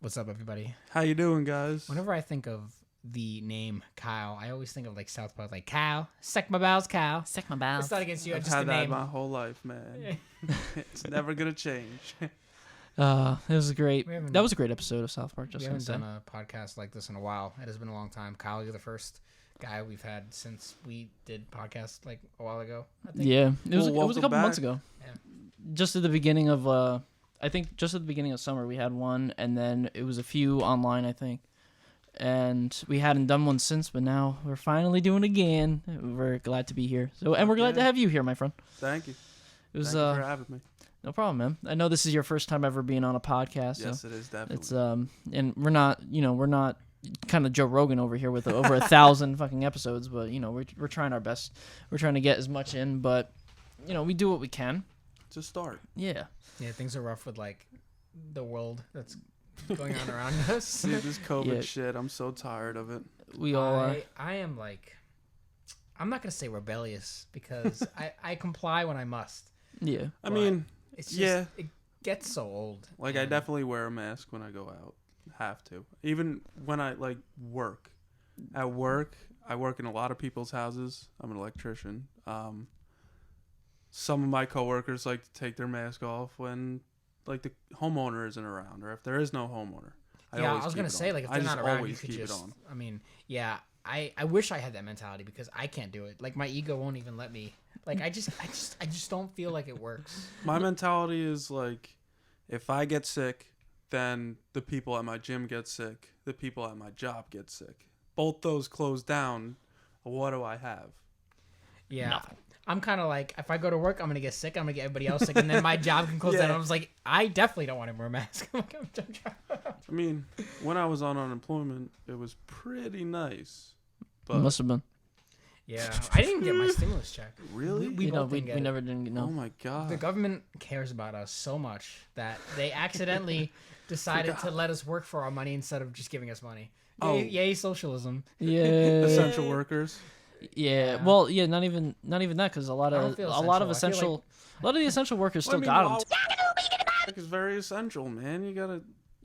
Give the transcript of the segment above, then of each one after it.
What's up, everybody? How you doing, guys? Whenever I think of the name Kyle, I always think of like South Park, like Kyle, suck my balls, Kyle. Suck my balls. It's not against you. I've Just had the that name. my whole life, man. It's never gonna change. It was a great. We haven't- That was a great episode of South Park. We Just gonna haven't say. done a podcast like this in a while. It has been a long time. Kyle, you're the first guy we've had since we did podcasts like a while ago. I think. Yeah, it was a welcome couple back. months ago. Yeah. Just at the beginning of I think just at the beginning of summer we had one, and then it was a few online, I think. And we hadn't done one since, but now we're finally doing it again. We're glad to be here. So, and we're glad to have you here, my friend. Thank you. It was Thank you for having me. no problem, man. I know this is your first time ever being on a podcast. Yes, so it is definitely. it's and we're not kind of Joe Rogan over here with over 1,000 fucking episodes, but we're trying our best. We're trying to get as much in, but we do what we can. It's a start. Yeah. Yeah, things are rough with like the world that's going on around us. Dude, this COVID Yeah. shit, I'm so tired of it. We all are. I am like, I'm not gonna say rebellious because I comply when I must. Yeah. I But mean, It's just, yeah. it gets so old. Like, I and- definitely wear a mask when I go out. Have to. Even when I, work. At work, I work in a lot of people's houses. I'm an electrician. Some of my coworkers like to take their mask off when, the homeowner isn't around, or if there is no homeowner. I was gonna say, like, if they're not around, you could keep just. it on. I mean, yeah, I wish I had that mentality because I can't do it. Like, my ego won't even let me. Like, I just don't feel like it works. My mentality is if I get sick, then the people at my gym get sick. The people at my job get sick. Both those close down. What do I have? Yeah. Nothing. I'm kind of like, if I go to work, I'm gonna get sick. I'm gonna get everybody else sick, and then my job can close down. I was like, I definitely don't want to wear a mask. I'm trying. I mean, when I was on unemployment, it was pretty nice. But Must have been. Yeah, I didn't even get my stimulus check. really? We both didn't get it. never didn't know. Oh my god. The government cares about us so much that they accidentally decided to let us work for our money instead of just giving us money. Oh. Yay socialism. Yeah. Essential workers. Yeah. Well, yeah. Not even that because a lot I of don't feel a lot of essential. essential, a lot of the essential workers still I mean, got them. It's very essential, man. You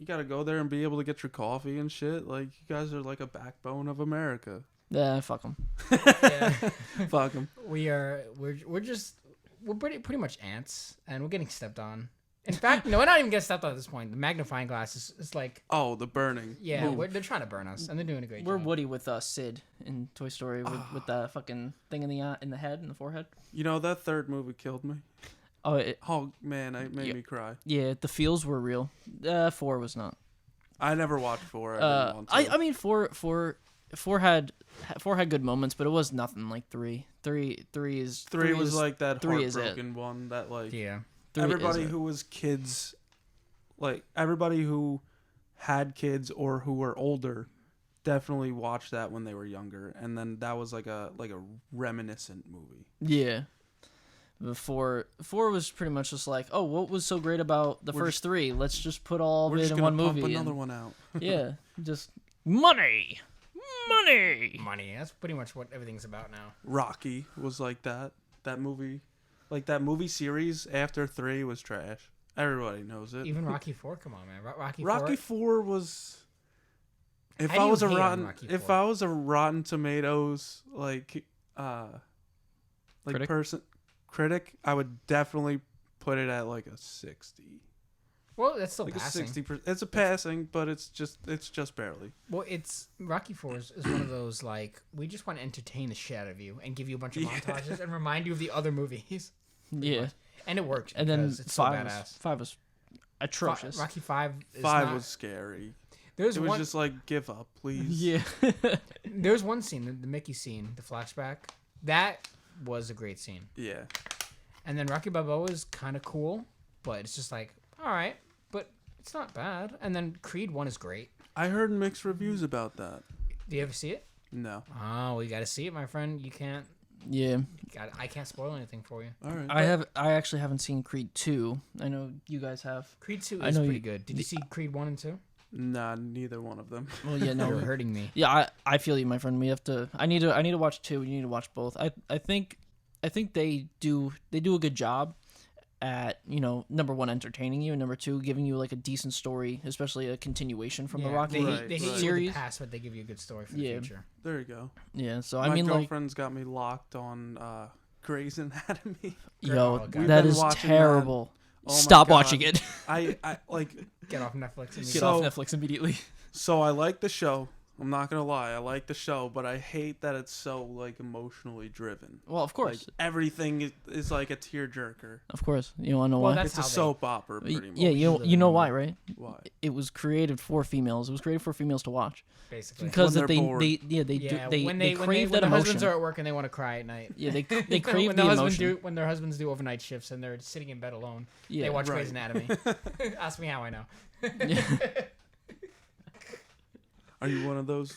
gotta go there and be able to get your coffee and shit. Like, you guys are like a backbone of America. Yeah, fuck them. Yeah. Fuck them. We're pretty much ants, and we're getting stepped on. In fact, no, we're not even getting stepped on at this point. The magnifying glass is like, Oh, the burning. yeah, Ooh. they're trying to burn us, and they're doing a great We're job. Woody with Sid in Toy Story with the fucking thing in the head in the forehead. You know, that third movie killed me. Oh, Oh man, it made me cry. yeah. The feels were real. 4 was not. I never watched 4. I didn't want to. I mean 4 had good moments, but it was nothing like 3. 3 was like that 3 is it. heartbroken one that Yeah. 3 is everybody it. who was kids, everybody who had kids or who were older, definitely watched that when they were younger, and then that was like a reminiscent movie. Yeah. Before 4 was pretty much just like, oh, what was so great about the We're first 3? Let's just put all of We're it just in gonna one pump movie. another and- one out. Yeah, just money. Money. That's pretty much what everything's about now. Rocky was like that. That movie, that movie series after 3 was trash. Everybody knows it. Even Rocky 4, come on, man. Rocky 4. 4 was. If How do I you was a hate on rotten, Rocky if 4? I was a Rotten Tomatoes Critic? critic, I would definitely put it at like a 60. Well, that's still Like passing. a 60%. It's a passing, but it's just barely. Well, it's Rocky 4 is one of those like we just want to entertain the shit out of you and give you a bunch of montages and remind you of the other movies. Yeah, And it works. and then because it's so 5 badass. was atrocious. Rocky 5 is 5 not, was scary. There's It was one. just like, give up, please. Yeah, There's one scene, the Mickey scene, the flashback. That was a great scene. Yeah. And then Rocky Balboa is kind of cool, but it's just like, all right, but it's not bad. And then Creed 1 is great. I heard mixed reviews about that. Do you ever see it? No. Oh, we got to see it, my friend. You can't. yeah. I can't spoil anything for you. All right. I actually haven't seen Creed 2. I know you guys have. Creed 2 I is know pretty you- good. Did you see Creed 1 and 2? Nah, neither one of them. Well, yeah, no. You're hurting me. Yeah, I feel you, my friend. We have to. I need to watch 2. You need to watch both. I think they do a good job at, number one, entertaining you, and number two, giving you like a decent story, especially a continuation from the Rocky they hit you with series. the past, but they give you a good story for the future. There you go. Yeah, so My I mean, girlfriend's got me locked on Grey's Anatomy. yo, God. that been is watching terrible. Oh my Stop God. watching it. I like. Get off Netflix. Get So- off Netflix immediately. So I like the show. I'm not gonna lie, I like the show, but I hate that it's so like emotionally driven. Well, of Like course, everything is like a tearjerker. of course. You want to know Well, why? that's It's a how they- soap opera, pretty much. Yeah, you know why, right? Why? It was created for females. It was created for females to watch Basically. because When that they're bored. they crave that when the emotion. husbands are at work and they want to cry at night. Yeah, they crave when the emotion. when their husbands do overnight shifts and they're sitting in bed alone, Yeah, they watch right. Grey's Anatomy. Ask me how I know. Yeah. Are you one of those?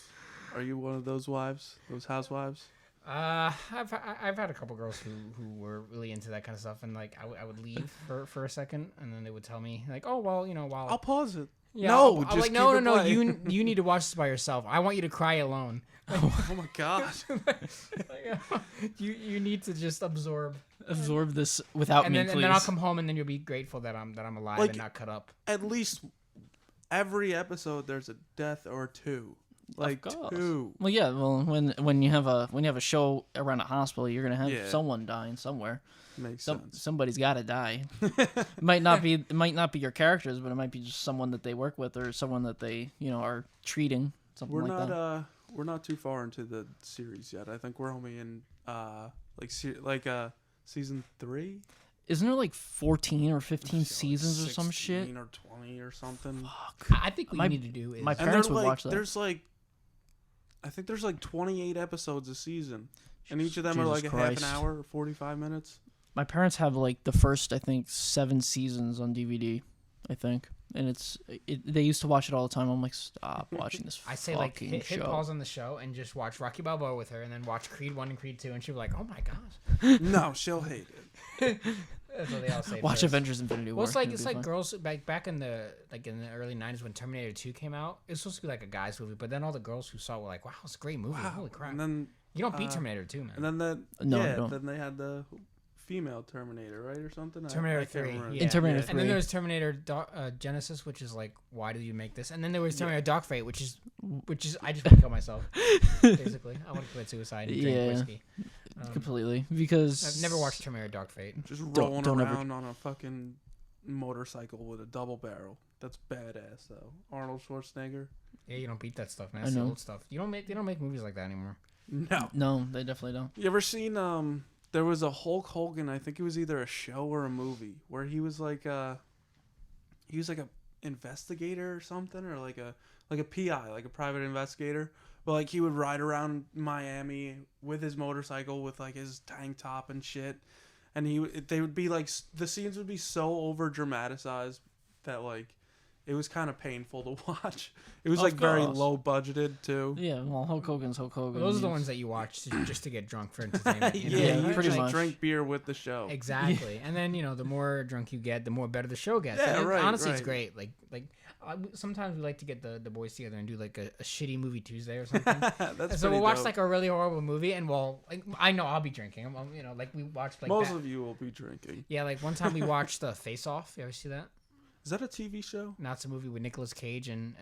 Are you one of those wives? Those housewives? I've had a couple girls who were really into that kind of stuff, and like I would leave for a second, and then they would tell me like, oh well, while I'll pause it. yeah, No, I'm just like keep no, it no, playing. you need to watch this by yourself. I want you to cry alone. Oh my god. You need to just absorb, Absorb this without and me, then please. and then I'll come home, and then you'll be grateful that I'm alive Like- and not cut up. At least every episode there's a death or two. Like course. two. Well, yeah. Well, when you have a show around a hospital, you're gonna have Yeah. someone dying somewhere. Makes sense. Somebody's got to die. It might not be your characters, but it might be just someone that they work with or someone that they are treating, something We're like not that. we're not too far into the series yet. I think we're only in season 3. Isn't there like 14 or 15 seasons or some shit? 16 or 20 or something. Fuck. I think what My- you need to do is my And parents they're would like, watch that. There's like, I think there's like 28 episodes a season, and each of them are Jesus like a half Christ. an hour or 45 minutes. My parents have like the first, I think, 7 seasons on DVD. I think, and they used to watch it all the time. I'm like, stop watching this. I say like fucking hit show. pause on the show and just watch Rocky Balboa with her, and then watch Creed 1 and Creed 2, and she'll be like, oh my gosh. No, she'll hate it. That's what they all say. Watch first. Avengers: Infinity War. Well, it's like It'll be fun. girls back in the early '90s when Terminator 2 came out. It was supposed to be like a guy's movie, but then all the girls who saw it were like, "Wow, it's a great movie! Wow. Holy crap!" And then You don't beat Terminator 2, man. and then No, I don't. then they had the female Terminator, right, or something. Terminator I can't 3, remember. yeah. In Terminator And then 3. there was Terminator Genesis, which is like, why do you make this? And then there was Terminator Dark Fate, which is I just want to kill myself. Basically, I want to commit suicide and drink Yeah. whiskey. Completely, because I've never watched Terminator Dark Fate. Just Don't- rolling don't ever- around on a fucking motorcycle with a double barrel. That's badass though. Arnold Schwarzenegger. Yeah, you don't beat that stuff, man. I That's the know. old stuff. They don't make movies like that anymore. No. No, they definitely don't. You ever seen there was a Hulk Hogan, I think it was either a show or a movie, where he was like a investigator or something, or like a PI, like a private investigator. But like he would ride around Miami with his motorcycle with like his tank top and shit. And they would be like, the scenes would be so over dramatized that like it was kind of painful to watch. It was Of like very course. low budgeted too. Yeah, well, Hulk Hogan's Hulk Hogan. Those are the He's- ones that you watch just to get drunk for entertainment. You know? Yeah, you pretty just much. drink beer with the show. Exactly. And then, the more drunk you get, the more better the show gets. Yeah, And right, honestly, it's right. great. Like sometimes we like to get the boys together and do like a shitty movie Tuesday or something. That's And so pretty we'll watch dope. like a really horrible movie, and I know I'll be drinking. Like we watched like Most of you will be drinking. yeah, like one time we watched Face Off. You ever see that? Is that a TV show? Now it's a movie with Nicolas Cage and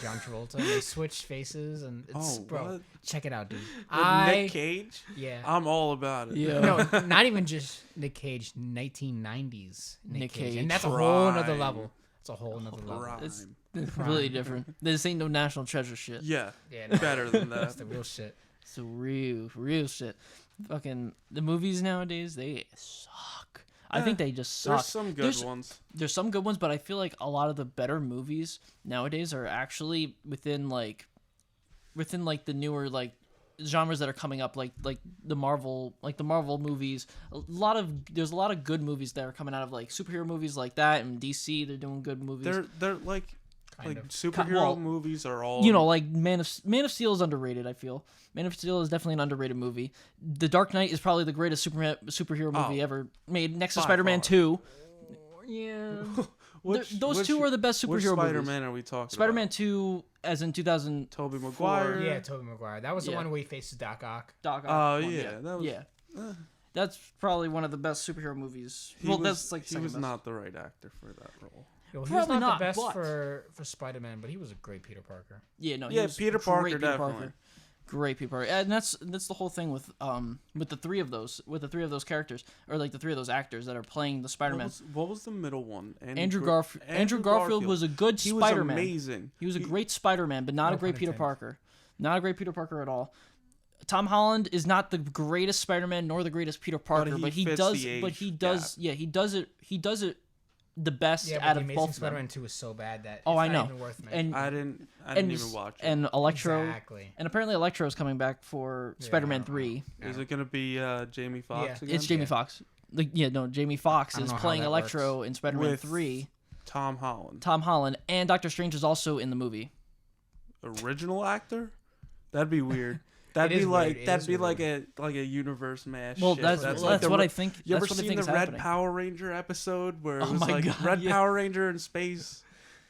John Travolta. They switch faces, and it's What? bro, check it out, dude. With Nick Cage? Yeah. I'm all about it. Yeah. No, not even just Nick Cage. 1990s Nick Cage. and that's a whole nother Prime. level. It's a whole nother level. Prime. It's completely different. This ain't no National Treasure shit. Yeah, Yeah, no, better than that's that. the real shit. It's the real shit. Fucking the movies nowadays, they suck. I think they just suck. There's some good ones. There's some good ones, but I feel like a lot of the better movies nowadays are actually within the newer like genres that are coming up, like the Marvel movies. There's a lot of good movies that are coming out of like superhero movies like that, and DC. They're doing good movies. They're like Kind of. superhero Well, movies are all like Man of Steel is underrated. I feel Man of Steel is definitely an underrated movie. The Dark Knight is probably the greatest superhero movie ever made, next to by Spider-Man far. 2. Yeah. Those two are the best Which superhero movies. Spider-Man are we talking Spider-Man about? 2, as in 2000. Tobey Maguire. Yeah, Tobey Maguire. That was the Yeah. one where he faces Doc Ock. Doc Ock Oh one, yeah, that was. yeah. That's probably one of the best superhero movies. He Well, was, that's like he second was best. not the right actor for that role. Yo, he was Probably not not, the best but- for Spider-Man, but he was a great Peter Parker. Yeah, no. He Yeah, was Peter great Parker, Peter definitely. Parker. Great Peter Parker, and that's the whole thing with the three of those characters, or like the three of those actors that are playing the Spider-Man. What was the middle one? Andrew Garfield was a good He Spider-Man. was amazing. He was a great Spider-Man, but not No a great pun Peter intended. Parker. Not a great Peter Parker at all. Tom Holland is not the greatest Spider-Man nor the greatest Peter Parker, but he fits does. the But age he does. gap. Yeah, he does it. He does it the best Yeah, but out the of Amazing both of them. Spider-Man 2 was so bad that Oh, it's I not know. even worth mentioning. And I didn't even watch it. and Electro. Exactly. And apparently Electro is coming back for Yeah, Spider-Man I don't know. 3. Is it gonna be Jamie Foxx Yeah. again? It's Jamie Yeah. Foxx. Like, yeah, no, Jamie Foxx I don't is know how playing that Electro works. in Spider-Man With 3. Tom Holland. Tom Holland and Doctor Strange is also in the movie. Original actor? That'd be weird. That'd It be is like weird. It that'd is be weird. like a universe mash. Well, shit. that's like the what Re- I think. You ever That's what I seen think the is Red happening. Power Ranger episode where it Oh was my like God, Red yeah. Power Ranger in space?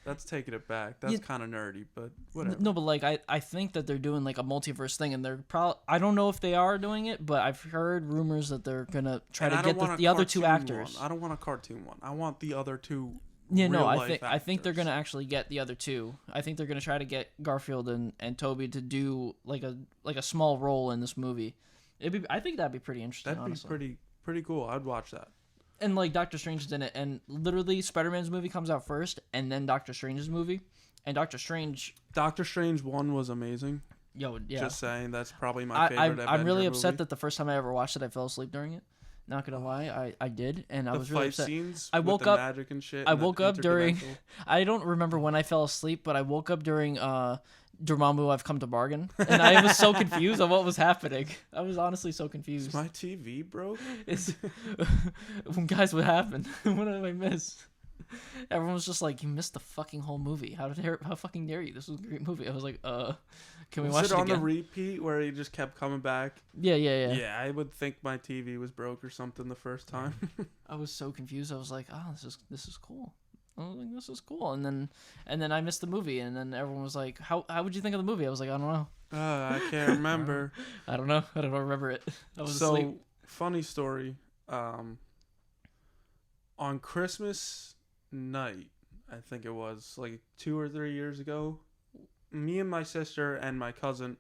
That's taking it back. That's Yeah. kind of nerdy, but whatever. No, but like I think that they're doing like a multiverse thing, and they're probably I don't know if they are doing it, but I've heard rumors that they're gonna try And I to don't get want a the other two cartoon actors. one. I don't want a cartoon one. I want the other two. Yeah, no, real-life I think they're actors. gonna actually get the other two. I think they're gonna try to get Garfield and Toby to do like a small role in this movie. I think that'd be pretty interesting. That'd honestly. be pretty cool. I'd watch that. And like Doctor Strange is in it, and literally Spider-Man's movie comes out first, and then Doctor Strange's movie, and Doctor Strange. Doctor Strange 1 was amazing. Yo, yeah. Just saying, that's probably my favorite. I'm really Avenger upset movie. that the first time I ever watched it, I fell asleep during it. Not gonna lie, I did, and I the was really fight upset. scenes. I with woke the up- Magic and shit. I and the woke up during. interdimensional- I don't remember when I fell asleep, but I woke up during Dormammu, I've come to bargain, and I was so confused on what was happening. I was honestly so confused. My TV broke. It's, guys, what happened? What did I miss? Everyone was just like, "You missed the fucking whole movie. How fucking dare you? This was a great movie." I was like, can we Was watch it it on again?" the repeat where he just kept coming back? Yeah. Yeah, I would think my TV was broke or something the first time. I was so confused. I was like, "Oh, this is cool." I was like, "This is cool," and then I missed the movie, and then everyone was like, "How would you think of the movie?" I was like, "I don't know. I can't remember. I don't know. I don't remember it. I was So asleep." funny story. On Christmas night, I think it was like 2 or 3 years ago, me and my sister and my cousin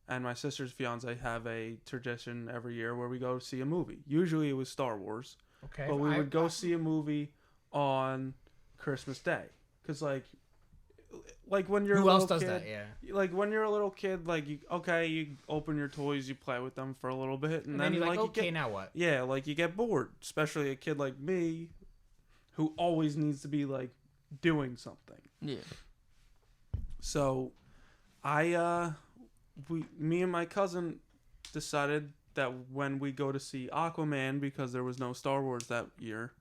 and my sister's fiance have a tradition every year where we go see a movie. Usually it was Star Wars, Okay. but we would go see a movie on Christmas Day, because like when you're Who a else little does kid, that? Yeah. like when you're a little kid, like you open your toys, you play with them for a little bit, And then you're like, you okay, get, now what? yeah, like you get bored, especially a kid like me, who always needs to be like doing something. Yeah. So, me and my cousin decided that when we go to see Aquaman, because there was no Star Wars that year,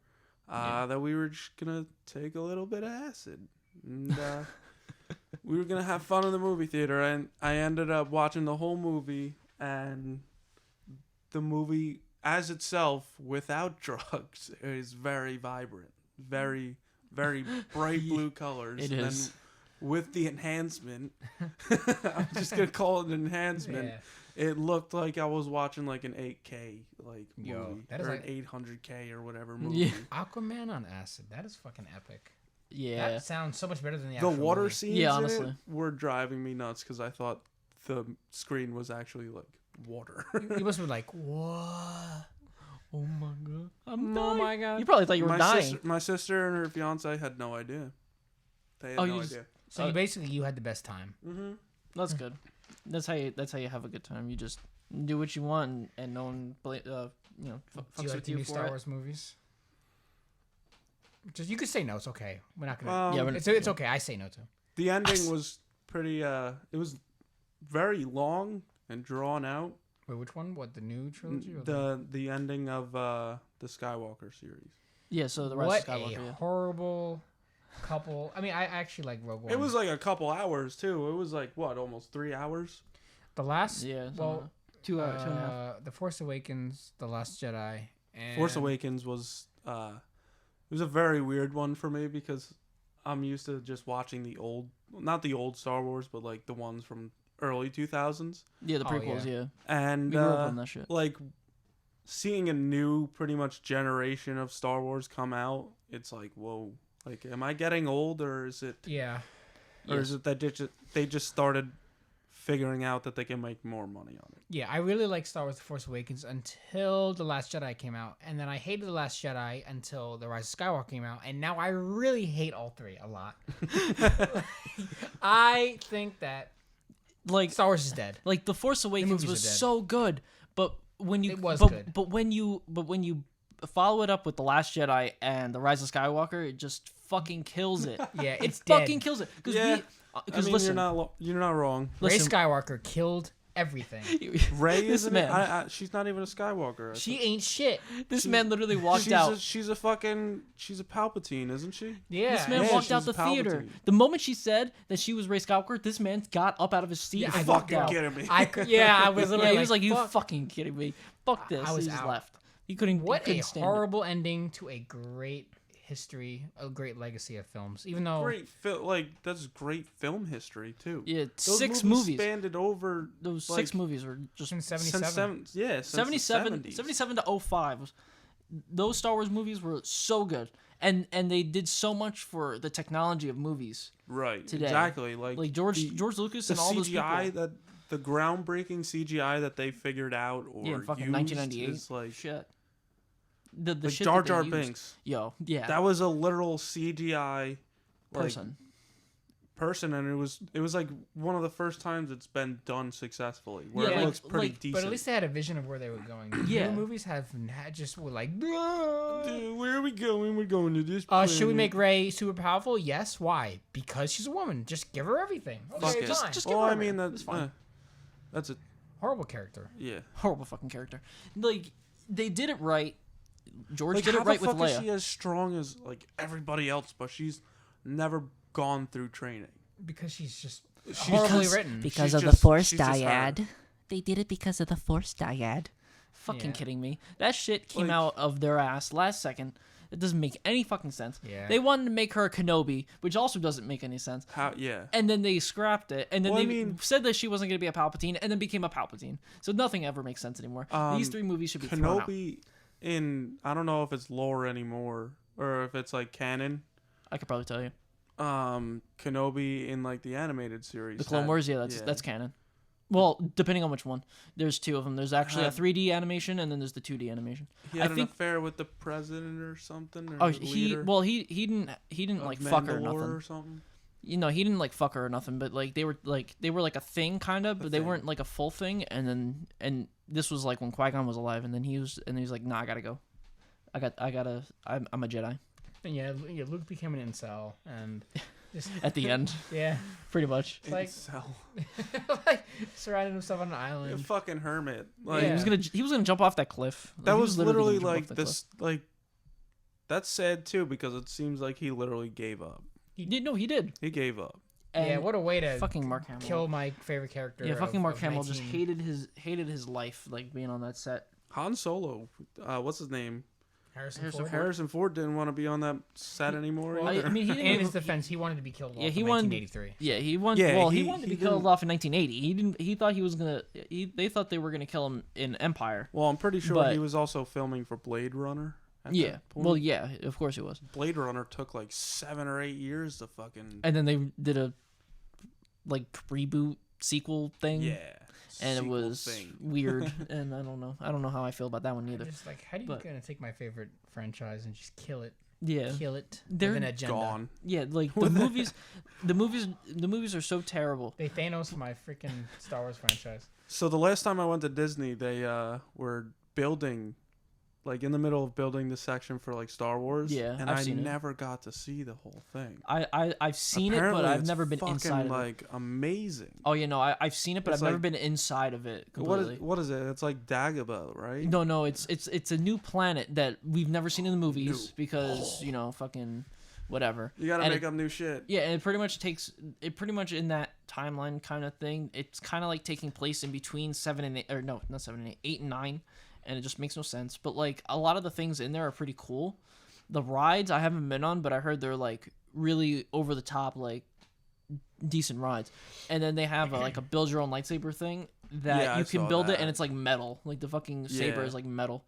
that we were just gonna take a little bit of acid, and we were gonna have fun in the movie theater. And I ended up watching the whole movie, and the movie as itself, without drugs, is very vibrant, very bright blue colors. It and is. Then with the enhancement, I'm just gonna call it an enhancement. Yeah. It looked like I was watching like an 8K like Yo, movie, that is or like- an 800K or whatever movie. Yeah. Aquaman on acid. That is fucking epic. Yeah. That sounds so much better than the The actual water movie. scenes Yeah, in honestly. it were driving me nuts because I thought the screen was actually like water. You must have been like, what? Oh my god. I'm Oh dying. my god. You probably thought you were dying. My sister and her fiance had no idea. They had Oh, no you just- idea. So you basically you had the best time. Mm-hmm. That's good. That's how you have a good time. You just do what you want, and no one fucks Do you like with the you new for Star it. Wars movies? Just you could say no. It's okay. We're not gonna. Well, Yeah, it's okay. I say no to. the ending was pretty. It was very long and drawn out. Wait, which one? What, the new trilogy? Or The ending of the Skywalker series. Yeah. So the what rest of Skywalker. a Yeah. horrible couple. I mean, I actually like Rogue One. It was like a couple hours too. It was like what, almost 3 hours. the last. Yeah. Well, 2 hours, 2.5. The Force Awakens, The Last Jedi, and Force Awakens was it was a very weird one for me because I'm used to just watching the old, not the old Star Wars, but like the ones from early 2000s. Yeah, the Oh, prequels. yeah. Yeah. And We grew up on that shit. like seeing a new pretty much generation of Star Wars come out, it's like, whoa, like, am I getting old, or is it Yeah. or is it that they just started figuring out that they can make more money on it? Yeah, I really like Star Wars The Force Awakens until The Last Jedi came out. And then I hated The Last Jedi until The Rise of Skywalker came out. And now I really hate all three a lot. I think that Like Star Wars is dead. Like The Force Awakens movies was are dead. so good, but when you It was but, good. but when you follow it up with The Last Jedi and The Rise of Skywalker, it just fucking kills it. Yeah, It it's dead. fucking kills it. Yeah. I mean, listen, you're not wrong. Ray listen, Skywalker killed everything. Ray this isn't man, she's not even a Skywalker. She ain't shit. this man literally walked out. She's a Palpatine, isn't she? Yeah. This man Yeah, walked out she's the theater. Palpatine. The moment she said that she was Ray Skywalker, this man got up out of his seat Yeah, and I walked Fucking out. kidding me. I was Yeah, literally he was like, "You fuck. fucking kidding me? Fuck this." I was he just out. left. He couldn't. What he a couldn't stand horrible ending to a great history, a great legacy of films. Even though That's great film history too. it. Yeah, Those 6 movies movies. spanned it over Those like, 6 movies were just in since 77. since 77, the 70s. 77 to 05. Those Star Wars movies were so good, and they did so much for the technology of movies. Right, today. exactly. Like George Lucas the and all those CGI people. that the groundbreaking CGI that they figured out or Yeah, in fucking used 1998. is like Shit. The like shit Jar that they Jar used. Binks. Yo, yeah. That was a literal CGI like, person, and it was like one of the first times it's been done successfully. Where Yeah, it looks pretty like- decent. But at least they had a vision of where they were going. Yeah. New movies had just were like, Dude, where are we going? We're going to this. should we planet. make Rey super powerful? Yes. Why? Because she's a woman. Just give her everything. Fuck Okay, it. fine. Just give Well, her I a mean minute. It's fine. that's a Horrible character. yeah. Horrible fucking character. Like they did it right. George Like, did how it right the with fuck is Leia. she as strong as like everybody else, but she's never gone through training? Because she's just She's horribly just- written. Because She's of the just- Force she's just her. dyad. They did it because of the Force dyad. Fucking Yeah. kidding me. That shit came Like- out of their ass last second. It doesn't make any fucking sense. Yeah. They wanted to make her a Kenobi, which also doesn't make any sense. How? Yeah. And then they scrapped it, and then Well, I they mean- said that she wasn't going to be a Palpatine, and then became a Palpatine. So nothing ever makes sense anymore. These 3 movies should be thrown out. Kenobi I don't know if it's lore anymore or if it's like canon. I could probably tell you. Kenobi in like the animated series. The Clone had- Wars, yeah, that's canon. Well, depending on which one. There's 2 of them. There's actually a Had- 3D animation, and then there's the 2D animation. He had I an think. affair with the president or something. Or Oh, the he leader he didn't of like fuck her or Mandalore nothing. or something. You know, he didn't like fuck her or nothing, but like they were like a thing kind of, but they thing. weren't like a full thing. And this was like when Qui-Gon was alive, and then he was like, nah, I gotta go. I'm a Jedi. And yeah, Luke became an incel, and just At the end, yeah, pretty much. like Incel. like surrounded himself on an A island. fucking hermit. Like Yeah. He was gonna jump off that cliff. that He was literally literally gonna jump like off that this. Like that's sad too because it seems like he literally gave up. cliff. No, he did. He gave up. And Yeah, what a way to fucking Mark Hamill. kill my favorite character. Yeah, fucking Mark of Hamill just 19 hated his life, like being on that set. Han Solo. What's his name? Harrison Harrison Ford. Harrison Ford didn't want to be on that set anymore. Well, I either. mean, he In didn't. his defense, he wanted to be killed off Yeah, he in wanted- 1983. Yeah, he wanted. Yeah, well, he he- wanted to he be killed didn't- off in 1980. He didn't. He thought he was gonna. They thought they were gonna kill him in Empire. Well, I'm pretty sure But- he was also filming for Blade Runner. At Yeah. that point. Well, yeah. Of course it was. Blade Runner took like 7 or 8 years to fucking. And then they did a like reboot sequel thing. Yeah. And it sequel was thing. weird. And I don't know how I feel about that one either. Just like, how do you But- gonna take my favorite franchise and just kill it? Yeah. Kill it They're with an agenda. Gone. Yeah. Like the movies, the movies are so terrible. They Thanos my freaking Star Wars franchise. So the last time I went to Disney, they were building, like in the middle of building the section for like Star Wars. Yeah, and I've I seen it. never got to see the whole thing. I've seen Apparently it, but I've it's never been fucking, inside of it. like amazing. Oh, you know, I've seen it, but It's I've never like- been inside of it What completely. is it? It's like Dagobah, right? No, it's a new planet that we've never seen in the movies New. because fucking whatever. You gotta And make up new shit. Yeah, and it pretty much in that timeline kind of thing. It's kind of like taking place in between 7 and 8, or no, not 7 and 8, 8 and 9, and it just makes no sense. But like a lot of the things in there are pretty cool. The rides I haven't been on, but I heard they're like really over the top, like decent rides. And then they have like a build your own lightsaber thing, that Yeah, I you can saw build it that. and it's like metal. Like the fucking saber Yeah. is like metal.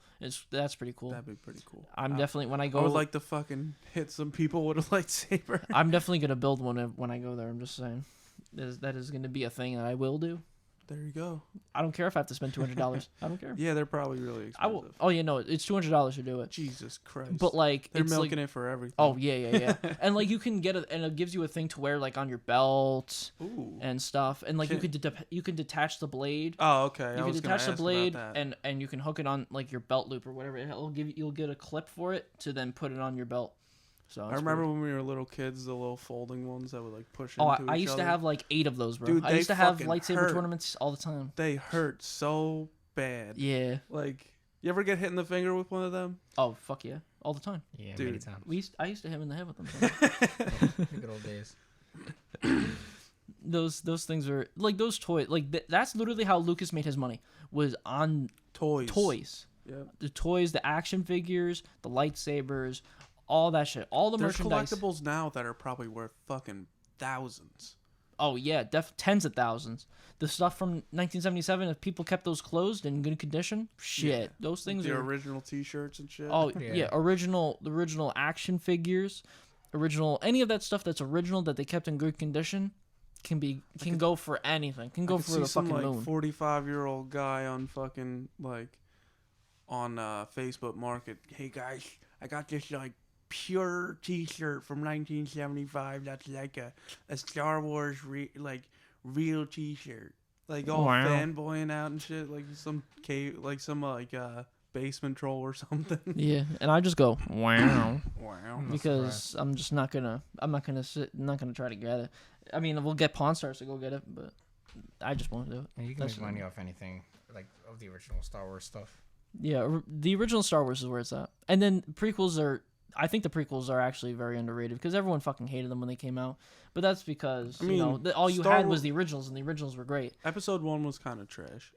That's pretty cool. That'd be pretty cool. I'm definitely when I I go. would like to fucking hit some people with a lightsaber. I'm definitely gonna build one when I go there. I'm just saying, that is gonna be a thing that I will do. There you go. I don't care if I have to spend $200. I don't care. Yeah, they're probably really expensive. I will. Oh yeah, no, it's $200 to do it. Jesus Christ. But like, they're it's milking like, it for everything. oh yeah, and like you can get it, and it gives you a thing to wear like on your belt Ooh. and stuff, and like you could detach the blade. Oh, okay. You I can was gonna detach the ask blade about that. and you can hook it on like your belt loop or whatever. You'll get a clip for it to then put it on your belt. So I remember when we were little kids, the little folding ones that would like push Oh, into I each used other. to have like 8 of those, bro. Dude, I they used to have fucking lightsaber hurt. tournaments all the time. They hurt so bad. Yeah. Like, you ever get hit in the finger with one of them? Oh fuck yeah, all the time. Yeah, Dude. many times. I used to hit him in the head with them. The good old days. those things are like those toys. Like that's literally how Lucas made his money, was on toys. Yep. The toys, the action figures, the lightsabers, all that shit, all the There's merchandise. collectibles now that are probably worth fucking thousands. Oh yeah, tens of thousands. The stuff from 1977, if people kept those closed in good condition, shit, Yeah. those things The are. original T-shirts and shit. Oh Yeah. yeah, the original action figures, any of that stuff that's original that they kept in good condition, can go for anything. Can I go could for see the some fucking like moon. 45-year-old guy on fucking like on Facebook Market. Hey guys, I got this like pure T-shirt from 1975. That's like a Star Wars real T-shirt. Like all Wow. fanboying out and shit. Like some basement troll or something. Yeah, and I just go wow Wow. because I'm not gonna try to get it. I mean, we'll get Pawn Stars to go get it, but I just won't do it. And you can That's make money off anything, like of the original Star Wars stuff. Yeah, the original Star Wars is where it's at. And then I think the prequels are actually very underrated because everyone fucking hated them when they came out. But that's because, I mean, all you Star had Wa- was the originals, and the originals were great. Episode 1 was kind of trash.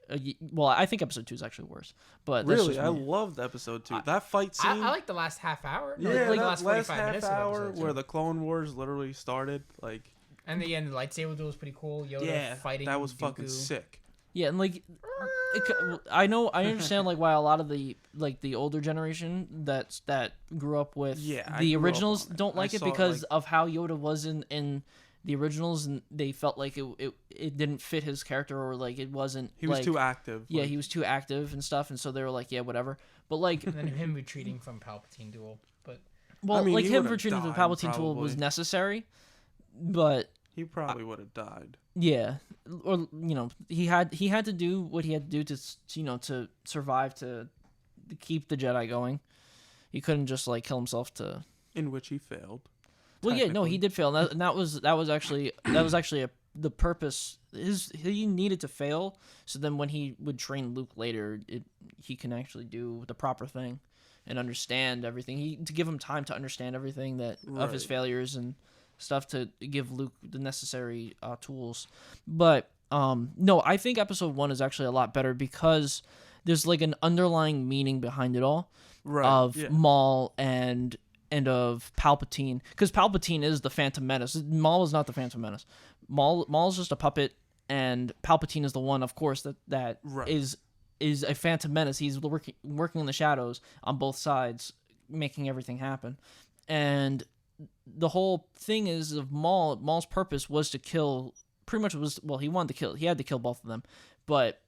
Well, I think episode 2 is actually worse. But that's Really, just I me. loved episode 2. That fight scene. I like the last half hour. No, Yeah, like that the last 45 half minutes of hour episode where two. the Clone Wars literally started. Like, And the end, the lightsaber duel was pretty cool. Yoda yeah, fighting. that was Dooku. fucking sick. Yeah, and I understand like why a lot of the older generation that grew up with Yeah, I the grew up originals on it. don't I like it saw, because like- of how Yoda was in the originals, and they felt like it didn't fit his character, or like it wasn't. He was like, too active. Yeah, like- he was too active and stuff, and so they were like, yeah, whatever. But like, And then him retreating from Palpatine duel. But well, I mean, like he him would've retreating to the died, Palpatine tool was probably. necessary, but He probably would have died. yeah, or he had to do what he had to do to survive, to keep the Jedi going. He couldn't just like kill himself to. In which he failed. Well, yeah, no, he technically. did fail, and that was actually the purpose. He needed to fail, so then when he would train Luke later, he can actually do the proper thing and understand everything. To give him time to understand everything of his Right. failures and stuff, to give Luke the necessary tools. But no, I think episode 1 is actually a lot better because there's like an underlying meaning behind it all Right. of yeah. Maul and of Palpatine, because Palpatine is the Phantom Menace. Maul is not the Phantom Menace. Maul's just a puppet, and Palpatine is the one, of course, that Right. is a Phantom Menace. He's working in the shadows on both sides, making everything happen. And the whole thing is of Maul's purpose was to kill. Pretty much he wanted to kill. He had to kill both of them, but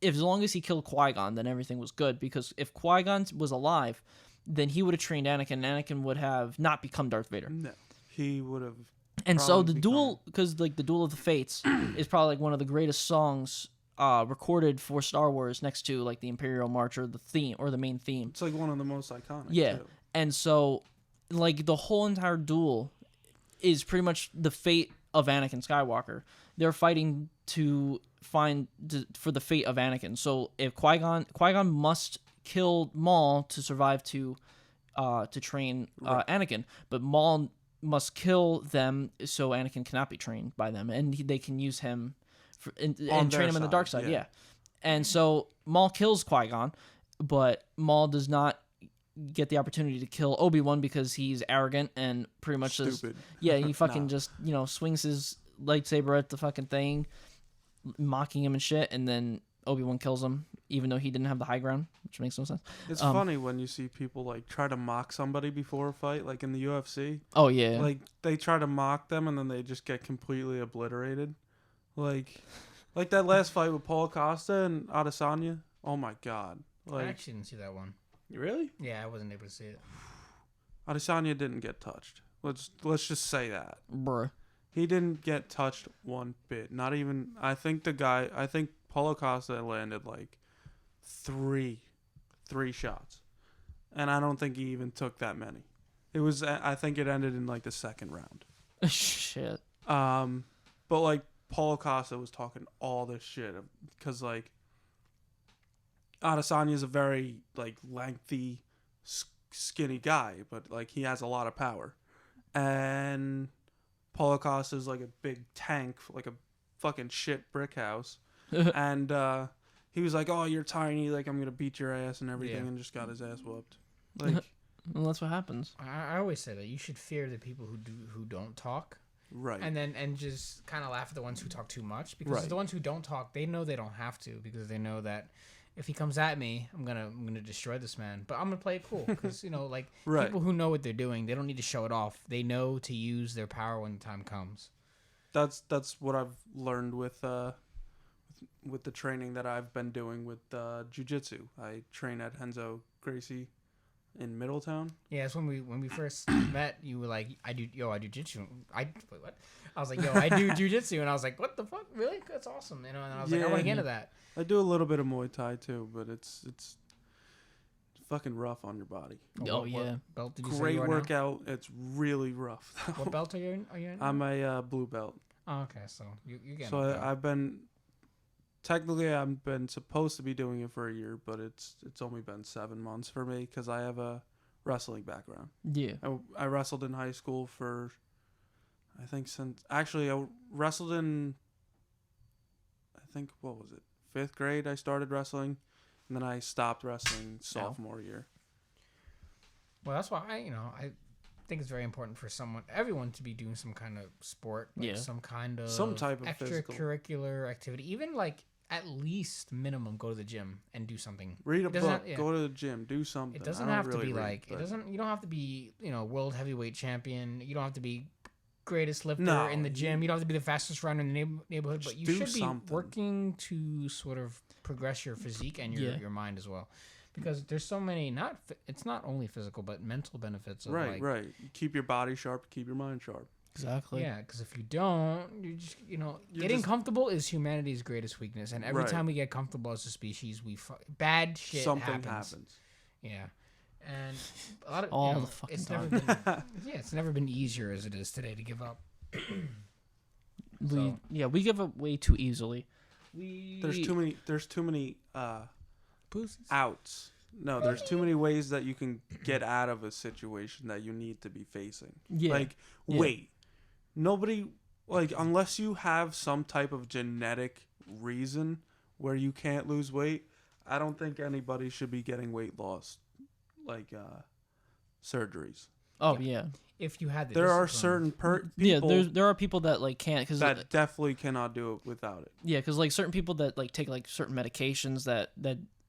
as long as he killed Qui-Gon, then everything was good. Because if Qui-Gon was alive, then he would have trained Anakin, and Anakin would have not become Darth Vader. No. He would have. And so probably the duel, because like the Duel of the Fates is probably like one of the greatest songs recorded for Star Wars, next to like the Imperial March or the theme or the main theme. It's like one of the most iconic. Yeah, Too. and so like the whole entire duel is pretty much the fate of Anakin Skywalker. They're fighting for the fate of Anakin. So if Qui-Gon must kill Maul to survive to train Anakin, but Maul must kill them so Anakin cannot be trained by them, and they can use him and train him in the dark side. Yeah. And so Maul kills Qui-Gon, but Maul does not get the opportunity to kill Obi-Wan because he's arrogant and pretty much just Stupid. he fucking Nah. just swings his lightsaber at the fucking thing, mocking him and shit, and then Obi-Wan kills him, even though he didn't have the high ground, which makes no sense. It's funny when you see people like try to mock somebody before a fight, like in the UFC. Oh yeah, Like they try to mock them and then they just get completely obliterated. Like that last fight with Paul Costa and Adesanya. Oh my god! I Like actually didn't see that one. really, Yeah, I wasn't able to see it. Adesanya didn't get touched. Let's just say that bruh. he didn't get touched one bit. Not even. I think Paulo Costa landed like three shots, and I don't think he even took that many. It was. I think it ended in like the second round. Shit. But like Paulo Costa was talking all this shit because like Adesanya is a very like lengthy, skinny guy, but like he has a lot of power, and Paulo Costa is like a big tank, like a fucking shit brick house. And he was like, "Oh, you're tiny. Like I'm gonna beat your ass and everything," Yeah. and just got his ass whooped. Like, Well, that's what happens. I always say that you should fear the people who don't talk, right? and just kind of laugh at the ones who talk too much, because Right. the ones who don't talk, they know they don't have to, because they know that if he comes at me, I'm gonna destroy this man. But I'm gonna play it cool, because like Right. people who know what they're doing, they don't need to show it off. They know to use their power when the time comes. That's what I've learned with the training that I've been doing with jiu-jitsu. I train at Henzo Gracie in Middletown. Yeah, it's when we first met. You were like, I do jiu-jitsu. Wait, what? I was like, yo, I do jiu-jitsu, and I was like, what the fuck, really? That's awesome. And I was like, I want to get into that. I do a little bit of Muay Thai too, but it's fucking rough on your body. Oh, What yeah. belt did you say Great you are now? workout. It's really rough. What belt are you in? I'm a blue belt. Oh, okay, so you get. So I've been supposed to be doing it for a year, but it's only been 7 months for me because I have a wrestling background. Yeah. I wrestled in high school for, I think I wrestled in, I think, what was it, 5th grade I started wrestling, and then I stopped wrestling sophomore year. Well, that's why I think it's very important for everyone to be doing some kind of sport, like some kind of Some type of physical. extracurricular activity, even like at least minimum go to the gym and do something. Read a It doesn't book, have- yeah. go to the gym, do something. It doesn't I don't have to really be read, like but- You don't have to be world heavyweight champion. You don't have to be greatest lifter No, in the gym. You don't have to be the fastest runner in the neighborhood. But Just you do should be something. working to sort of progress your physique and your mind as well, because there's so many. It's not only physical but mental benefits. Of Right. You keep your body sharp, keep your mind sharp. Exactly. Yeah, because if you don't, you just You're getting just- comfortable is humanity's greatest weakness, and every Right. time we get comfortable as a species, bad shit Something happens. happens. Yeah, and a lot of All the fucking it's time. never been it's never been easier as it is today to give up. So- We give up way too easily. There's too many Pussies. outs. No, there's too many ways that you can get out of a situation that you need to be facing. Yeah. Like, Yeah. wait, nobody, like, unless you have some type of genetic reason where you can't lose weight, I don't think anybody should be getting weight loss, like, surgeries. Oh yeah. If you had the There are discipline. certain Yeah. people There are people that like can't because that definitely cannot do it without it. yeah, because like certain people that like take like certain medications that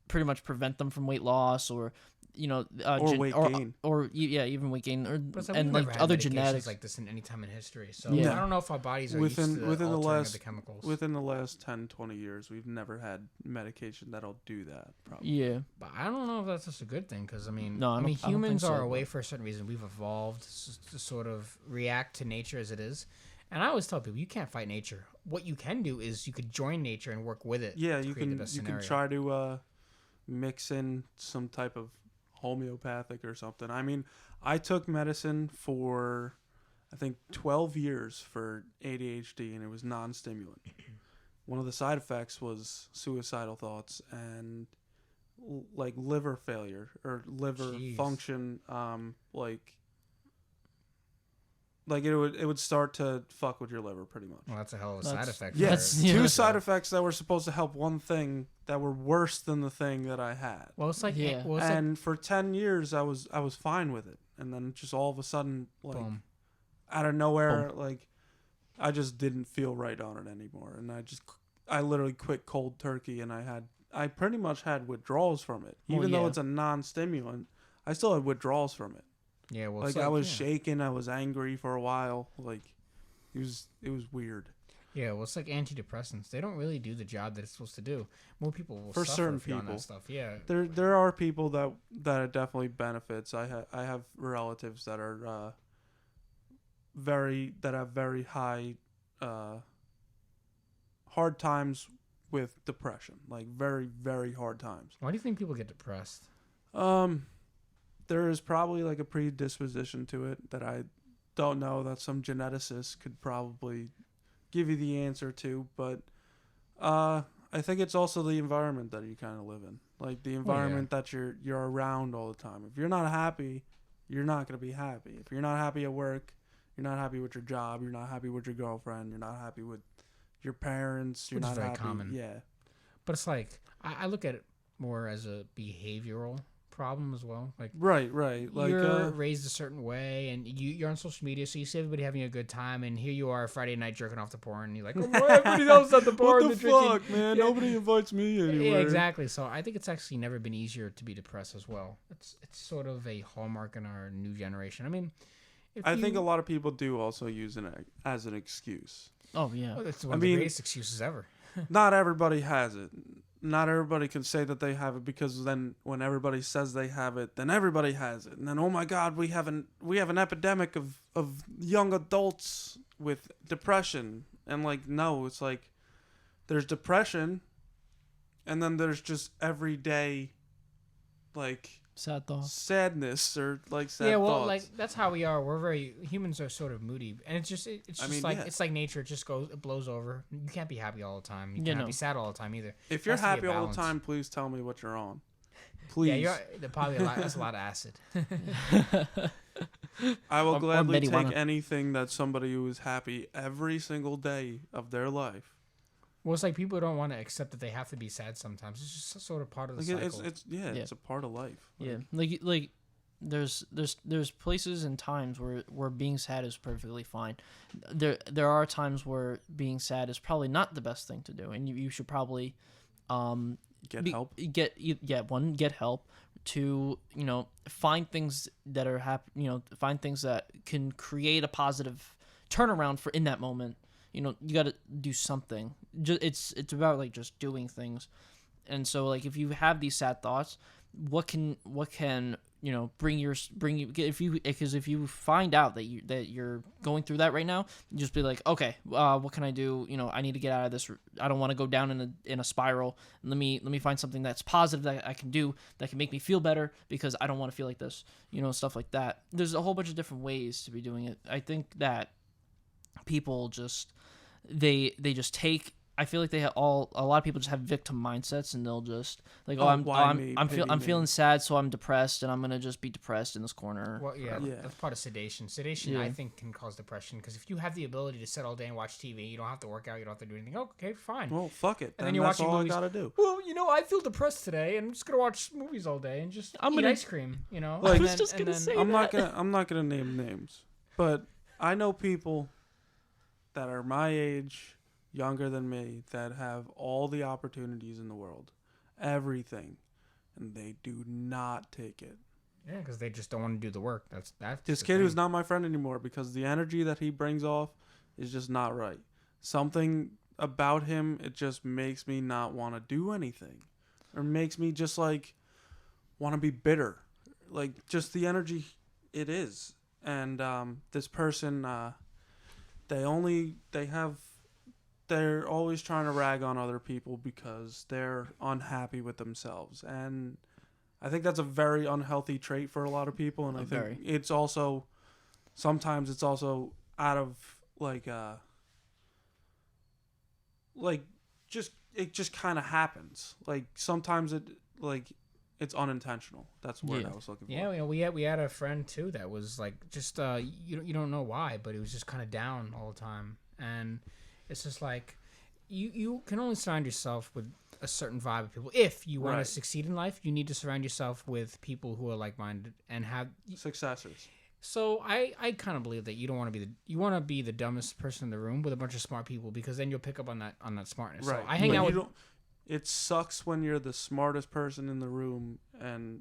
pretty much prevent them from weight loss or Or weight gain. or even weight gain or But we've and never like had other medications genetics. like this in any time in history. So Yeah. I don't know if our bodies are Within used to the altering last of the chemicals. within the last 10, 20 years, we've never had medication that'll do that. Probably. Yeah. But I don't know if that's just a good thing, because No, I I don't- mean I don't humans think so, are a way but- for a certain reason. We've evolved to sort of react to nature as it is. And I always tell people, you can't fight nature. What you can do is you could join nature and work with it. Yeah, to you create the can best you can scenario. try to mix in some type of homeopathic or something. I mean, I took medicine for I think 12 years for ADHD, and it was non-stimulant. One of the side effects was suicidal thoughts and like liver failure or liver Jeez. function. Like it would start to fuck with your liver pretty much. Well, that's a hell of a That's- side effect. Yeah, That's- for- yeah. two side effects that were supposed to help one thing that were worse than the thing that I had. Well, it's like Yeah. well, it's like, And for 10 years I was fine with it, and then just all of a sudden, like boom. out of nowhere, like I just didn't feel right on it anymore, and I just I literally quit cold turkey, and I pretty much had withdrawals from it. Well, Even though yeah. it's a non-stimulant, I still had withdrawals from it. Yeah, well, Like, it's I was yeah. shaking, I was angry for a while. Like, it was weird. Yeah, well, it's like antidepressants. They don't really do the job that it's supposed to do. More people will For suffer certain if you're on people. that stuff. Yeah. There are people that it definitely benefits. I have relatives that are have very high hard times with depression, like very, very hard times. Why do you think people get depressed? There is probably like a predisposition to it that I don't know, that some geneticist could probably give you the answer to, but I think it's also the environment that you kind of live in, like the environment that you're around all the time. If you're not happy, you're not going to be happy. If you're not happy at work, you're not happy with your job, you're not happy with your girlfriend, you're not happy with your parents, you're Which is not very happy. common. Yeah. But it's like I look at it more as a behavioral problem as well. Like Right. Like you're raised a certain way, and you're on social media, so you see everybody having a good time, and here you are Friday night jerking off to porn, and you're like, oh, boy, everybody else at the bar. what the fuck, man? Yeah. Nobody invites me anywhere. Yeah, exactly. So I think it's actually never been easier to be depressed as well. It's sort of a hallmark in our new generation. I mean, I think a lot of people do also use it as an excuse. Oh yeah. Oh, that's one of the greatest excuses ever. Not everybody has it. Not everybody can say that they have it, because then when everybody says they have it, then everybody has it, and then, oh my God, we have an epidemic of young adults with depression. And like, no, it's like there's depression, and then there's just everyday like Sad thoughts. sadness or like sad Yeah, well, thoughts. like that's how we are. Humans are sort of moody, and it's just it's like nature. It just it blows over. You can't be happy all the time. You can't be sad all the time either. If you're has to be a happy all the balance. time, please tell me what you're on. Please. Yeah, probably that's a lot of acid. I will Or gladly take marijuana. anything that somebody who is happy every single day of their life. Well, it's like people don't want to accept that they have to be sad sometimes. It's just sort of part of the Like cycle. it's a part of life. Yeah, like there's places and times where being sad is perfectly fine. There are times where being sad is probably not the best thing to do, and you should probably Get help. Get help. To find things that are find things that can create a positive turnaround for in that moment. You got to do something. It's about like just doing things. And so like if you have these sad thoughts, what can bring you if you find out that you're going through that right now, you just be like, okay, what can I do? I need to get out of this. I don't want to go down in a spiral. Let me find something that's positive that I can do that can make me feel better, because I don't want to feel like this. Stuff like that. There's a whole bunch of different ways to be doing it. I think that people just they just take. I feel like a lot of people just have victim mindsets, and they'll just like, I'm feeling sad, so I'm depressed, and I'm gonna just be depressed in this corner. Well, yeah, that's part of sedation. Sedation, I think, can cause depression, because if you have the ability to sit all day and watch TV, you don't have to work out, you don't have to do anything. Okay, fine. Well, fuck it. And then you're watching all movies. I gotta do. Well, I feel depressed today, and I'm just gonna watch movies all day and just eat ice cream. Like, I was just gonna say I'm not gonna name names, but I know people that are my age, younger than me, that have all the opportunities in the world, everything, and they do not take it. Yeah, because they just don't want to do the work. That's This kid who's not my friend anymore, because the energy that he brings off is just not right. Something about him, it just makes me not want to do anything, or makes me just like want to be bitter, like just the energy it is. And this person, they're always trying to rag on other people because they're unhappy with themselves. And I think that's a very unhealthy trait for a lot of people. And I think it's also, sometimes it's also out of it just kind of happens. Like sometimes it's unintentional. That's the word I was looking for. Yeah, we had a friend too that was like just you don't know why, but he was just kind of down all the time. And it's just like you can only surround yourself with a certain vibe of people. If you want to succeed in life, you need to surround yourself with people who are like-minded and have successors. So I kind of believe that you don't want to be you want to be the dumbest person in the room with a bunch of smart people, because then you'll pick up on that smartness. Right. So I hang But out you with. don't- It sucks when you're the smartest person in the room and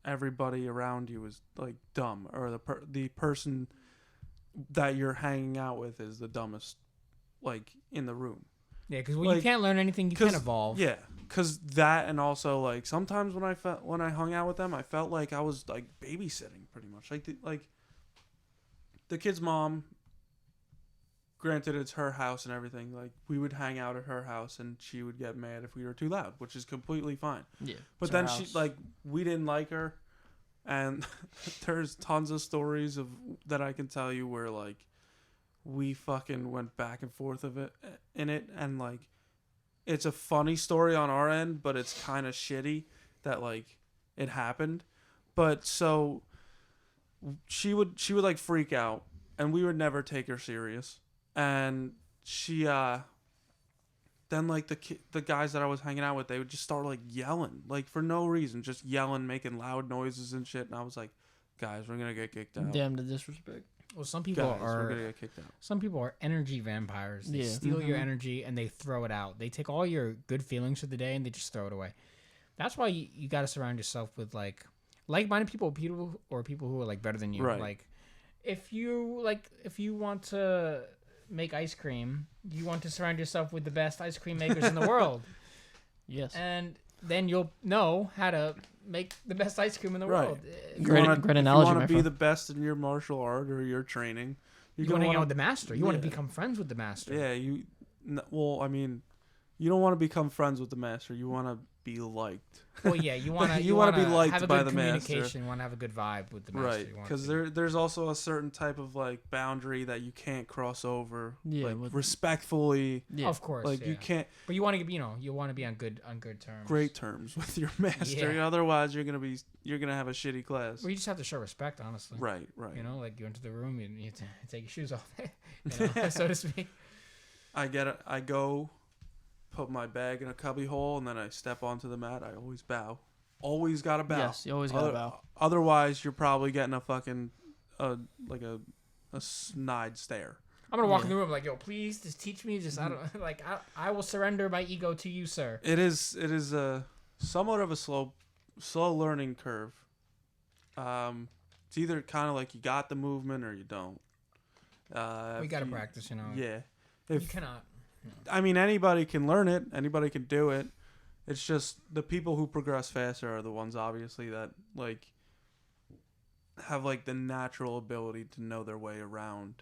everybody around you is like dumb, or the person that you're hanging out with is the dumbest, like in the room. Yeah, because when like, you can't learn anything, you can't evolve. Yeah, because that, and also like sometimes when I hung out with them, I felt like I was like babysitting pretty much. Like the kid's mom. Granted, it's her house and everything. Like we would hang out at her house, and she would get mad if we were too loud, which is completely fine. Yeah. But then we didn't like her, and there's tons of stories that I can tell you where like we fucking went back and forth in it, and like it's a funny story on our end, but it's kind of shitty that like it happened. But so she would like freak out, and we would never take her serious. And she then like the guys that I was hanging out with, they would just start like yelling, like for no reason, just yelling, making loud noises and shit. And I was like, guys, we're gonna get kicked out. Damn the disrespect. Well, some people We're gonna get kicked out. Some people are energy vampires. They Yeah. steal your energy and they throw it out. They take all your good feelings for the day and they just throw it away. That's why you got to surround yourself with like-minded people or people who are like better than you. Right. Like if you want to make ice cream, you want to surround yourself with the best ice cream makers in the world. Yes. And then you'll know how to make the best ice cream in the Right. world. Great analogy, If you my want to be friend. the best in your martial art or your training, You want to hang out with the master. You want to become friends with the master. Yeah, well, I mean, you don't want to become friends with the master. You want to be liked. Well, yeah, you want to You wanna be liked have a by good the master. communication. You want to have a good vibe with the master. Right, You wanna because be- there's also a certain type of like boundary that you can't cross over. Yeah, like with- respectfully. Yeah. Of course, Like yeah. you can't But you want to you want to be on good terms. great terms with your master. Yeah. Otherwise, you're gonna have a shitty class. Well, you just have to show respect, honestly. Right. You know, like you enter the room, you take your shoes off, you know, so to speak. I go, put my bag in a cubby hole, and then I step onto the mat. I always bow. Always gotta bow. Yes, you always gotta bow. Otherwise, you're probably getting a fucking like a snide stare. I'm gonna walk in the room like, yo, please, just teach me. Just I don't I will surrender my ego to you, sir. It is a somewhat of a slow learning curve. It's either kind of like you got the movement or you don't. We gotta practice, you know. Yeah. You cannot. I mean, anybody can learn it. Anybody can do it. It's just the people who progress faster are the ones, obviously, that like have like the natural ability to know their way around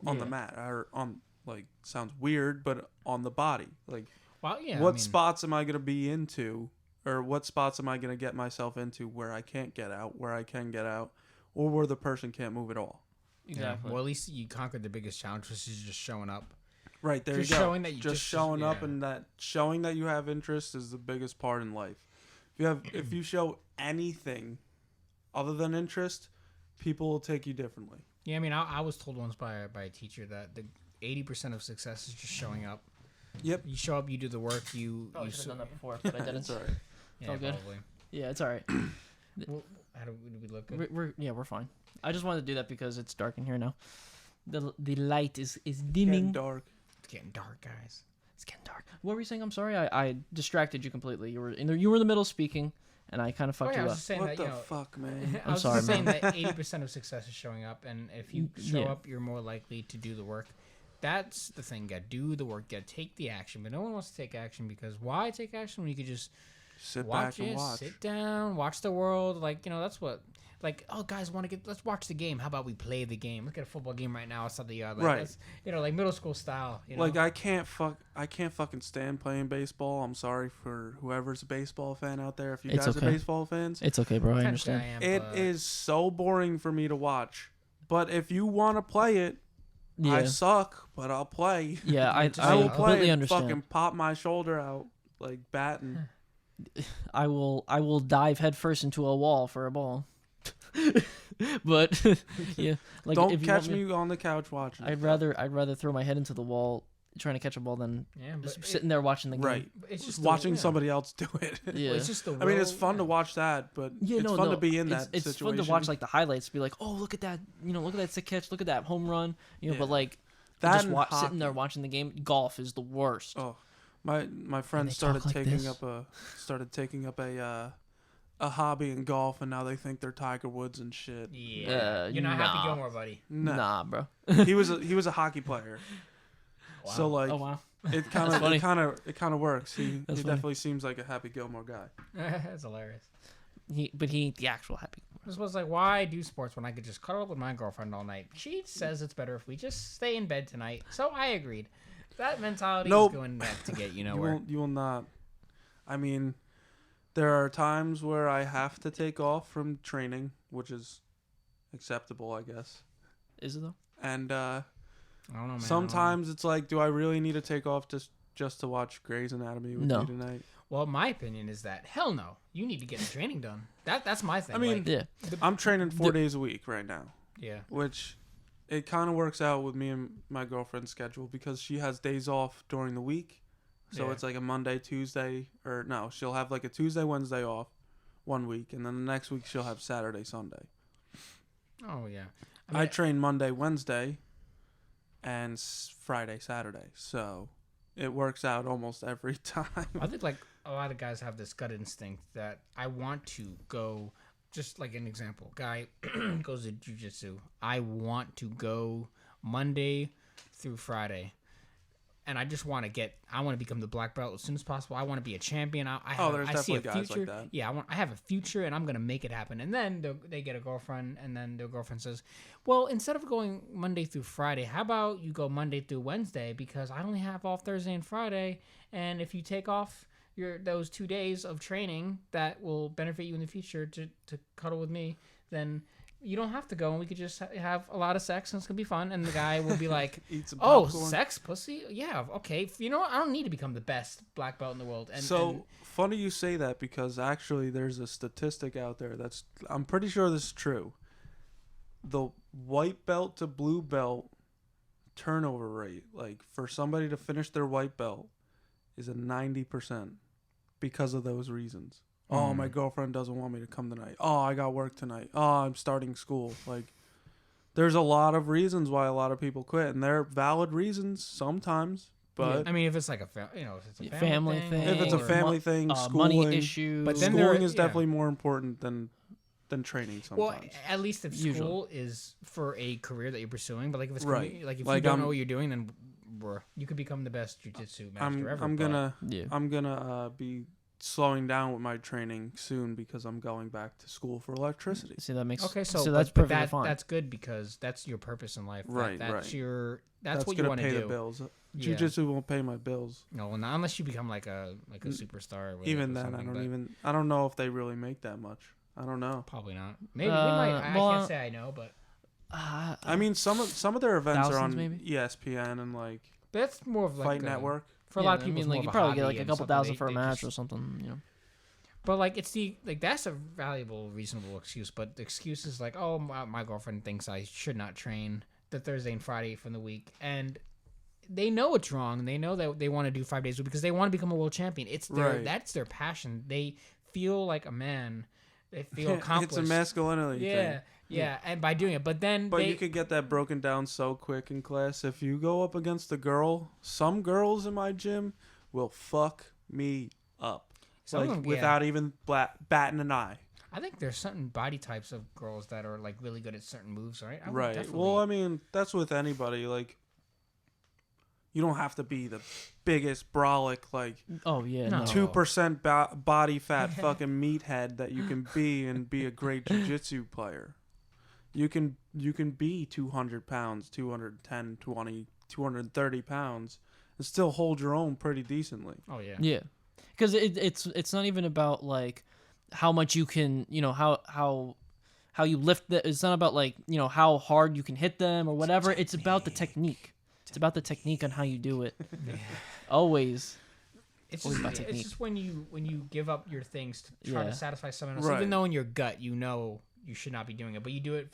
on the mat, or on, like, sounds weird, but on the body. Like, Well, yeah. what spots am I gonna be into, or what spots am I gonna get myself into where I can't get out, where I can get out, or where the person can't move at all. Exactly. Yeah. Well, at least you conquered the biggest challenge, which is just showing up. Right, there Just you go. showing that you just just- showing up, yeah. and that showing that you have interest is the biggest part in life. If you show anything other than interest, people will take you differently. Yeah, I mean, I was told once by a teacher that the 80% of success is just showing up. Yep. You show up, you do the work, you Probably should su- have done that before, but I didn't. It's all right. Yeah, all good. probably. Yeah, it's all right. Well, how do we look good? We're fine. I just wanted to do that because it's dark in here now. The light is Getting dimming. dark. It's getting dark, guys. It's getting dark. What were you saying? I'm sorry. I distracted you completely. You were in the middle speaking, and I kind of fucked I you was up. just saying What that, the you know, fuck, man? I was sorry, just saying man. that 80% of success is showing up, and if you show Yeah. up, you're more likely to do the work. That's the thing. Gotta do the work. Gotta take the action. But no one wants to take action, because why take action when you could just Sit watch back and it, watch. sit down, watch the world. Like, you know, that's what. Like, oh, guys, let's watch the game. How about we play the game? Look at a football game right now outside the yard. Like, Right. that's, you know, like middle school style. You know? Like, I can't fucking stand playing baseball. I'm sorry for whoever's a baseball fan out there. If you It's guys okay. are baseball fans, It's okay, bro. I Technically, understand. am, it but- is so boring for me to watch. But if you want to play it, Yeah. I suck, but I'll play. Yeah, I Just- I will play completely and understand. fucking pop my shoulder out like batting. I will dive headfirst into a wall for a ball. But yeah, like Don't if you catch want me on the couch watching. I'd rather throw my head into the wall trying to catch a ball than Yeah, but sitting there watching the game. Right. it's just Watching the, somebody else do it. Yeah. It's just the. I mean, it's will, fun to yeah. watch that, but Yeah, it's no, fun no. to be in it's, that it's situation. fun to watch like the highlights. Be like, oh, look at that, look at that sick catch, look at that home run, Yeah. But like that just and sitting there hockey. watching the game. Golf is the worst. Oh, my friend they started talk like taking this? up a hobby in golf, and now they think they're Tiger Woods and shit. Yeah, you're not Happy nah. Gilmore, buddy. No. Nah, bro. he was a hockey player. Wow. So like Oh wow. it That's funny. kind of works. He That's funny. definitely seems like a Happy Gilmore guy. That's hilarious. But he ain't the actual Happy. This was like, why do sports when I could just cuddle up with my girlfriend all night? She says it's better if we just stay in bed tonight. So I agreed. That mentality Nope. is going back to get you You nowhere. will not. I mean, there are times where I have to take off from training, which is acceptable, I guess. Is it though? And I don't know, man. sometimes it's like, do I really need to take off just to watch Grey's Anatomy with No. you tonight? Well, my opinion is that hell no. You need to get the training done. That's my thing. I mean, like, Yeah. I'm training 4 days a week right now, yeah. which it kind of works out with me and my girlfriend's schedule because she has days off during the week. So Yeah. it's like a Monday, Tuesday, or no, she'll have like a Tuesday, Wednesday off 1 week, and then the next week she'll have Saturday, Sunday. Oh yeah. I train Monday, Wednesday, and Friday, Saturday. So it works out almost every time. I think like a lot of guys have this gut instinct that I want to go. Just like an example, guy goes to jujitsu. I want to go Monday through Friday, and I just want to become the black belt as soon as possible. I want to be a champion. There's I see a definitely guys like future. that. Yeah, I have a future, and I'm gonna make it happen. And then they get a girlfriend, and then their girlfriend says, "Well, instead of going Monday through Friday, how about you go Monday through Wednesday? Because I only have off Thursday and Friday, and if you take off those 2 days of training that will benefit you in the future to cuddle with me, then you don't have to go, and we could just have a lot of sex, and it's gonna be fun." And the guy will be like, Eat some "Oh, popcorn. sex, pussy, yeah, okay. You know what? I don't need to become the best black belt in the world." And So funny you say that because actually there's a statistic out there I'm pretty sure this is true. The white belt to blue belt turnover rate, like for somebody to finish their white belt, is a 90% because of those reasons. Oh, my girlfriend doesn't want me to come tonight. Oh, I got work tonight. Oh, I'm starting school. Like, there's a lot of reasons why a lot of people quit, and they're valid reasons sometimes. But I mean, if it's like if it's a Family thing. if it's a or family thing, schooling, money issues. But then schooling there- is yeah. definitely more important than training Well, sometimes. at least if Usually. school is for a career that you're pursuing, but like if it's Right. if you Like, don't I'm- know what you're doing, then you could become the best jujitsu master ever. I'm but- gonna be slowing down with my training soon because I'm going back to school for electricity. See, that makes Okay, so that's but perfectly fine. that's good because that's your purpose in life. Right, That's right. that's what you gonna want to pay do. the bills. Yeah. Jiu-jitsu won't pay my bills. No, well, not unless you become like a superstar. With it Even or then, something, but I don't know if they really make that much. I don't know. probably not. Maybe they might. I well, can't say I know, but I mean, some of their events are Thousands, on maybe? ESPN and like that's more of like Fight a- Network. for a lot of people. I mean, it's like more you of a probably get hobby like a and couple something thousand they- for a they match just- or something. But like it's that's a valuable, reasonable excuse. But the excuse is like, oh, my girlfriend thinks I should not train the Thursday and Friday from the week, and they know it's wrong. They know that they want to do 5 days a week because they want to become a world champion. It's Right. that's their passion. They feel like a man. They feel accomplished. It's a masculinity Yeah, thing. yeah, and by doing it, but then But they, you could get that broken down so quick in class. If you go up against a girl, some girls in my gym will fuck me up. some of Like them, yeah. without even batting an eye. I think there's certain body types of girls that are like really good at certain moves, right? I would Right. definitely- Well, I mean, that's with anybody. Like, you don't have to be the biggest brolic, like Oh yeah, No. no. 2% body fat fucking meathead that you can be and be a great jiu-jitsu player. You can be 200 pounds, 210, 20, 230 pounds and still hold your own pretty decently. Oh yeah. Yeah, because it's not even about like how much you can, how you lift the. It's not about like how hard you can hit them or whatever. It's about the technique. It's about the technique on how you do it. Always. It's Always just, about it's technique. just when you give up your things to try Yeah. to satisfy someone else, Right. even though in your gut you know you should not be doing it, but you do it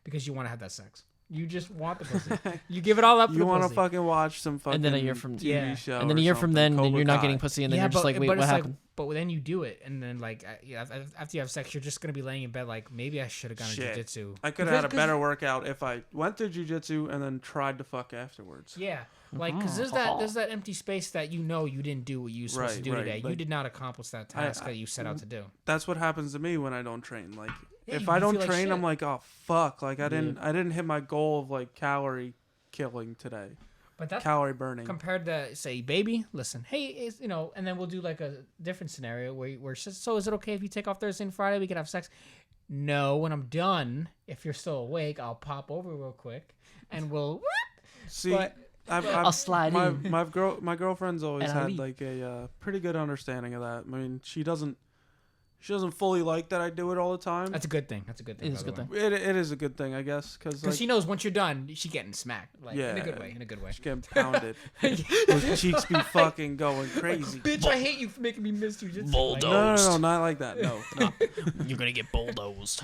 because you want to have that sex. You just want the pussy. You give it all up for You the want to pussy. fucking watch some fucking And then a year from- TV Yeah. show, And then a or year from then, something, you're not Cobra getting Kai. pussy, and then you're just like, wait, but what it's happened? But then you do it, and then like after you have sex, you're just gonna be laying in bed like maybe I should have gone to Shit. jiu-jitsu. I could have had a better workout if I went to jiu-jitsu and then tried to fuck afterwards. Yeah, like because there's that empty space that you didn't do what you were supposed to do today. You like, did not accomplish that task that you set out to do. That's what happens to me when I don't train. Like Yeah, if you I don't feel like train, shit. I'm like, oh fuck, like I didn't hit my goal of like calorie killing today, But that's calorie burning. compared to say, baby, listen, hey, and then we'll do like a different scenario where so is it okay if you take off Thursday and Friday? We can have sex. No, when I'm done, if you're still awake, I'll pop over real quick and we'll. See, But- I'll slide in. my girlfriend's always And I'll had leave. like a pretty good understanding of that. I mean, she doesn't fully like that I do it all the time. That's a good thing. That's a good thing. It is a good thing. It is a good thing, I guess, because Because she knows once you're done, she getting smacked. Like, in Yeah. a good way. In a good way. she's getting pounded. Those cheeks be fucking going crazy. Bitch, I hate you for making me miss jujitsu. Bulldoze. No, not like that. No. You're gonna get bulldozed.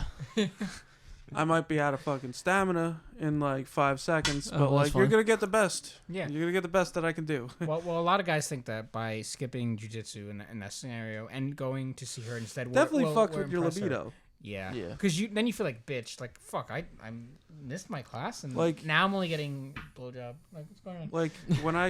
I might be out of fucking stamina in like 5 seconds, Oh, but well, that's like you're fine. gonna get the best. Yeah. You're gonna get the best that I can do. Well, a lot of guys think that by skipping jujitsu in that scenario and going to see her instead, Definitely we'll fucked with your impress her. libido. Yeah. Yeah. Because then you feel like bitch. Like fuck, I missed my class and Like- now I'm only getting blowjob. Like what's going on? Like when I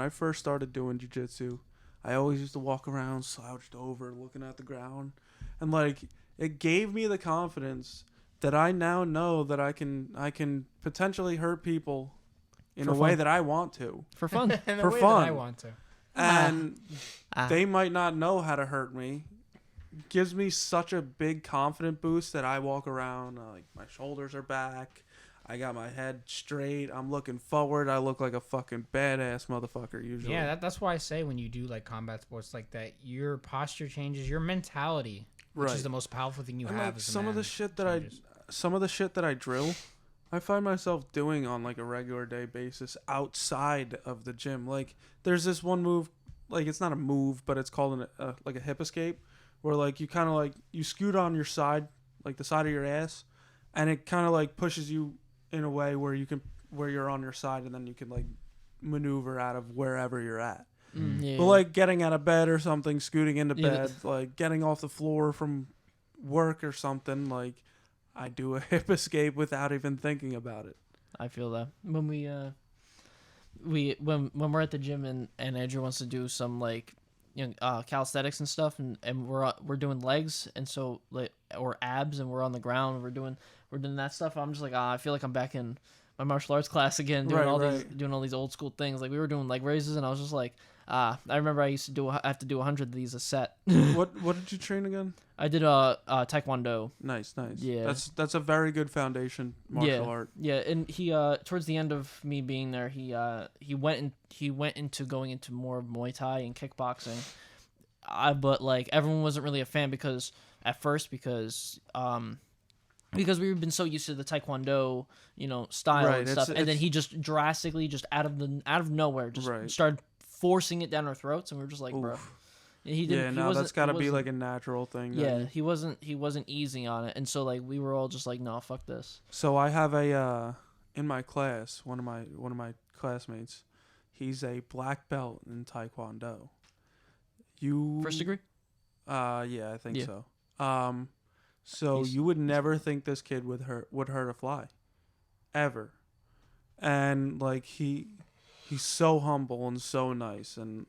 first started doing jiu-jitsu, I always used to walk around slouched over, looking at the ground, and like it gave me the confidence that I now know that I can potentially hurt people in For a way fun. that I want to, For fun. And the for way fun. that I want to. and Ah. they might not know how to hurt me. Gives me such a big confident boost that I walk around like my shoulders are back. I got my head straight. I'm looking forward. I look like a fucking badass motherfucker usually. Yeah, that's why I say when you do like combat sports like that, your posture changes, your mentality, which Right. is the most powerful thing you And have. like as a some of the man, shit that changes. some of the shit that I drill, I find myself doing on like a regular day basis outside of the gym. Like there's this one move, like it's not a move, but it's called like a hip escape, where like you kind of like you scoot on your side, like the side of your ass, and it kind of like pushes you in a way where you're on your side, and then you can like maneuver out of wherever you're at. Yeah. But like getting out of bed or something, scooting into Yeah, bed, like getting off the floor from work or something, like I do a hip escape without even thinking about it. I feel that when when we're at the gym and Andrew wants to do some like calisthenics and stuff and we're doing legs and so like or abs and we're on the ground and we're doing that stuff. I'm just like I feel like I'm back in my martial arts class again doing Right, all these old school things. Like we were doing leg raises and I was just like I remember I used to have to do 100 of these a set. What did you train again? I did taekwondo. Nice. Yeah. That's a very good foundation martial art. Yeah, and he towards the end of me being there, he went into going into more Muay Thai and kickboxing. But like everyone wasn't really a fan because we've been so used to the taekwondo, style Right, and it's- stuff, and then it's- he just drastically just out of nowhere just Right. started forcing it down our throats, and we were just like, bro. Oof. He Yeah, he no, wasn't- that's got to he be wasn't- like a natural thing. yeah. then. He wasn't easing on it, and so like we were all just like, no, fuck this. So I have a in my class, one of my classmates, he's a black belt in taekwondo. First degree. Yeah, I think Yeah. so. So He's- you would never think this kid would hurt a fly, ever, and like he's so humble and so nice, and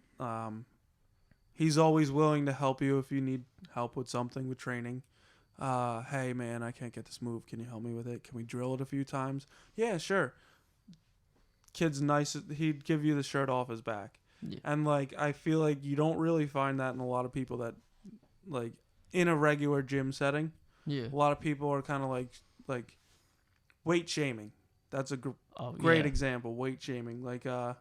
he's always willing to help you if you need help with something with training. Hey man, I can't get this move. Can you help me with it? Can we drill it a few times? Yeah, sure. Kid's nice. He'd give you the shirt off his back. Yeah. And like I feel like you don't really find that in a lot of people that like in a regular gym setting. Yeah. A lot of people are kind of like weight shaming. That's a Oh, great yeah. example. Weight shaming, like oh,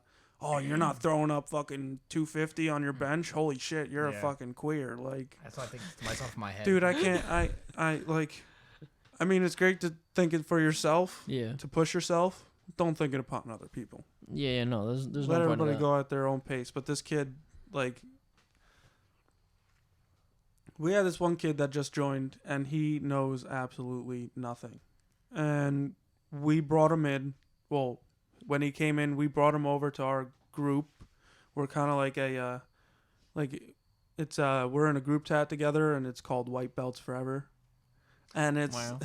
you're not throwing up fucking 250 on your bench. Holy shit, you're a Yeah. fucking queer. Like, That's what I think to myself in my head. dude, I can't. I like. I mean, it's great to think it for yourself, Yeah. to push yourself. Don't think it upon other people. Yeah. No, there's Let no point in everybody that. go at their own pace. But this kid, like, we had this one kid that just joined, and he knows absolutely nothing. And we brought him in. Well, when he came in, we brought him over to our group. We're kind of like a it's we're in a group chat together, and it's called White Belts Forever. And it's Wow.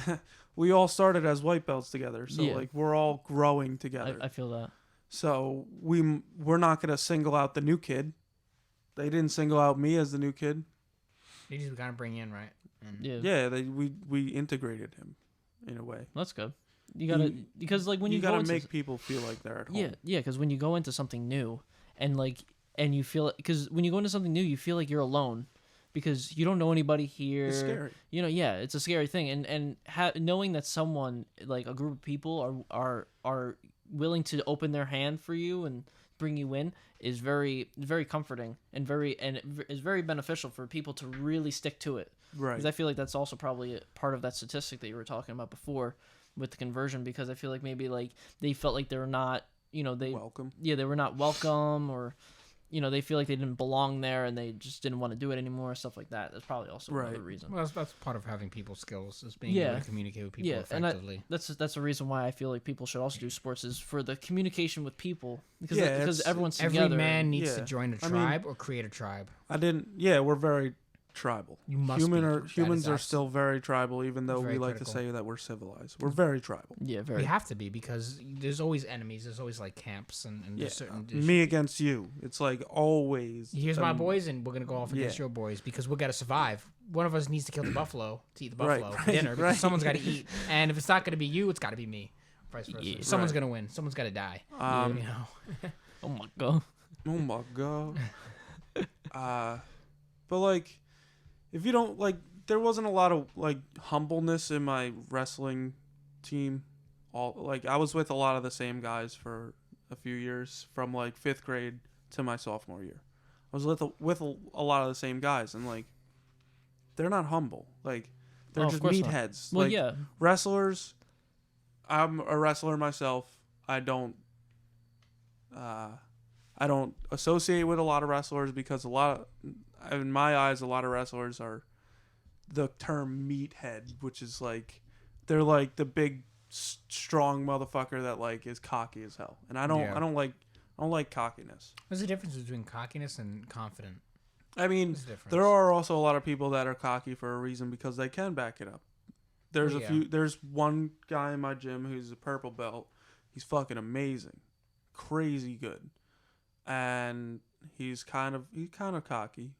we all started as white belts together, so Yeah. like we're all growing together. I feel that. So we're not gonna single out the new kid. They didn't single out me as the new kid. They just kind of bring you in, right? And Yeah. Yeah, we integrated him in a way. That's good. You gotta because like when you gotta go into make people feel like they're at home. yeah, because when you go into something new and you feel because when you go into something new, you feel like you're alone because you don't know anybody here. It's scary. You know, yeah, it's a scary thing, and knowing that someone like a group of people are willing to open their hand for you and bring you in is very comforting and is very beneficial for people to really stick to it. Right. Because I feel like that's also probably a part of that statistic that you were talking about before with the conversion. Because I feel like maybe like they felt like they were not, Welcome. yeah, they were not welcome, or they feel like they didn't belong there and they just didn't want to do it anymore, stuff like that. That's probably also Right. another reason. well, that's part of having people skills is being Yeah. able to communicate with people Yeah, and effectively. that's the reason why I feel like people should also do sports is for the communication with people because Yeah, because it's- everyone's Every together. man needs to Yeah. join a I mean- tribe or create a tribe. We're very tribal. You must Humans be. are still very tribal, even though Very we like critical. to say that we're civilized. We're very tribal. Yeah, We very. have to be because there's always enemies. There's always like camps and Yeah, there's certain. me against you. It's like always. Here's my boys, and we're gonna go off against Yeah. your boys because we gotta survive. One of us needs to kill the buffalo to eat the Right, buffalo for right, dinner because right. someone's got to eat. And if it's not gonna be you, it's got to be me. Vice versa. Yeah. Someone's Right. gonna win. Someone's got to die. Um, You know. Oh my god. Oh my god. But like, if you don't like, there wasn't a lot of like humbleness in my wrestling team. I was with a lot of the same guys for a few years, from like 5th grade to my sophomore year. I was with a lot of the same guys, and like, they're not humble. Like, they're Oh, of just course not. meatheads. Well, like, yeah. wrestlers. I'm a wrestler myself. I don't associate with a lot of wrestlers because in my eyes, a lot of wrestlers are the term meathead, which is like they're like the big strong motherfucker that like is cocky as hell, and I don't like cockiness. There's a difference between cockiness and confident. I mean, There's a difference. there are also a lot of people that are cocky for a reason because they can back it up. There's Well, yeah. There's one guy in my gym who's a purple belt. He's fucking amazing, crazy good, and he's kind of cocky,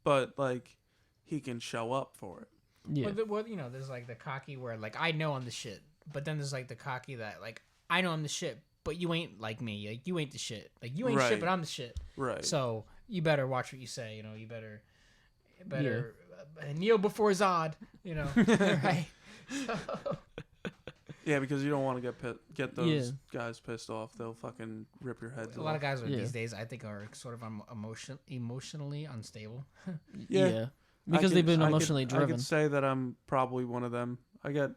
but like he can show up for it. Yeah. There's like the cocky where like I know I'm the shit, but then there's like the cocky that like I know I'm the shit, but you ain't like me. Like you ain't the shit. Like you ain't Right. shit, but I'm the shit. Right. So you better watch what you say. You better kneel before Zod. Right. So, Yeah, because you don't want to get those guys pissed off. They'll fucking rip your heads a off. lot of guys Yeah. these days I think are sort of emotionally unstable. Yeah. Because they've been emotionally I driven. could say that I'm probably one of them. I get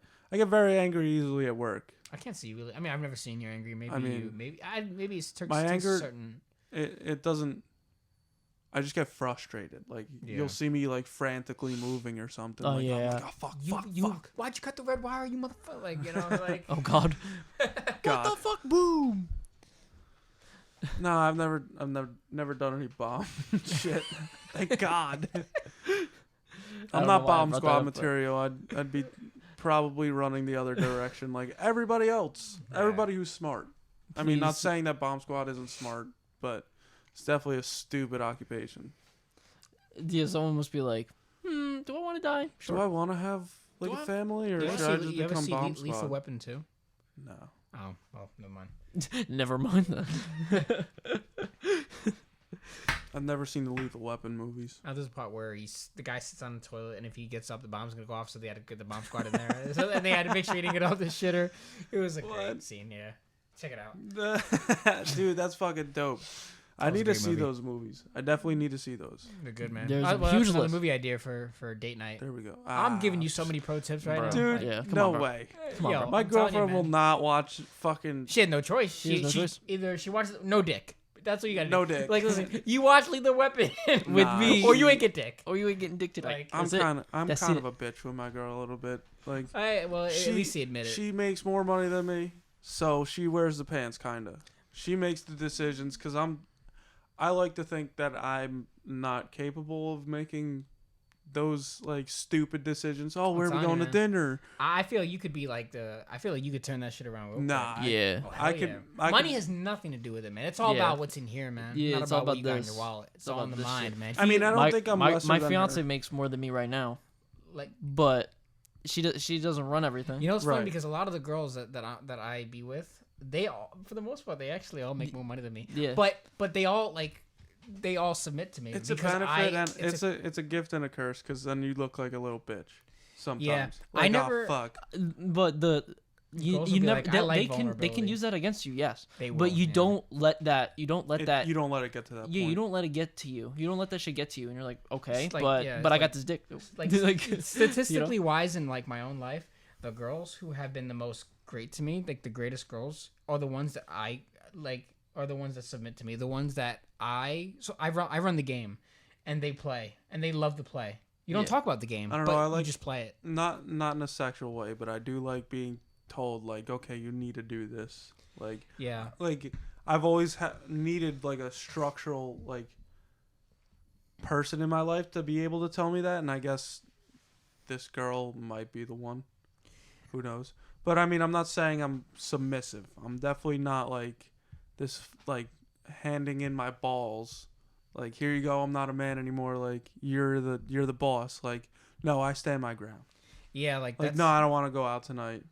very angry easily at work. I can't see you really. I mean, I've never seen you angry. Maybe I mean, maybe it's my anger- certain. It doesn't. I just get frustrated. Like Yeah. you'll see me like frantically moving or something. Oh, like, I'm yeah. like, oh fuck, You fuck. why'd you cut the red wire? You motherfucker! Like like. Oh god. God. What the fuck? Boom. No, I've never done any bomb shit. Thank God. I I'm don't know not why I bomb brought that squad up, but- material. I'd be probably running the other direction like everybody else. Yeah. Everybody who's smart. I mean, not Please. saying that bomb squad isn't smart, but it's definitely a stupid occupation. Yeah, someone must be like, do I want to die? Do I want to have like Do a I- family, or You ever should I see, just you ever become see bomb Lethal squad? Weapon 2? No. Oh, well, never mind. Never mind that. I've never seen the Lethal Weapon movies. Now there's a part where the guy sits on the toilet, and if he gets up, the bomb's gonna go off. So they had to get the bomb squad in there. And they had to make sure he didn't get off the shitter. It was a great scene. Yeah, check it out. Dude, that's fucking dope. I That was a need to great see movie. those movies. I definitely need to see those. They're good, man. There's a Well, huge that's another list. movie idea for date night. There we go. I'm giving you so many pro tips right Bro. now. Dude, Like, Yeah, come no on, bro. way. Come on, yo, bro. My I'm telling you, girlfriend will man. not watch fucking. She had no choice. She has no choice. Either she watches no dick. That's what you gotta do. No dick. Like, listen, you watch Lethal Weapon with Nah. me, or you ain't get dick. Or you ain't getting dick tonight. Like, I'm That's kind it. of a bitch with my girl a little bit. Like, Well, at least he admit it. She makes more money than me, so she wears the pants, kinda. She makes the decisions because I like to think that I'm not capable of making those like stupid decisions. Oh, where are we going to dinner? I feel you could be like I feel like you could turn that shit around. Real Nah. quick. Yeah. Oh, I hell could. yeah. I Money could, has nothing to do with it, man. It's all Yeah. about what's in here, man. Yeah, Not it's about all what about you got in this. your wallet. It's It's all all in about the this mind, shit. man. I mean, I don't think I'm lesser my than fiance her. makes more than me right now, like, but she doesn't run everything. you know, it's funny Right. because a lot of the girls that I be with, they all, for the most part, they actually all make more money than me. Yeah. But they all submit to me. it's a because benefit and it's a gift and a curse because then you look like a little bitch. Sometimes. Yeah. Like, I never- Oh, fuck. But you Girls will be never like, I like they can vulnerability. use that against you, yes. They will, But you yeah. don't let that You don't let it get to that point. yeah, you don't let it get to you. You don't let that shit get to you, and you're like, okay, It's like- but yeah, but it's I got like- this dick. Like, statistically wise, in like my own life, the girls who have been the most great to me, like the greatest girls, are the ones that I like, are the ones that submit to me. The ones that I run the game, and they play, and they love to play. You don't Yeah. talk about the game. I don't but know, I you like- just play it. Not in a sexual way, but I do like being told like, okay, you need to do this. Like Yeah. I've always needed like a structural like person in my life to be able to tell me that, and I guess this girl might be the one. Who knows? But I mean, I'm not saying I'm submissive. I'm definitely not like this like handing in my balls. Like, here you go, I'm not a man anymore. Like, you're the boss. Like, no, I stand my ground. Yeah, like Like, that's, no, I don't want to go out tonight.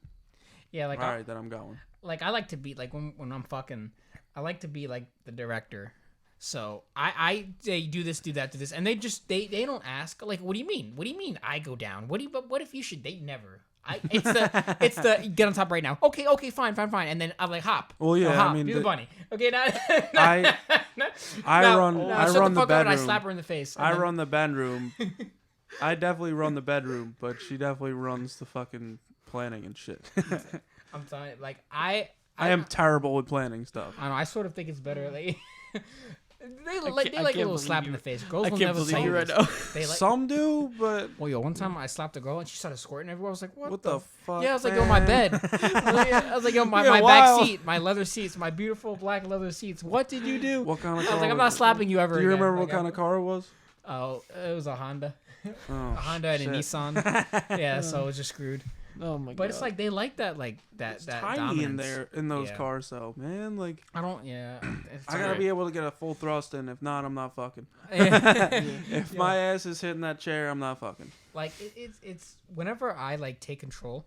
yeah, like All right, then I'm going. I like to be like when I'm fucking, I like to be like the director. So I say do this, do that, do this, and they don't ask like, what do you mean? What do you mean I go down? What if you should? They never. It's the get on top right now. Okay, fine, and then I'm like hop. Well, yeah, No, hop, I mean, do the bunny. Okay, now I run shut the the fuck up and I bedroom. slap her in the face. and I then- run the bedroom. I definitely run the bedroom, but she definitely runs the fucking planning and shit. I'm telling you, like I am terrible with planning stuff. I don't know. I sort of think it's better. Like they can't- like I a can't little believe slap you- in the face. Girls I will can't never believe tell you you right this. now. They like. Some do, but Well, yo, one time I slapped a girl and she started squirting everywhere. I was like, what the fuck? Yeah, I was like, yo, my bed. I was like, yo, my Yeah, back wild. seat, my leather seats, my beautiful black leather seats. What did you do? What kind of I car was like, I'm was not it? slapping you ever Do you again. remember Like, what kind of car it was? Oh, it was a Honda. Oh, A Honda and a shit. Nissan. Yeah, so it was just screwed. Oh my god. But it's like, they like that, that It's that tiny dominance. in there in those Yeah. cars, though, man. Like, I don't, yeah. It's I gotta alright. be able to get a full thrust in. If not, I'm not fucking. Yeah. If my ass is hitting that chair, I'm not fucking. Like it's whenever I like take control,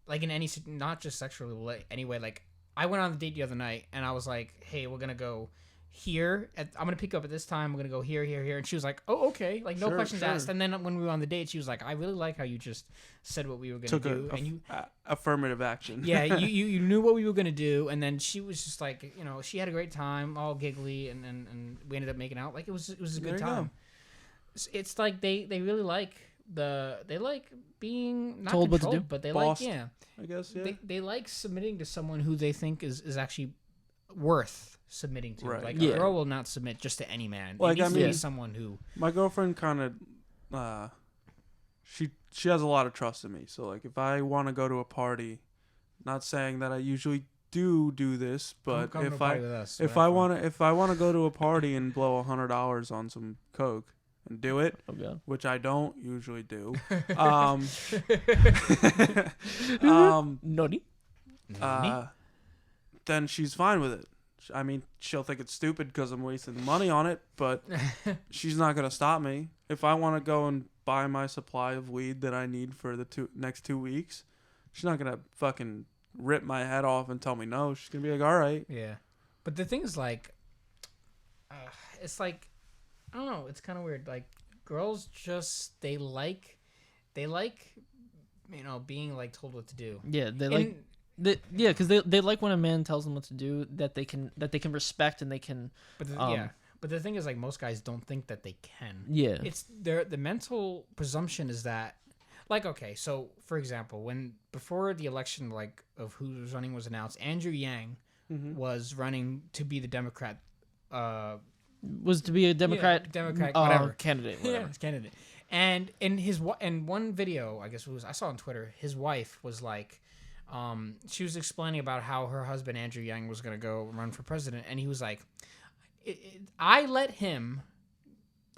like in any not just sexually, but anyway. Like I went on a date the other night and I was like, hey, we're gonna go here. I'm gonna pick you up at this time. We're gonna go here, and she was like, oh, okay, like no Sure, questions sure. asked. And then when we were on the date, she was like, I really like how you just said what we were gonna Took do, a and you. affirmative action. Yeah, you knew what we were gonna do, and then she was just like, she had a great time, all giggly, and we ended up making out. Like it was a There good you go. time. It's like they really like being not Told what to controlled, do. but they Bossed. like I guess, yeah. they like submitting to someone who they think is actually worth submitting to. Right. Like Yeah. a girl will not submit just to any man. Like, it needs I to be mean- someone who. My girlfriend kind of, she has a lot of trust in me. So, like, if I want to go to a party, not saying that I usually do this, but come to a if party I with us, if we'll I have fun. want to go to a party and blow $100 on some coke and do it, Oh god. which I don't usually do, Nutty. then she's fine with it. I mean, she'll think it's stupid because I'm wasting money on it, but she's not gonna stop me. If I want to go and buy my supply of weed that I need for the next 2 weeks, she's not gonna fucking rip my head off and tell me no. She's gonna be like, all right. Yeah, but the thing is, like, it's like, I don't know. It's kind of weird. Like, girls just they like, being like told what to do. Yeah, they like. Yeah, because they like when a man tells them what to do that they can respect and they can. But Um, but the thing is, like, most guys don't think that they can. Yeah. It's the mental presumption is that, like, okay, so for example, before the election, like, of who was running was announced, Andrew Yang was running to be the Democrat. Was to be a Democrat, whatever candidate. Yeah, Whatever. his candidate. And in one video, I guess I saw on Twitter, his wife was like, she was explaining about how her husband Andrew Yang was gonna go run for president, and he was like, I let him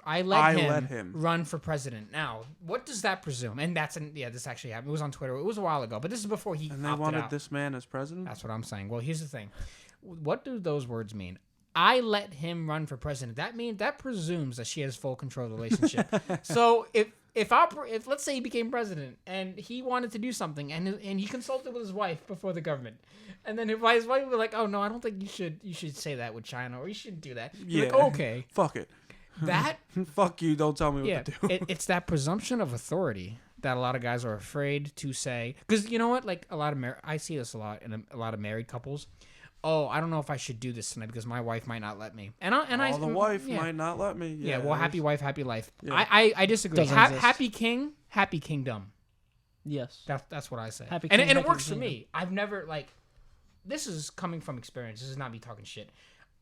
run for president. Now, what does that presume? And this actually happened. It was on Twitter. It was a while ago, but this is before he And they opted wanted out. this man as president? That's what I'm saying. Well, here's the thing. What do those words mean? I let him run for president. That presumes that she has full control of the relationship. So if let's say he became president and he wanted to do something and he consulted with his wife before the government, and then his wife would be like, "Oh no, I don't think you should say that with China, or you shouldn't do that." You're like, okay, Fuck it. that Fuck you. Don't tell me what to do. it's that presumption of authority that a lot of guys are afraid to say, because you know what, like a lot of I see this a lot in a lot of married couples. Oh, I don't know if I should do this tonight because my wife might not let me. The wife might not let me. Yeah, well, happy wife, happy life. Yeah. I disagree. Doesn't exist. Happy king, happy kingdom. Yes. That's what I say. Happy and king, it happy works for kingdom. me. I've never this is coming from experience. This is not me talking shit.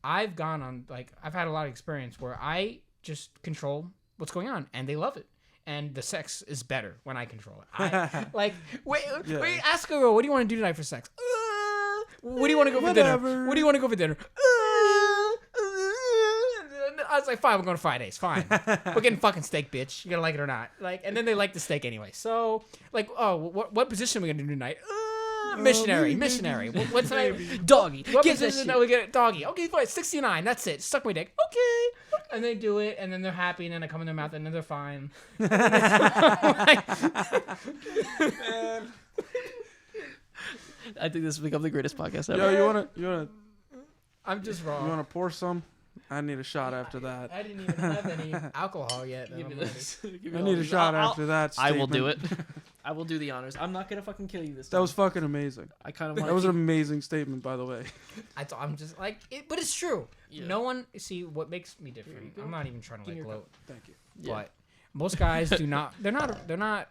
I've gone on I've had a lot of experience where I just control what's going on, and they love it. And the sex is better when I control it. Wait, ask a girl, what do you want to do tonight for sex? What do you want to go for dinner? What do you want to go for dinner? I was like, fine, we're going to Fridays. Fine. We're getting fucking steak, bitch. You gotta like it or not. And then they like the steak anyway. So, what position are we gonna do tonight? Missionary. What's tonight? Doggy. What Give that position? shit. No, we get it. Doggy. Okay, fine. 69. That's it. Suck my dick. Okay. And they do it, and then they're happy, and then I come in their mouth, and then they're fine. I think this has become the greatest podcast ever. Yo, you wanna I'm just you wrong. wanna pour some? I need a shot after that. I didn't even have any alcohol yet. Give me this. Give me I all need a these. shot after that. I will do statement. it. I will do the honors. I'm not gonna fucking kill you this time. That was fucking amazing. I kind of want. That was an amazing statement, by the way. I'm just but it's true. Yeah. No one see what makes me different. I'm not even trying to Give me your gloat, Thank you. Yeah. but most guys do not. They're not.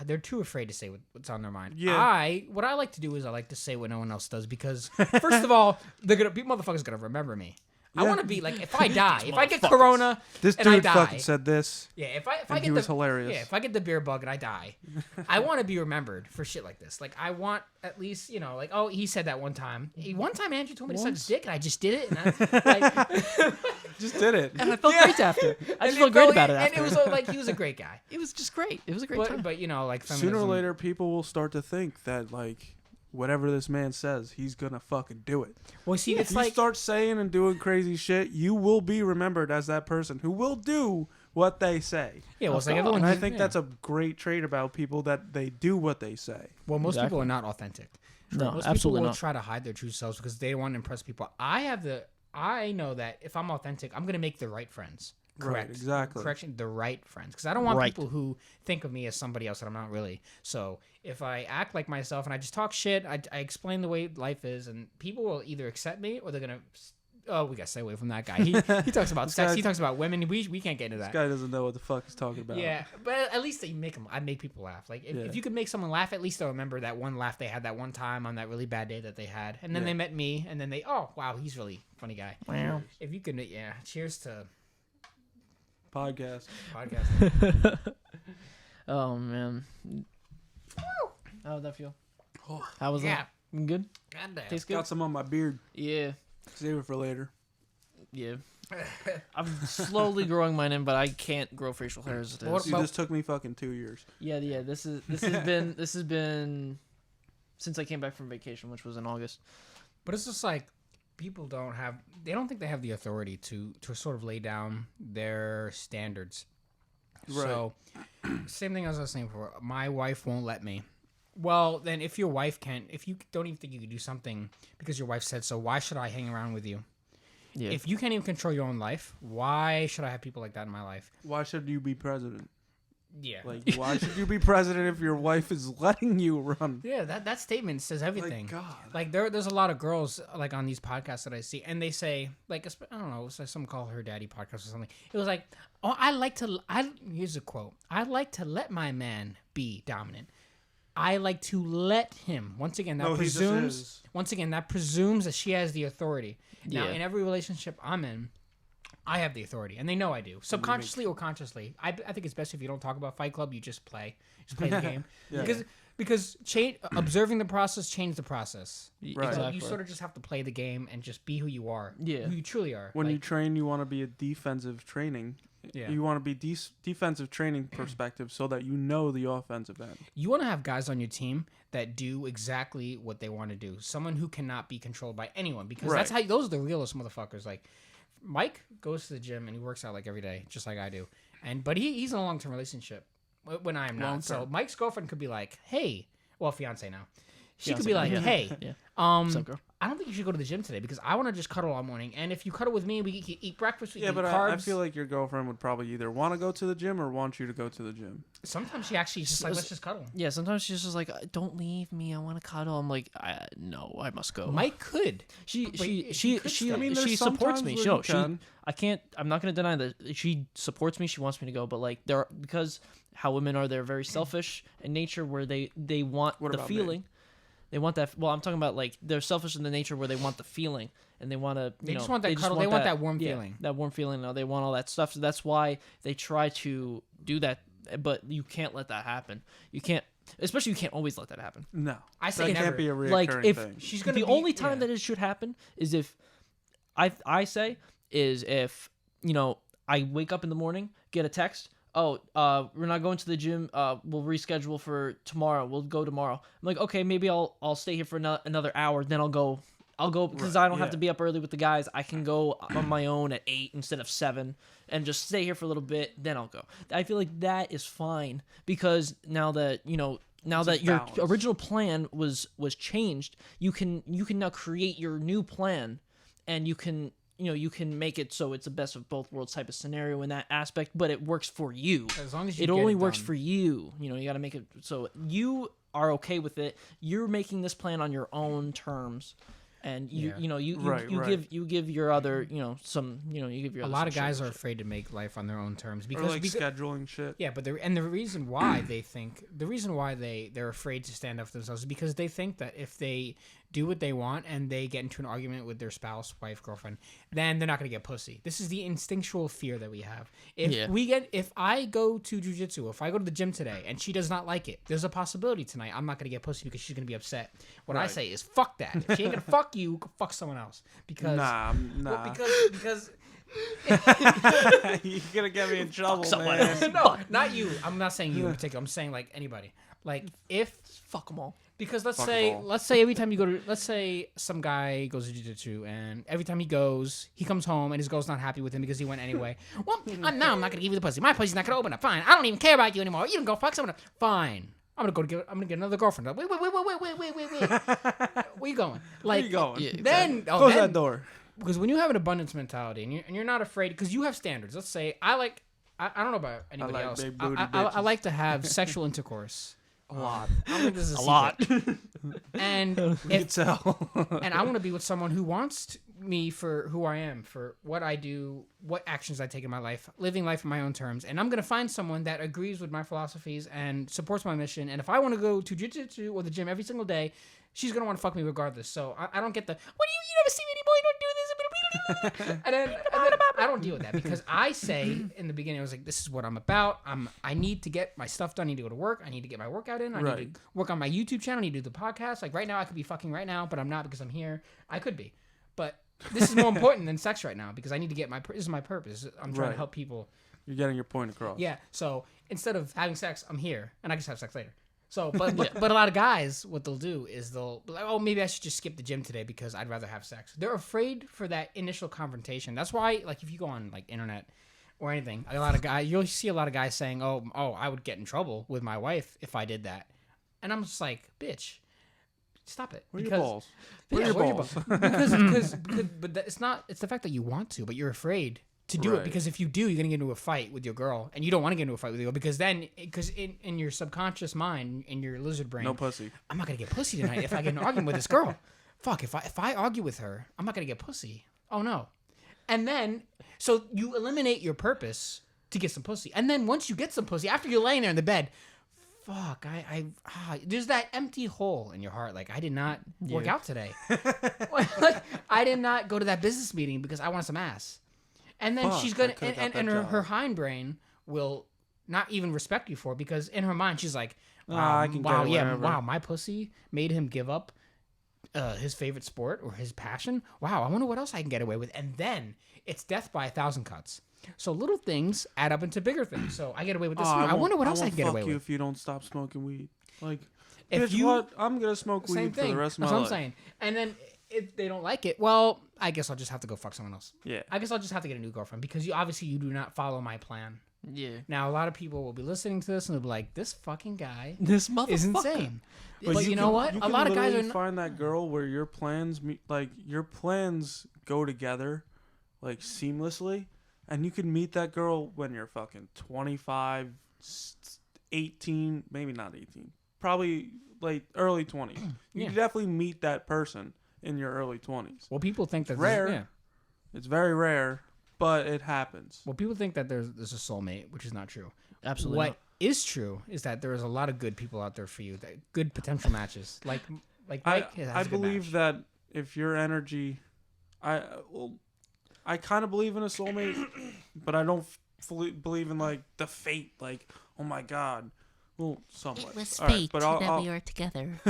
They're too afraid to say what's on their mind. Yeah. What I like to do is I like to say what no one else does because first of all, motherfuckers gonna remember me. I Yeah. want to be if I die, if I get motherfuckers. corona, This and I dude die. fucking said this. Yeah, if I And get he was hilarious. Yeah, if I get the beer bug and I die, I want to be remembered for shit like this. I want at least oh, he said that one time. One time Andrew told me to suck his dick and I just did it and I Just did it. And I felt great after. I just and felt great about it and after. it was he was a great guy. It was just great. It was a great time. But feminism, Sooner or later, people will start to think that whatever this man says, he's gonna fucking do it. Well, see, If it's you start saying and doing crazy shit, you will be remembered as that person who will do what they say. yeah, well, it's like everyone. And I think that's a great trait about people, that they do what they say. well, most Exactly. people are not authentic. No, Most absolutely people will not. try to hide their true selves because they want to impress people. I know that if I'm authentic, I'm gonna make the right friends. Correct. Right, exactly. Correction, the right friends. Because I don't want Right. people who think of me as somebody else that I'm not really. So if I act like myself and I just talk shit, I explain the way life is, and people will either accept me or they're gonna. Oh, we gotta stay away from that guy. He talks about sex. He talks about women. We can't get into This that. guy doesn't know what the fuck he's talking about. Yeah, but at least I make people laugh. If you could make someone laugh, at least they'll remember that one laugh they had that one time on that really bad day that they had, and then they met me, and then oh wow, he's really funny guy. Wow. If you could, cheers to Podcast. podcast. Oh man. How did that feel? How was Yeah. that? Good. Goddamn. Tastes good. Got some on my beard. Yeah. Save it for later. Yeah. I'm slowly growing mine in, but I can't grow facial hair as it is. What See, this took me fucking 2 years. Yeah. This has been since I came back from vacation, which was in August. But it's just people don't think they have the authority to sort of lay down their standards. Right. So, same thing as I was saying before. My wife won't let me. Well, then if your wife if you don't even think you can do something because your wife said so, why should I hang around with you? Yeah. If you can't even control your own life, why should I have people like that in my life? Why should you be president? Yeah. Why should you be president if your wife is letting you run? Yeah, that statement says everything. God. There's a lot of girls on these podcasts that I see, and they say I don't know, it's some call her daddy podcast or something. It was here's a quote: "I like to let my man be dominant." I like to let him. Once again, that No, he just presumes. is. Once again, that presumes that she has the authority. Now, Yeah. in every relationship I'm in, I have the authority, and they know I do, subconsciously or consciously. I think it's best if you don't talk about Fight Club. You just play the game, Yeah. because observing the process changes the process. Right. So Exactly. you sort of just have to play the game and just be who you are, Yeah. who you truly are. When you Like, train, you want to be a defensive training. Yeah. You want to be defensive training perspective so that you know the offensive end. you want to have guys on your team that do exactly what they want to do. Someone who cannot be controlled by anyone, because that's how those are the realest motherfuckers. Like Mike goes to the gym and he works out like every day, just like I do. But he's in a long-term relationship when I am not. So Mike's girlfriend could be like, "Hey," well, fiance now. She could be like, yeah. "Hey, Yeah. um, up, girl? I don't think you should go to the gym today because I want to just cuddle all morning. And if you cuddle with me, we can eat breakfast, we Yeah, can but eat carbs." I feel like your girlfriend would probably either want to go to the gym or want you to go to the gym. Sometimes she actually is just like, "Let's just cuddle." Yeah, sometimes she's just like, "Don't leave me. I want to cuddle." I'm like, "No, I must go." Mike could. She But she he she could she, stay. I mean, she there's supports sometimes me. where No, you she can. I can't. I'm not gonna deny that she supports me. She wants me to go, but like because how women are, they're very selfish in nature, where they want What the about me? feeling. They want that. Well, I'm talking about like they're selfish in the nature where they want the feeling and they want to. They just want that cuddle. They want that warm feeling. That warm feeling. They want all that stuff. So that's why they try to do that. But you can't let that happen. You can't. Especially you can't always let that happen. No, I say that never. can't be a reoccurring Like if thing. She's gonna the be- only time yeah. that it should happen is if I say is if I wake up in the morning, get a text, "Oh, we're not going to the gym, we'll reschedule for tomorrow, we'll go tomorrow." I'm like, "Okay, maybe I'll stay here for another hour, then I'll go because I don't have to be up early with the guys. I can go on my own at 8 instead of 7 and just stay here for a little bit, then I'll go." I feel like that is fine because now that your balance. original plan was changed, you can now create your new plan, and you can make it so it's the best of both worlds type of scenario in that aspect, but it works for you. As long as you It get only it works done. for you. You got to make it so you are okay with it. You're making this plan on your own terms, and you Right. give your other you give your A other lot of some guys shit. are afraid to make life on their own terms Or because, like scheduling shit. yeah, but the reason why they're afraid to stand up for themselves is because they think that if they do what they want and they get into an argument with their spouse, wife, girlfriend, then they're not going to get pussy. This is the instinctual fear that we have. If I go to jujitsu, if I go to the gym today and she does not like it, there's a possibility tonight I'm not going to get pussy because she's going to be upset. What I Right. say is fuck that. If she ain't going to fuck you, go fuck someone else. Because Nah. well, because You're gonna get me in trouble, someone man. else. no, not you. I'm not saying you in particular. I'm saying like anybody. Like if Fuck them all. because let's Fuck say them all. let's say every time you go to let's say some guy goes to jiu-jitsu and every time he goes, he comes home and his girl's not happy with him because he went anyway. Well, now I'm not gonna give you the pussy. My pussy's not gonna open up. Fine. I don't even care about you anymore. You can go fuck someone else. Fine. I'm gonna get another girlfriend. Wait. Where you going? Like Where you going? Yeah. then Close then- that door. because when you have an abundance mentality and you're not afraid because you have standards. Let's say I don't know about anybody like else. big booty I bitches. like to have sexual intercourse. A lot. I don't think this is A lot. And You can if, tell. and I want to be with someone who wants me for who I am, for what I do, what actions I take in my life, living life on my own terms. And I'm gonna find someone that agrees with my philosophies and supports my mission. And if I want to go to jiu-jitsu or the gym every single day, she's gonna want to fuck me regardless. So I don't get the what do you never see me anymore? You don't do this. and then I don't deal with that because I say in the beginning I was like, this is what I'm about. I need to get my stuff done. I need to go to work. I need to get my workout in. I need Right. to work on my YouTube channel. I need to do the podcast. Like right now I could be fucking right now, but I'm not because I'm here. I could be, but this is more important than sex right now because I need to get this is my purpose. I'm trying to Right. help people. You're getting your point across. Yeah. So instead of having sex, I'm here and I just have sex later. So, but a lot of guys, what they'll do is they'll be like, oh, maybe I should just skip the gym today because I'd rather have sex. They're afraid for that initial confrontation. That's why, like, if you go on like internet or anything, a lot of guys, you'll see a lot of guys saying, oh, I would get in trouble with my wife if I did that, and I'm just like, bitch, stop it. Where are your balls? Yeah, Where are your where are balls? because it's not. It's the fact that you want to, but you're afraid to do it Right. because if you do, you're gonna get into a fight with your girl, and you don't want to get into a fight with your girl because then, because in your subconscious mind, in your lizard brain, No pussy. I'm not gonna get pussy tonight if I get in an argument with this girl. Fuck, if I argue with her, I'm not gonna get pussy. Oh no. And then so you eliminate your purpose to get some pussy. And then once you get some pussy, after you're laying there in the bed, fuck, there's that empty hole in your heart. Like, I did not work out today. Like, I did not go to that business meeting because I wanted some ass. And then Fuck, she's I gonna, could've got and that her job. hindbrain will not even respect you for it, because in her mind she's like, I can get it whenever. wow, my pussy made him give up his favorite sport or his passion. Wow, I wonder what else I can get away with. And then it's death by 1,000 cuts. So little things add up into bigger things. So I get away with this. I wonder what else I can get away fuck you with. if you don't stop smoking weed. Like, If bitch, you- what? I'm gonna smoke Same weed thing. for the rest of my That's what life. I'm saying. And then if they don't like it, well, I guess I'll just have to go fuck someone else. Yeah. I guess I'll just have to get a new girlfriend, because you do not follow my plan. Yeah. Now a lot of people will be listening to this and they'll be like, "This fucking guy This motherfucker is insane." But you know what? You A can lot of guys literally are. find that girl where your plans your plans go together, like seamlessly, and you can meet that girl when you're fucking 25, 18, maybe not 18, probably like early 20s. You Yeah. can definitely meet that person in your early 20s. Well, people think that Rare. Yeah. It's very rare, but it happens. Well, people think that there's a soulmate, which is not true. Absolutely. What not. is true is that there is a lot of good people out there for you, that good potential matches. Like Mike has I a good believe match. that if your energy, I kind of believe in a soulmate, but I don't fully believe in like the fate. Like, oh my god, well, somewhat. It was All right, fate but that we were together.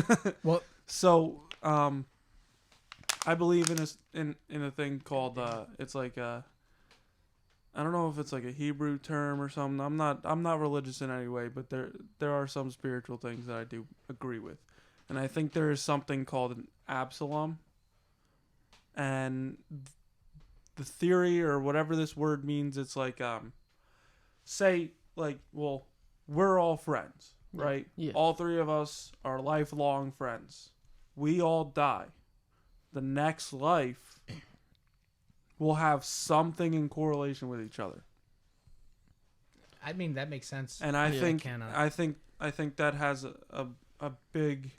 Well, so I believe in a thing called it's like I don't know if it's like a Hebrew term or something. I'm not religious in any way, but there are some spiritual things that I do agree with. And I think there is something called an Absalom. And the theory or whatever this word means, it's like say like, well, we're all friends, right? Yeah. All three of us are lifelong friends. We all die. The next life will have something in correlation with each other. I mean, that makes sense. And I Yeah. think I think that has a big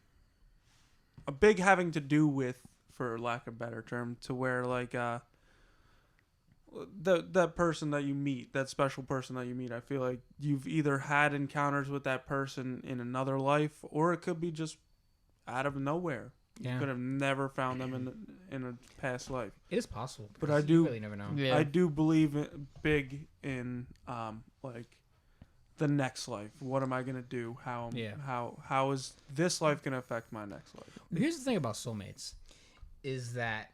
having to do with, for lack of a better term, to where like that person that you meet, that special person that you meet, I feel like you've either had encounters with that person in another life, or it could be just out of nowhere. Yeah. You could have never found them in a past life. It is possible, But because I do- you really never know. Yeah. I do believe big in like the next life. What am I gonna do? How is this life gonna affect my next life? Here's the thing about soulmates, is that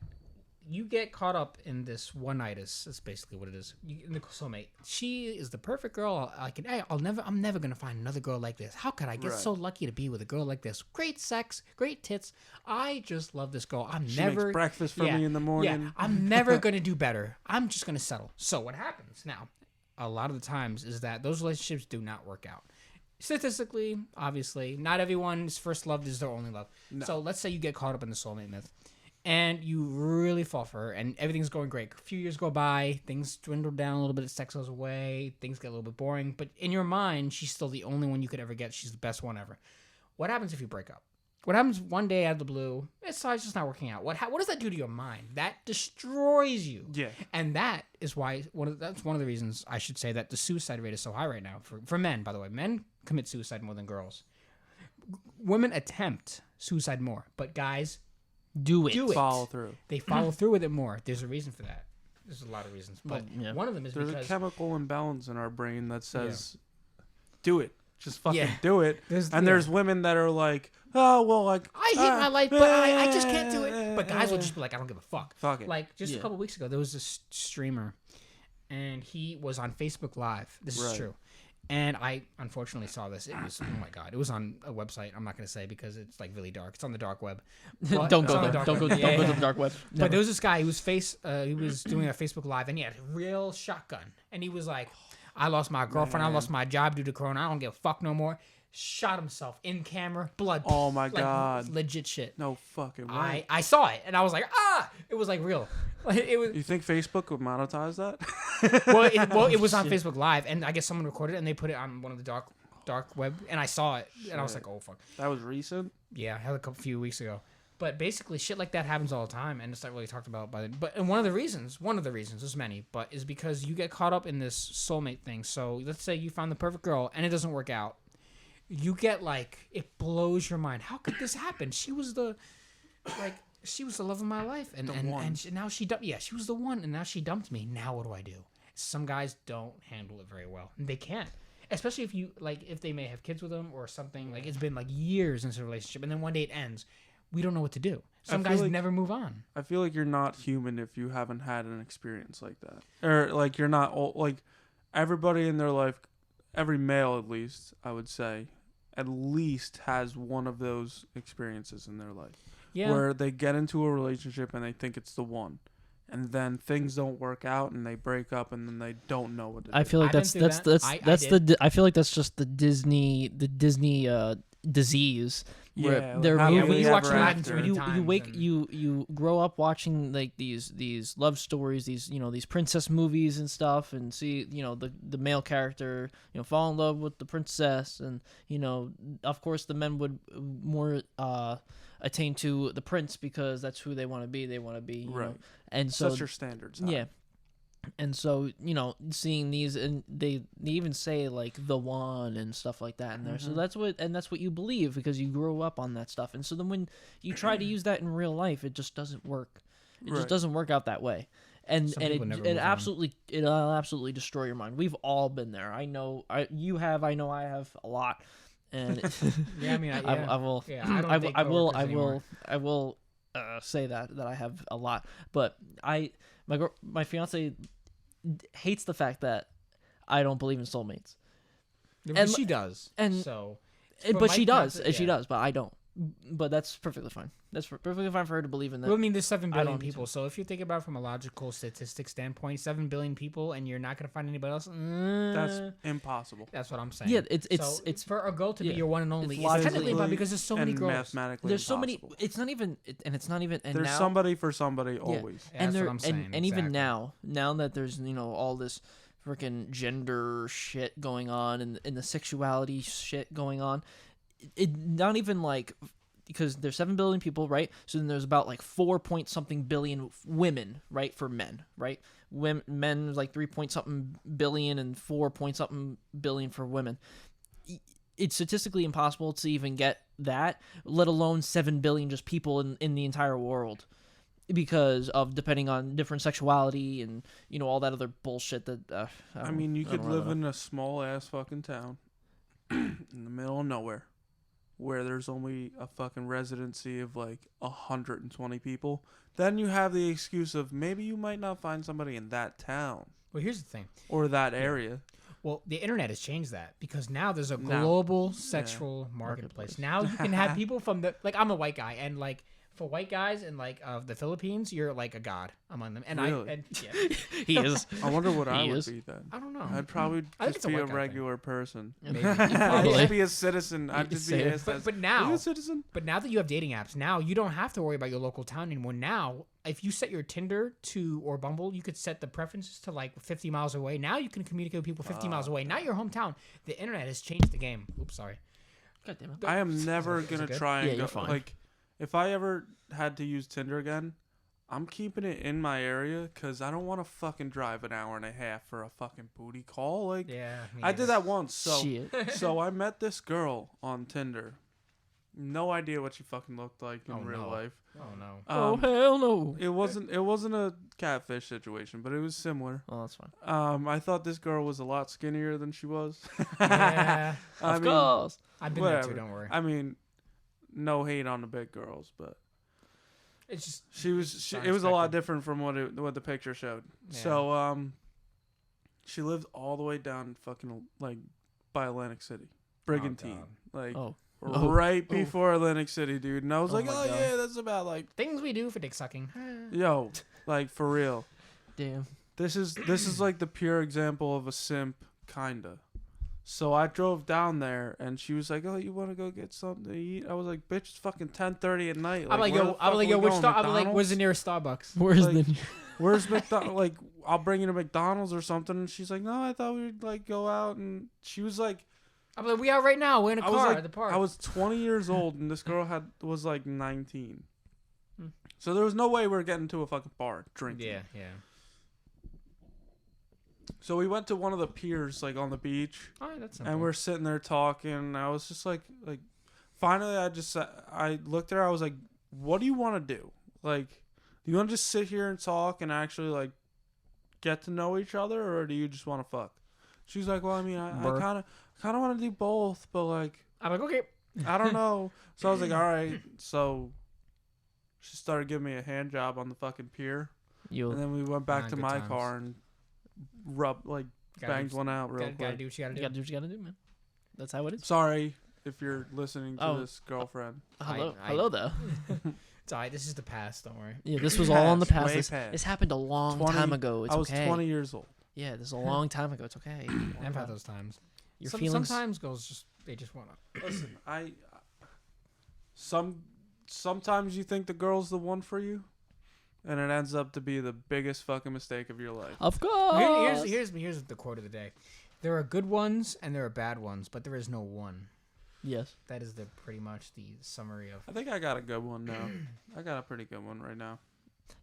you get caught up in this one-nightus. That's basically what it is. In the soulmate, she is the perfect girl. I'm never gonna find another girl like this. How could I get Right. so lucky to be with a girl like this? Great sex, great tits. I just love this girl. She makes breakfast for me in the morning. Yeah, I'm never gonna do better. I'm just gonna settle. So what happens now? A lot of the times is that those relationships do not work out. Statistically, obviously, not everyone's first love is their only love. No. So let's say you get caught up in the soulmate myth, and you really fall for her, and everything's going great. A few years go by, things dwindle down a little bit, sex goes away, things get a little bit boring, but in your mind, she's still the only one you could ever get. She's the best one ever. What happens if you break up? What happens one day out of the blue? It's just not working out. What does that do to your mind? That destroys you. Yeah. And that is why that's one of the reasons I should say that the suicide rate is so high right now for men. By the way, men commit suicide more than girls. Women attempt suicide more, but guys Do it. do it. Follow through. They follow through with it more. There's a reason for that. There's a lot of reasons, but Well, yeah. one of them is There's a because chemical imbalance in our brain that says, "Do it, just fucking Yeah. do it." And there's women that are like, "Oh well, like I hate my life, but I just can't do it. But guys will just be like, I don't give a fuck. Fuck it. Like just a Yeah. couple weeks ago, there was this streamer, and he was on Facebook Live. This is Right. true. And I unfortunately saw this. It was, oh my god, it was on a website. I'm not gonna say because it's like really dark. It's on the dark web. But- Don't it's go on the there. dark Don't go. web. Don't Yeah, go yeah. to the dark web. But Never. there was this guy who was he was doing a Facebook Live, and he had a real shotgun, and he was like, "I lost my girlfriend. I lost my job due to Corona. I don't give a fuck no more." Shot himself in camera, blood. Oh my like, God. legit shit. No fucking way. I saw it, and I was like, ah, it was like real. Like, it was You think Facebook would monetize that? it was on Facebook Live, and I guess someone recorded it, and they put it on one of the dark web, and I saw it, and I was like, oh fuck. That was recent. Yeah, I had a few weeks ago. But basically, shit like that happens all the time, and it's not really talked about by the. But and one of the reasons, there's many, but is because you get caught up in this soulmate thing. So let's say you found the perfect girl, and it doesn't work out. you get like it blows your mind. How could this happen? She was the love of my life, and now she dumped. Yeah, she was the one, and now she dumped me. Now what do I do? Some guys don't handle it very well, and they can't. Especially if they may have kids with them or something. Like it's been like years into a relationship, and then one day it ends. We don't know what to do. Some guys never move on. I feel like you're not human if you haven't had an experience like that, or like you're not like everybody in their life. Every male, at least, I would say, at least has one of those experiences in their life. Yeah. Where they get into a relationship and they think it's the one. And then things don't work out and they break up and then they don't know what to do. I feel like I feel like that's just the Disney disease. Yeah, you grow up watching like these love stories, these princess movies and stuff, and see the male character fall in love with the princess, and of course the men would more attain to the prince because that's who they want to be. They want to be right, and so that's your standards. Yeah. And so, seeing these, and they even say like the one and stuff like that in there. So that's what you believe because you grew up on that stuff. And so then when you try to use that in real life, it just doesn't work. It just doesn't work out that way. And it'll absolutely destroy your mind. We've all been there. I know you have. I know I have a lot. And yeah, I mean, I will. Yeah, I will say that I have a lot. But my fiance hates the fact that I don't believe in soulmates. And she does. But she does. But I don't. But that's perfectly fine. That's perfectly fine for her to believe in that. Well, I mean, there's 7 billion people. So if you think about it from a logical statistic standpoint, 7 billion people, and you're not going to find anybody else. That's impossible. That's what I'm saying. Yeah, it's for a girl to be your one and only. It's It's technically impossible because there's so many girls. Mathematically there's impossible. so many. It's not even. And there's now, somebody for somebody always. Yeah, that's what I'm saying. And even now that there's all this freaking gender shit going on and the sexuality shit going on, it not even like. Because there's 7 billion people, right? So then there's about like 4 point something billion women, right? For men, right? Men like 3 point something billion and 4 point something billion for women. It's statistically impossible to even get that, let alone 7 billion just people in the entire world, because of depending on different sexuality and all that other bullshit that. I mean, you could live in a small ass fucking town in the middle of nowhere, where there's only a fucking residency of like 120 people, then you have the excuse of maybe you might not find somebody in that town. Well, here's the thing. Or that area. Well, the internet has changed that because now there's a global sexual marketplace. Now you can have people from I'm a white guy, and like for white guys in like the Philippines, you're like a god among them. And really? He is. I wonder what I would be then. I don't know. I'd probably just be a regular person. Maybe. I'd just be a citizen. I'd just be but now, are you a citizen? But now that you have dating apps, now you don't have to worry about your local town anymore. Now, if you set your Tinder or Bumble, you could set the preferences to like 50 miles away. Now you can communicate with people 50 miles away. Not your hometown. The internet has changed the game. Oops, sorry. God damn it. I am never gonna try and go fine. like. If I ever had to use Tinder again, I'm keeping it in my area because I don't want to fucking drive an hour and a half for a fucking booty call. Like, I did that once. So I met this girl on Tinder. No idea what she fucking looked like in real life. Oh no. Oh hell no. It wasn't a catfish situation, but it was similar. Oh, that's fine. I thought this girl was a lot skinnier than she was. Yeah. Of course. I've been there too. Don't worry. I mean. No hate on the big girls, but it's just it was a lot different from what the picture showed. Yeah. So she lived all the way down fucking like by Atlantic City, Brigantine, right before Atlantic City, dude. And I was like, oh yeah, that's about like things we do for dick sucking. Yo, like for real. Damn. This is like the pure example of a simp, kinda. So I drove down there, and she was like, "Oh, you want to go get something to eat?" I was like, "Bitch, it's fucking 10:30 at night." I'm like, where's the nearest Starbucks? Where's McDonald's? Like, I'll bring you to McDonald's or something. And she's like, "No, I thought we'd like go out." And she was like, I'm like, we out right now. We're in a car at the park. I was 20 years old, and this girl was like 19. So there was no way we were getting to a fucking bar drinking. Yeah. So we went to one of the piers, like on the beach, All right, that's and simple. we're sitting there talking. And I was just like, finally, I looked at her. I was like, "What do you want to do? Like, do you want to just sit here and talk and actually like get to know each other, or do you just want to fuck?" She's like, "Well, I mean, I Brr. kind of want to do both, but like, I'm like, okay. I don't know." So I was like, "All right." So she started giving me a hand job on the fucking pier, and then we went back to Good my times. car and banged one out real Gotta quick. do what you gotta You do. gotta do what you gotta do, man. That's how it is. Sorry if you're listening to Oh. this, girlfriend. Hello, I- hello though. It's all right. This is the past. Don't worry. Yeah, this was all in the Past, past. way This, past. this happened a long 20 time ago. It's I was okay. 20 years old. Yeah, this is a long time ago. It's okay. I've had those times. Your feelings. Sometimes girls they just wanna. Listen, sometimes you think the girl's the one for you, and it ends up to be the biggest fucking mistake of your life. Of course. Here's the quote of the day. There are good ones and there are bad ones, but there is no one. Yes. That is pretty much the summary of. I think I got a good one now. I got a pretty good one right now.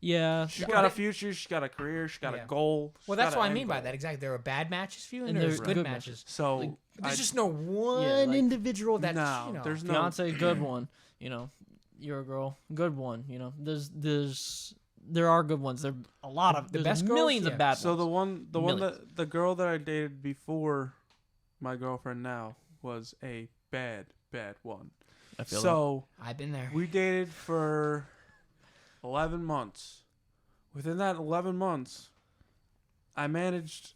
Yeah. She's got a future. She's got a career. She's got Yeah. a goal. Well, that's what I mean by that. Exactly. There are bad matches for you, and And there's there's good good matches. So Like, There's I- just no one like- individual that no, you know. there's no. Fiance, good one. You're a girl, good one. There are good ones. There are a lot of The there's best girls, millions yeah. of bad So ones. the one Millions. that the girl that I dated before my girlfriend now was a bad one. I feel So I've been there. we dated for 11 months. Within that 11 months, I managed,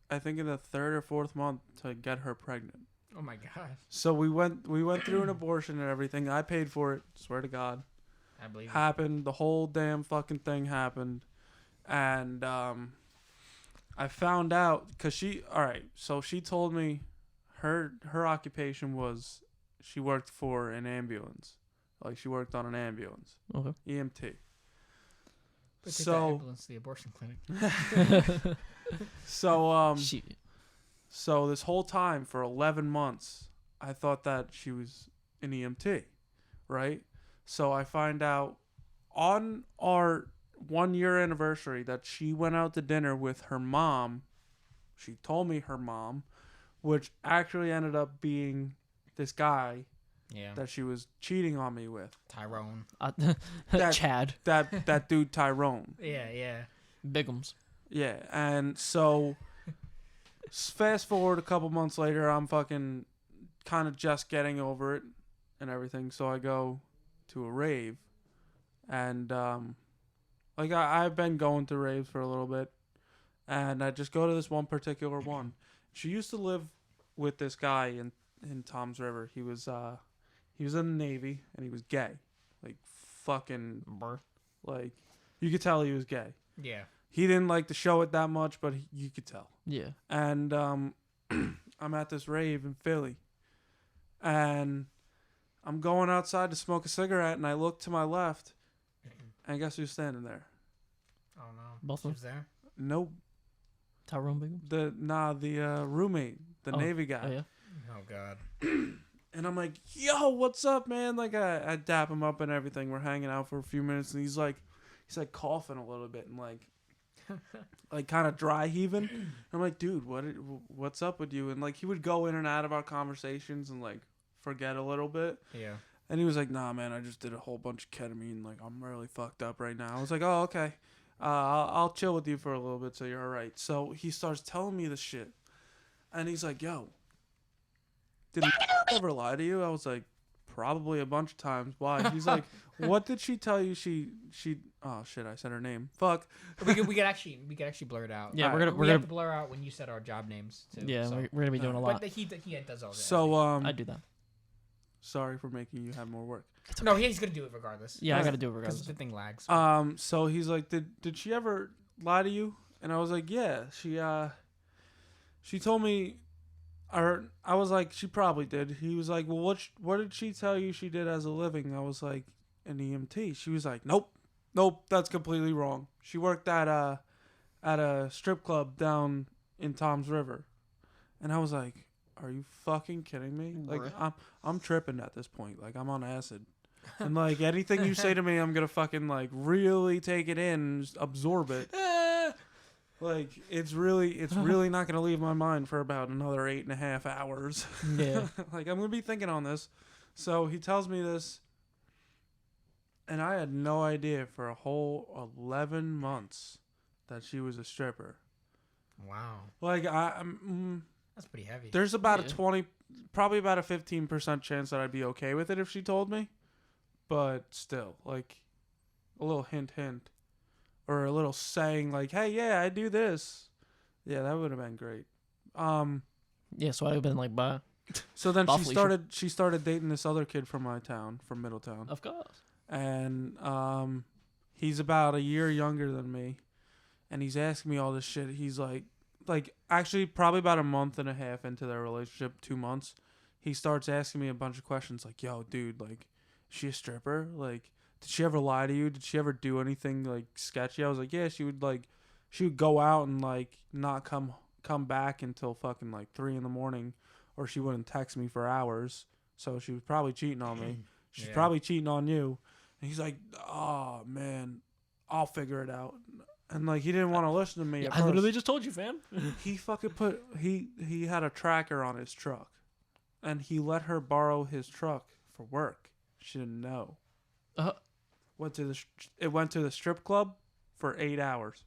I think in the third or fourth month, to get her pregnant. Oh my god. So we went through an abortion and everything. I paid for it. Swear to God. I believe it. Happened. The whole damn fucking thing happened. And I found out because so she told me her occupation was she worked for an ambulance. Like she worked on an ambulance. Okay. EMT. But take that So ambulance to the abortion clinic. so She, so this whole time for 11 months I thought that she was an EMT, right? So I find out on our 1-year anniversary that she went out to dinner with her mom. She told me her mom, which actually ended up being this guy Yeah. that she was cheating on me with. Tyrone. That- Chad That dude Tyrone. Yeah. Bigums. Yeah, and so fast forward a couple months later, I'm fucking kind of just getting over it and everything. So I go to a rave, and like I've been going to raves for a little bit, and I just go to this one particular one. She used to live with this guy in Tom's River. He was in the Navy and he was gay, like fucking like you could tell he was gay. Yeah. He didn't like to show it that much, but you could tell. Yeah. And I'm at this rave in Philly, and I'm going outside to smoke a cigarette, and I look to my left, and guess who's standing there? Oh no. Both She of was there. Nope. Tyrone Bigums. The roommate, the Oh. Navy guy. Oh yeah. Oh god. And I'm like, yo, what's up, man? Like I dap him up and everything. We're hanging out for a few minutes, and he's like coughing a little bit and like kind of dry heaving. I'm like, dude, what's up with you? And like he would go in and out of our conversations and like forget a little bit. Yeah. And he was like, nah, man, I just did a whole bunch of ketamine. Like I'm really fucked up right now. I was like, oh, okay. I'll chill with you for a little bit so you're all right. So he starts telling me this shit, and he's like, yo, did he ever lie to you? I was like, probably a bunch of times. Why? He's like, what did she tell you? She oh shit, I said her name. Fuck. we could actually blur it out. Yeah, we're we gonna have to blur out when you said our job names too. yeah, so. we're gonna be doing a lot. But he does all that. So I do that. sorry for making you have more work. No, he's gonna do it regardless. Yeah, I Right. gotta do it Because regardless. the thing lags. So he's like, did she ever lie to you? And I was like, yeah, she told me, or I was like, she probably did. He was like, well, what did she tell you she did as a living? I was like, an EMT. She was like, nope, that's completely wrong. She worked at a strip club down in Tom's River. And I was like, are you fucking kidding me? Like I'm tripping at this point. Like I'm on acid. And like anything you say to me, I'm gonna fucking like really take it in and just absorb it. Like it's really not gonna leave my mind for about another 8.5 hours. Yeah. Like I'm gonna be thinking on this. So he tells me this, and I had no idea for a whole 11 months that she was a stripper. Wow, Like that's pretty heavy. there's about Yeah. a 20, probably about a 15% chance that I'd be okay with it if she told me, but still, like a little hint, or a little saying like, "Hey, yeah, I do this." Yeah, that would have been great. Yeah, so I've been like, bye. So then Awfully she started dating this other kid from my town, from Middletown. Of course. And he's about a year younger than me, and he's asking me all this shit. He's like actually probably about a month and a half into their relationship, 2 months, he starts asking me a bunch of questions like, "Yo, dude, like, is she a stripper? Like, did she ever lie to you? Did she ever do anything like sketchy?" I was like, "Yeah, she would go out and like not come back until fucking like 3 a.m, or she wouldn't text me for hours. So she was probably cheating on me. She's Yeah. probably cheating on you." And he's like, "Oh man, I'll figure it out." And like he didn't want to listen to me. Yeah, at I first. literally just told you, fam. He fucking he had a tracker on his truck, and he let her borrow his truck for work. She didn't know. Uh, It went to the strip club for 8 hours.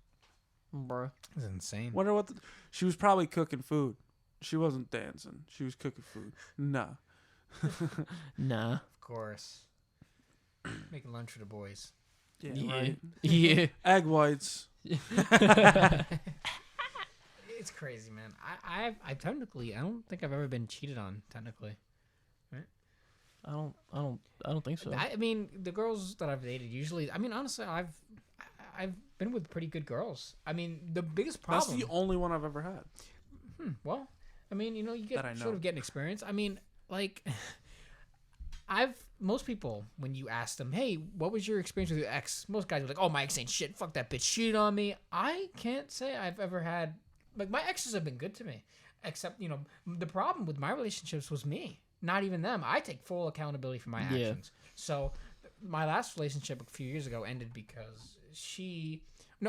Bro. That's insane. Wonder what she was probably cooking food. She wasn't dancing. She was cooking food. Nah. Nah. Of course. Making lunch for the boys. Yeah. Right. Yeah. Egg whites. It's crazy, man. I technically, I don't think I've ever been cheated on. Technically, I don't think so. I mean, the girls that I've dated usually. I mean, honestly, I've been with pretty good girls. I mean, the biggest That's problem. the only one I've ever had. Well, I mean, you That get I know. sort of getting experience. I mean, like, most people, when you ask them, "Hey, what was your experience with your ex?" Most guys are like, "Oh, my ex ain't shit. Fuck that bitch, cheated on me." I can't say I've ever had, like, my exes have been good to me, except the problem with my relationships was me, not even them. I take full accountability for my Yeah. actions. So, my last relationship a few years ago ended because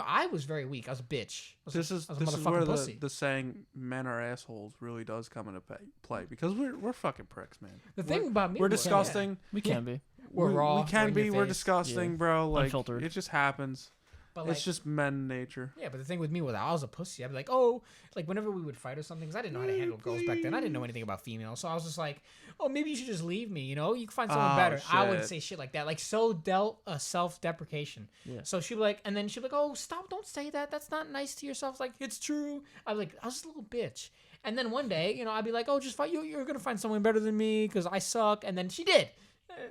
I was very weak. I was a bitch. I was This a is motherfucking where pussy. the saying "men are assholes" really does come into play because we're fucking pricks, man. The thing about me, We're was- disgusting. We can be. We're raw. We can we're in be. your We're face. disgusting, Yeah. bro. Like Unfiltered. it just happens. But like, It's just men nature. yeah, but the thing with me was I was a pussy. I'd be like, oh, like whenever we would fight or something, because I didn't know how to handle girls back then. I didn't know anything about females, so I was just like, oh, maybe you should just leave me. You can find someone Oh, better. I wouldn't shit. say shit like that. Like self-deprecation. Yeah. So she'd be like, and then she'd be like, oh, stop! Don't say that. That's not nice to yourself. It's like it's true. I was just a little bitch. And then one day, I'd be like, oh, just fight. You're gonna find someone better than me because I suck. And then she did.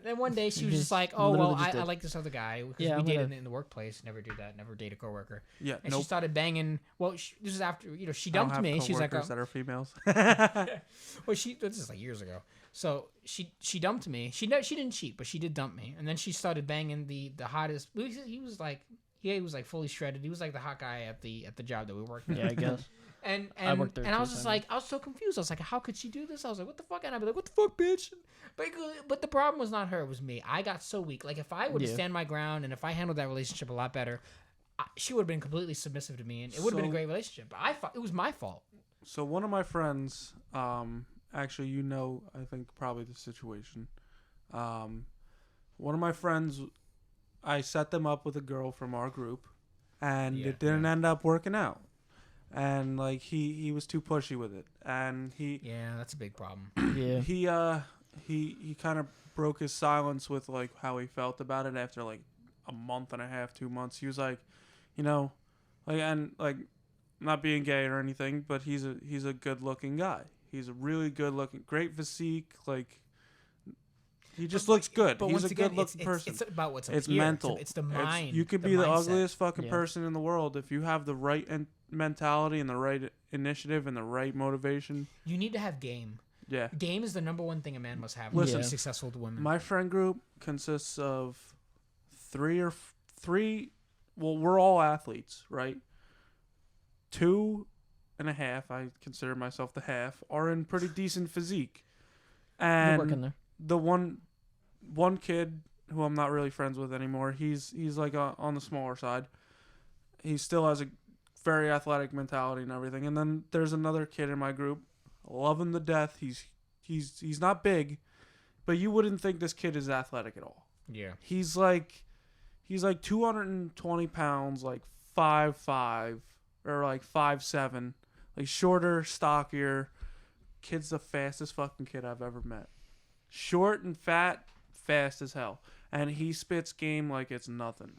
Then one day she was just like, "Oh well, Literally just I did. like this other guy because Yeah, we I'm dated gonna- in the workplace. Never do that. Never date a coworker." Yeah. And Nope. she started banging. Well, this is after she I don't dumped have me. She's like, coworkers that are females. well, this is like years ago. So she dumped me. She didn't cheat, but she did dump me. And then she started banging the hottest. He was like fully shredded. He was like the hot guy at the job that we worked at. Yeah, I guess. And I worked there and I too, was just so- like, I was so confused. I was like, how could she do this? I was like, what the fuck? And I'd be like, what the fuck, bitch? But the problem was not her. It was me. I got so weak. Like, if I would Yeah. stand my ground and if I handled that relationship a lot better, she would have been completely submissive to me, and it would have been a So- great relationship. But I thought it was my fault. So one of my friends, actually, I think probably the situation. One of my friends, I set them up with a girl from our group, and Yeah, it didn't end up working out. And like he was too pushy with it, and Yeah, that's a big problem. Yeah. he kind of broke his silence with like how he felt about it after like a month and a half, 2 months. He was like, not being gay or anything, but he's a good looking guy. He's a really good looking, great physique. Like he just looks good. But He's once a again, good looking person. It's about what's up It's here. mental. It's the mind. You could be the mindset. ugliest fucking Yeah. person in the world if you have the right mentality and the right initiative and the right motivation. You need to have game. Yeah. Game is the number one thing a man must have Listen, to be successful with women. My friend group consists of three. Well, we're all athletes, right? 2.5, I consider myself the half, are in pretty decent physique. You're working And there. the one kid who I'm not really friends with anymore, he's like on the smaller side. He still has a very athletic mentality and everything. And then there's another kid in my group, love him to death. He's not big, but you wouldn't think this kid is athletic at all. Yeah. He's like 220 pounds, like 5'5", or like 5'7", like shorter, stockier. Kid's the fastest fucking kid I've ever met. Short and fat, fast as hell. And he spits game like it's nothing.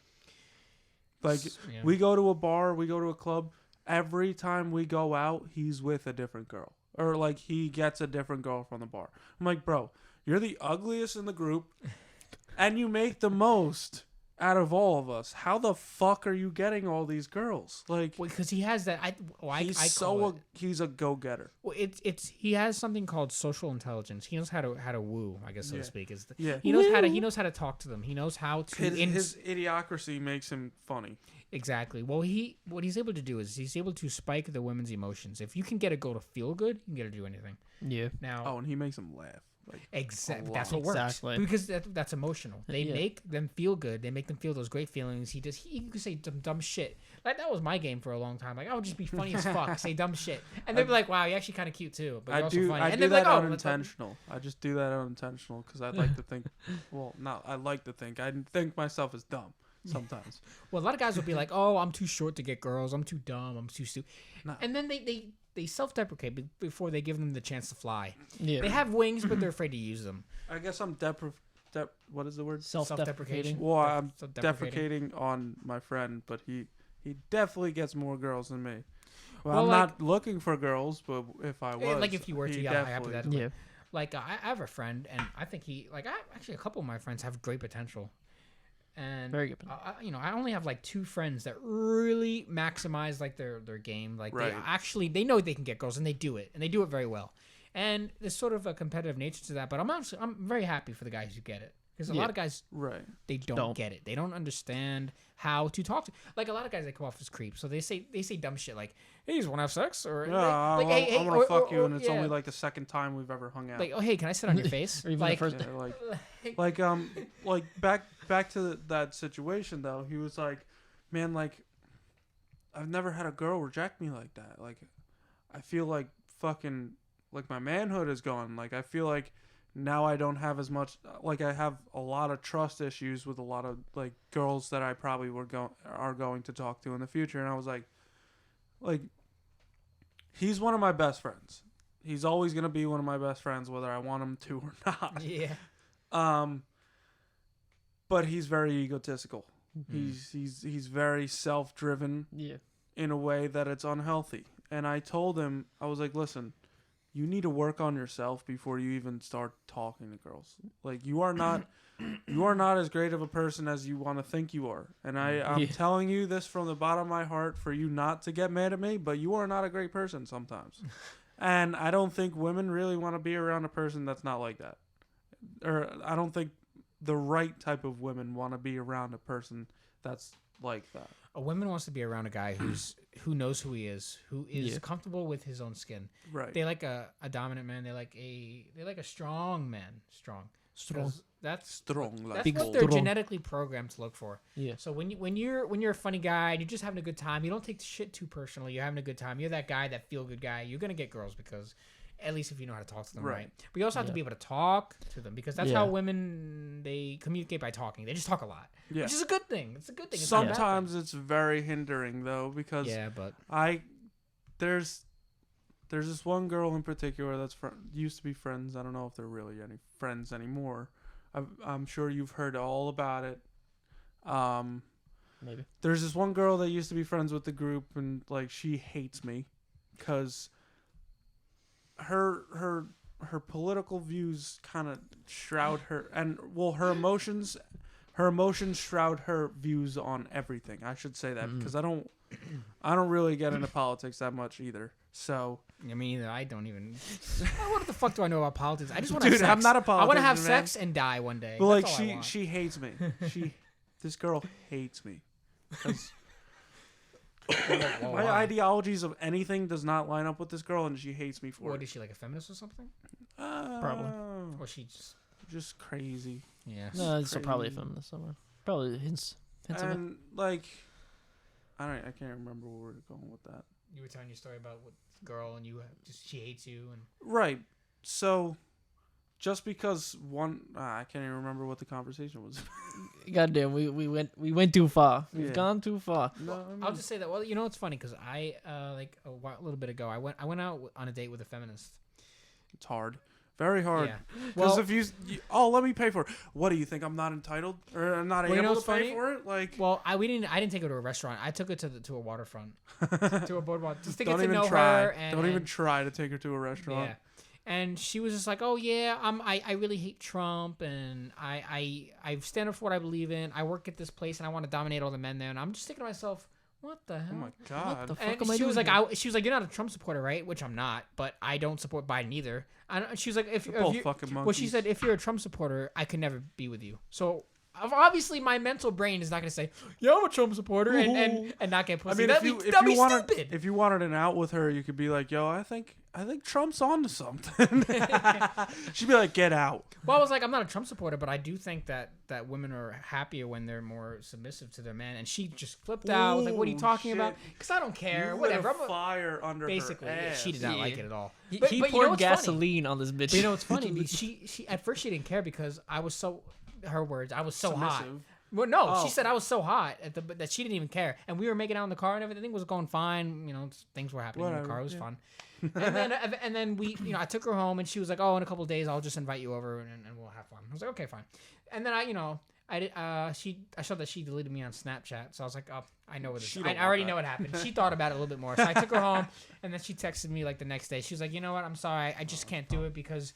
Like, we go to a bar, we go to a club. Every time we go out, he's with a different girl. Or, like, he gets a different girl from the bar. I'm like, bro, you're the ugliest in the group, and you make the most out of all of us. How the fuck are you getting all these girls? Like, because he has that. He's a go-getter. Well, he has something called social intelligence. He knows how to woo, I guess, so to speak. He knows how to talk to them. He knows how to. His idiocracy makes him funny. Exactly. Well, what he's able to do is he's able to spike the women's emotions. If you can get a girl to feel good, you can get her to do anything. Yeah. Now. And he makes them laugh. Like, exactly. That's what works. Exactly. Because that's emotional. They make them feel good. They make them feel those great feelings. He could say dumb shit. Like, that was my game for a long time. Like, I would just be funny as fuck, say dumb shit, and they'd be like, "Wow, you're actually kind of cute too." But you're also funny. I and do that like, unintentional. I just do that unintentional because I'd like to think. Well, no, I like to think. I think myself as dumb sometimes. Well, a lot of guys will be like, "Oh, I'm too short to get girls. I'm too dumb. I'm too stupid," and then they self-deprecate before they give them the chance to fly. Yeah. They have wings, but they're afraid to use them. I guess I'm what is the word? Self-deprecating. Well, I'm deprecating on my friend, but he definitely gets more girls than me. Well, I'm not looking for girls, but if I was, like if you were to, yeah, I have that. Yeah. Like I have a friend, and I think actually a couple of my friends have great potential. And very good. I only have like 2 friends that really maximize like their game. Like they know they can get girls, and they do it very well. And there's sort of a competitive nature to that. But I'm very happy for the guys who get it, because a lot of guys they don't get it. They don't understand how to talk to. Like, a lot of guys, they come off as creeps, so they say dumb shit like, "Hey, you just want to have sex?" Or hey, I'm gonna fuck you, and it's only like the second time we've ever hung out. Like, "Oh, hey, can I sit on your face?" Or even the first. Like back to that situation though. He was like, "Man, like, I've never had a girl reject me like that. Like, I feel like fucking like my manhood is gone. Like, I feel like now I don't have as much. Like, I have a lot of trust issues with a lot of like girls that I probably are going to talk to in the future." And I was like, he's one of my best friends. He's always gonna be one of my best friends, whether I want him to or not. Yeah. But he's very egotistical. Mm-hmm. He's very self-driven. Yeah. In a way that it's unhealthy. And I told him, I was like, "Listen, you need to work on yourself before you even start talking to girls. Like, you are not as great of a person as you want to think you are. And I'm telling you this from the bottom of my heart for you not to get mad at me, but you are not a great person sometimes." And I don't think women really want to be around a person that's not like that. Or I don't think the right type of women want to be around a person that's like that. A woman wants to be around a guy who knows who he is, who is comfortable with his own skin. Right. They like a dominant man. They like a strong man. Strong. That's strong. That's what they're genetically programmed to look for. Yeah. So when you're a funny guy and you're just having a good time, you don't take the shit too personally. You're having a good time. You're that guy, that feel good guy. You're gonna get girls, because at least if you know how to talk to them, right? But you also have to be able to talk to them, because that's how women, they communicate by talking. They just talk a lot, which is a good thing. It's a good thing. It's sometimes it's very hindering though, because there's this one girl in particular that's used to be friends. I don't know if they're really any friends anymore. I'm sure you've heard all about it. Maybe there's this one girl that used to be friends with the group, and like, she hates me because her political views kind of shroud her, and her emotions shroud her views on everything. I should say that because I don't really get into politics that much either. So I mean, either I don't even. What the fuck do I know about politics? I just want to have sex. I'm not a politician. I want to have sex and die one day. But like, she hates me. This girl hates me. My ideologies of anything does not line up with this girl, and she hates me for it. What is she, like a feminist or something? Probably. Or she just crazy. Yeah. No, it's probably a feminist somewhere. Probably hints and like, I can't remember where we're going with that. You were telling your story about what girl and she hates you and Right. So, just because I can't even remember what the conversation was. Goddamn, we went too far. We've Yeah. gone too far. No, I mean, I'll just say that. Well, you know, it's funny because I like a little bit ago, I went out on a date with a feminist. it's hard. Very hard. Yeah. Because Well, if let me pay for it. What do you think? I'm not entitled or I'm not Well, you know able what's to pay funny? for it? Like, I didn't take her to a restaurant. I took her to a waterfront, to a boardwalk, just to get don't to even know try. her. And, Don't even and- try to take her to a restaurant. Yeah. And she was just like, "Oh yeah, I really hate Trump, and I stand up for what I believe in. I work at this place, and I want to dominate all the men there." And I'm just thinking to myself, "What the hell?" Oh my god. the fuck And am I she was doing like, here? she was like, "You're not a Trump supporter, right?" Which I'm not, but I don't support Biden either. And she was like, "If They're both you," fucking monkeys. well, she said, "If you're a Trump supporter, I could never be with you." So obviously, my mental brain is not going to say, "Yeah, I'm a Trump supporter," and not get I pussy. mean, that'd be wanted, stupid. if you wanted an out with her, you could be like, "Yo, I think Trump's onto something." She'd be like, "Get out." Well, I was like, I'm not a Trump supporter, but I do think that women are happier when they're more submissive to their man. And she just flipped out. Was like, "What are you Ooh, talking shit. about?" Because I don't care. You Whatever. lit a I'm a- fire under basically, her yeah, ass. she did not like Yeah. it at all. He But you know poured what's funny? gasoline on this bitch. But you know what's funny? Because she at first she didn't care because I was so, her words, I was so hot. Submissive. Well, no, Oh. she said I was so hot that she didn't even care, and we were making out in the car, and everything was going fine. You know, things were happening in Whatever, the car. It was yeah. fun. And then we, I took her home, and she was like, "Oh, in a couple of days, I'll just invite you over, and we'll have fun." I was like, "Okay, fine." And then I saw that she deleted me on Snapchat, so I was like, "Oh, I know what this. She I don't want already that. know what happened." She thought about it a little bit more, so I took her home, and then she texted me like the next day. She was like, "You know what? I'm sorry, I just can't do it because."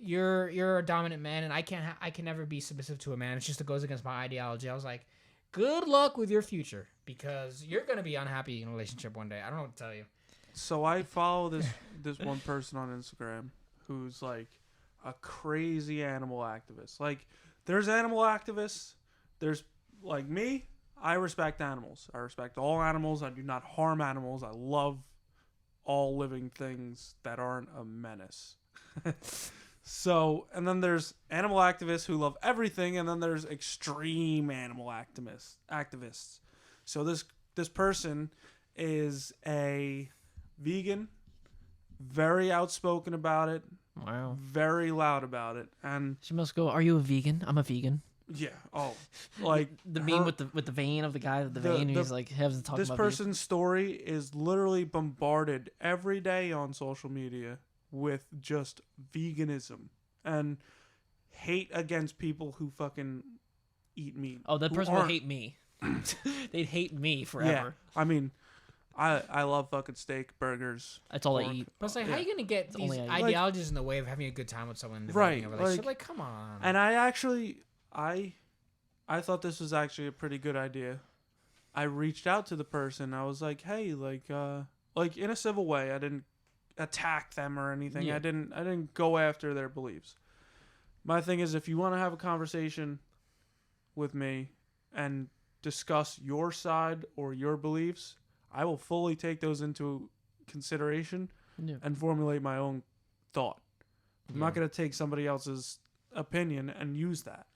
You're a dominant man, and I can never be submissive to a man. It's just it goes against my ideology. I was like, good luck with your future because you're gonna be unhappy in a relationship one day. I don't know what to tell you. So I follow this one person on Instagram who's like a crazy animal activist. Like, there's animal activists. There's like me. I respect animals. I respect all animals. I do not harm animals. I love all living things that aren't a menace. So, and then there's animal activists who love everything, and then there's extreme animal activists. So this person is a vegan, very outspoken about it, Wow. very loud about it, and She must go, "Are you a vegan? I'm a vegan." yeah, like The her- meme with the vein of the guy with the vein, and he's like, has to talk this about person's story is literally bombarded every day on social media with just veganism and hate against people who fucking eat meat. Oh, that who person will aren't- hate me. They'd hate me Yeah, forever. I mean, I love fucking steak, burgers. That's all I pork. eat. But it's like, how Yeah. are you gonna get It's these only I- ideologies in the way of having a good time with someone? And Right, developing a relationship? like- Come on. And I actually, I thought this was actually a pretty good idea. I reached out to the person. I was like, hey, like in a civil way. I didn't attack them or anything. Yeah. I didn't go after their beliefs. My thing is, if you want to have a conversation with me and discuss your side or your beliefs, I will fully take those into consideration Yeah. and formulate my own thought. I'm Yeah. not going to take somebody else's opinion and use that.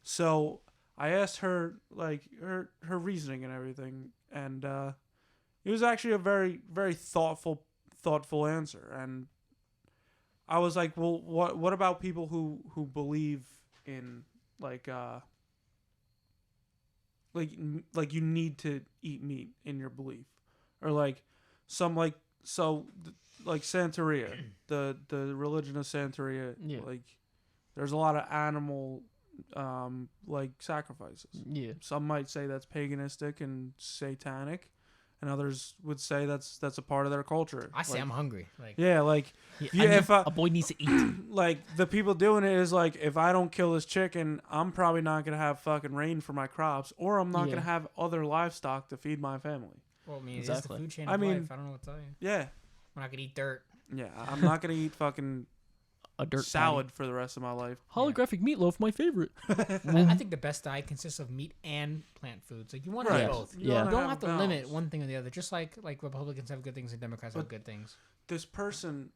So I asked her like her reasoning and everything, and it was actually a very, very thoughtful answer. And I was like, well, what about people who believe in like you need to eat meat in your belief, or like some like Santeria, the religion of Santeria, Yeah. like there's a lot of animal like sacrifices. Yeah. Some might say that's paganistic and satanic, and others would say that's a part of their culture. I say Like, I'm hungry. Like, yeah, like Yeah, if a boy needs to eat. like the people doing it is like, if I don't kill this chicken, I'm probably not gonna have fucking rain for my crops, or I'm not Yeah. gonna have other livestock to feed my family. well, I mean, Exactly. it's the food chain I of mean- life. I don't know what to tell you. Yeah, We're not gonna eat dirt. yeah. I'm not gonna eat fucking A dirt salad for the rest of my life. patty. Holographic meatloaf, my favorite. I think the best diet consists of meat and plant foods. Like you want to Right. eat both. Yeah. You wanna don't have to balance. limit one thing or the other. Just like Republicans have good things and Democrats have But- good things. This person,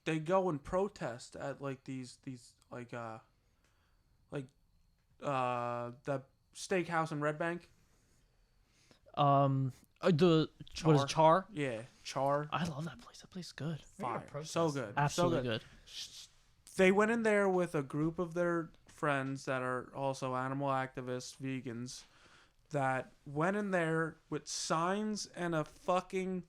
they go and protest at like these that steakhouse in Red Bank. What is it, Char? Yeah, Char. I love that place. That place is good. Fire. So good. Absolutely so good. They went in there with a group of their friends that are also animal activists, vegans, that went in there with signs and a fucking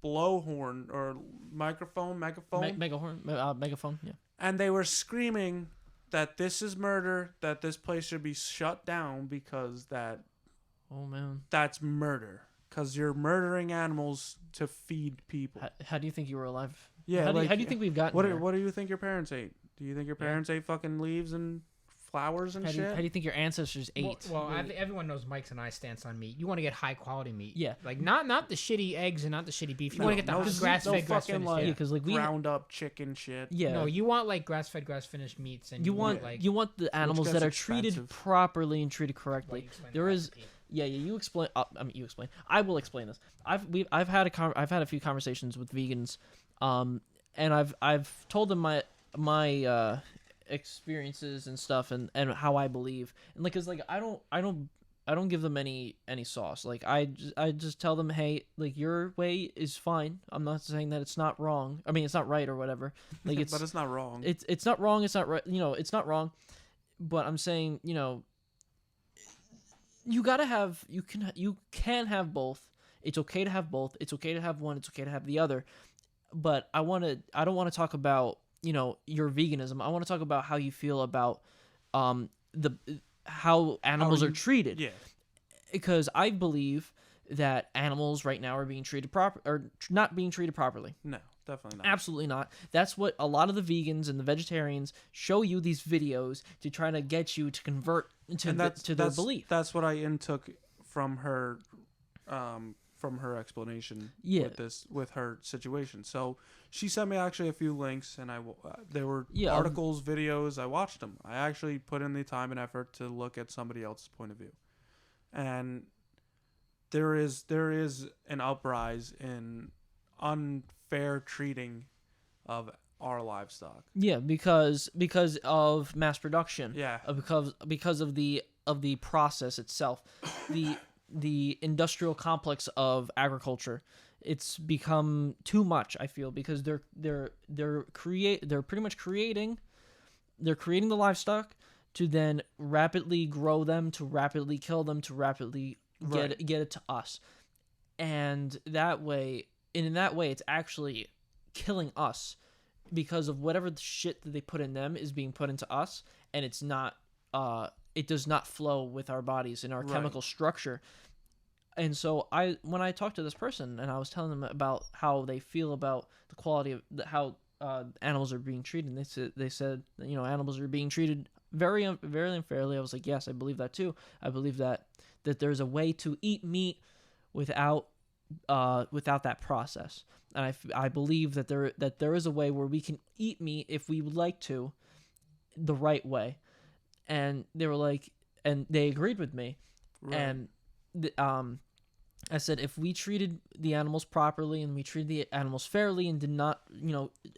blowhorn or megaphone, Megaphone. Yeah. and they were screaming that this is murder, that this place should be shut down because Oh man. that's murder. Because you're murdering animals to feed people. How do you think you were alive? Yeah, How do you think we've gotten here? What do you think your parents ate? Do you think your parents ate fucking leaves and flowers and shit? How do you think your ancestors ate? Well, everyone knows Mike's and I's stance on meat. You want to get high quality meat. Yeah. Like not the shitty eggs and not the shitty beef. You No, want to get the no grass fed, grass fucking, finished. like, Yeah, because like we ground up chicken shit. yeah. No, you want like grass fed, grass finished meats, and you want like you want the animals gets that are expensive. treated properly and treated correctly. Well, you explain There the is recipe. yeah. You explain. You explain. I will explain this. I've had a few conversations with vegans, and I've told them my experiences and stuff and how I believe, and like, cause like I don't give them any sauce. Like I just tell them, hey, like your way is fine. I'm not saying that it's not wrong. I mean, it's not right or whatever. Like it's but it's not wrong. it's not wrong. It's not right. It's not wrong. But I'm saying, you gotta have you can have both. It's okay to have both. It's okay to have one. It's okay to have the other. But I don't want to talk about your veganism. I want to talk about how you feel about how animals are treated. Yeah. Because I believe that animals right now are being treated not being treated properly. No, definitely not. Absolutely not. That's what a lot of the vegans and the vegetarians show you these videos to try to get you to convert to their belief. That's what I intook from her explanation Yeah. with her situation. So she sent me actually a few links, and there were Yeah, articles, videos. I watched them. I actually put in the time and effort to look at somebody else's point of view, and there is an uprise in unfair treating of our livestock. Yeah, because of mass production. Yeah. Because of the process itself, the industrial complex of agriculture. It's become too much, I feel, because they're pretty much creating the livestock to then rapidly grow them, to rapidly kill them, to rapidly get it to us. And in that way it's actually killing us, because of whatever the shit that they put in them is being put into us, and it's not it does not flow with our bodies and our chemical structure. And so when I talked to this person and I was telling them about how they feel about the quality of how animals are being treated, and they said animals are being treated very unfairly. I was like, yes, I believe that too. I believe that there's a way to eat meat without that process, and I believe that there is a way where we can eat meat if we would like to, the right way. And they were like, and they agreed with me, and I said, if we treated the animals properly and we treated the animals fairly and did not,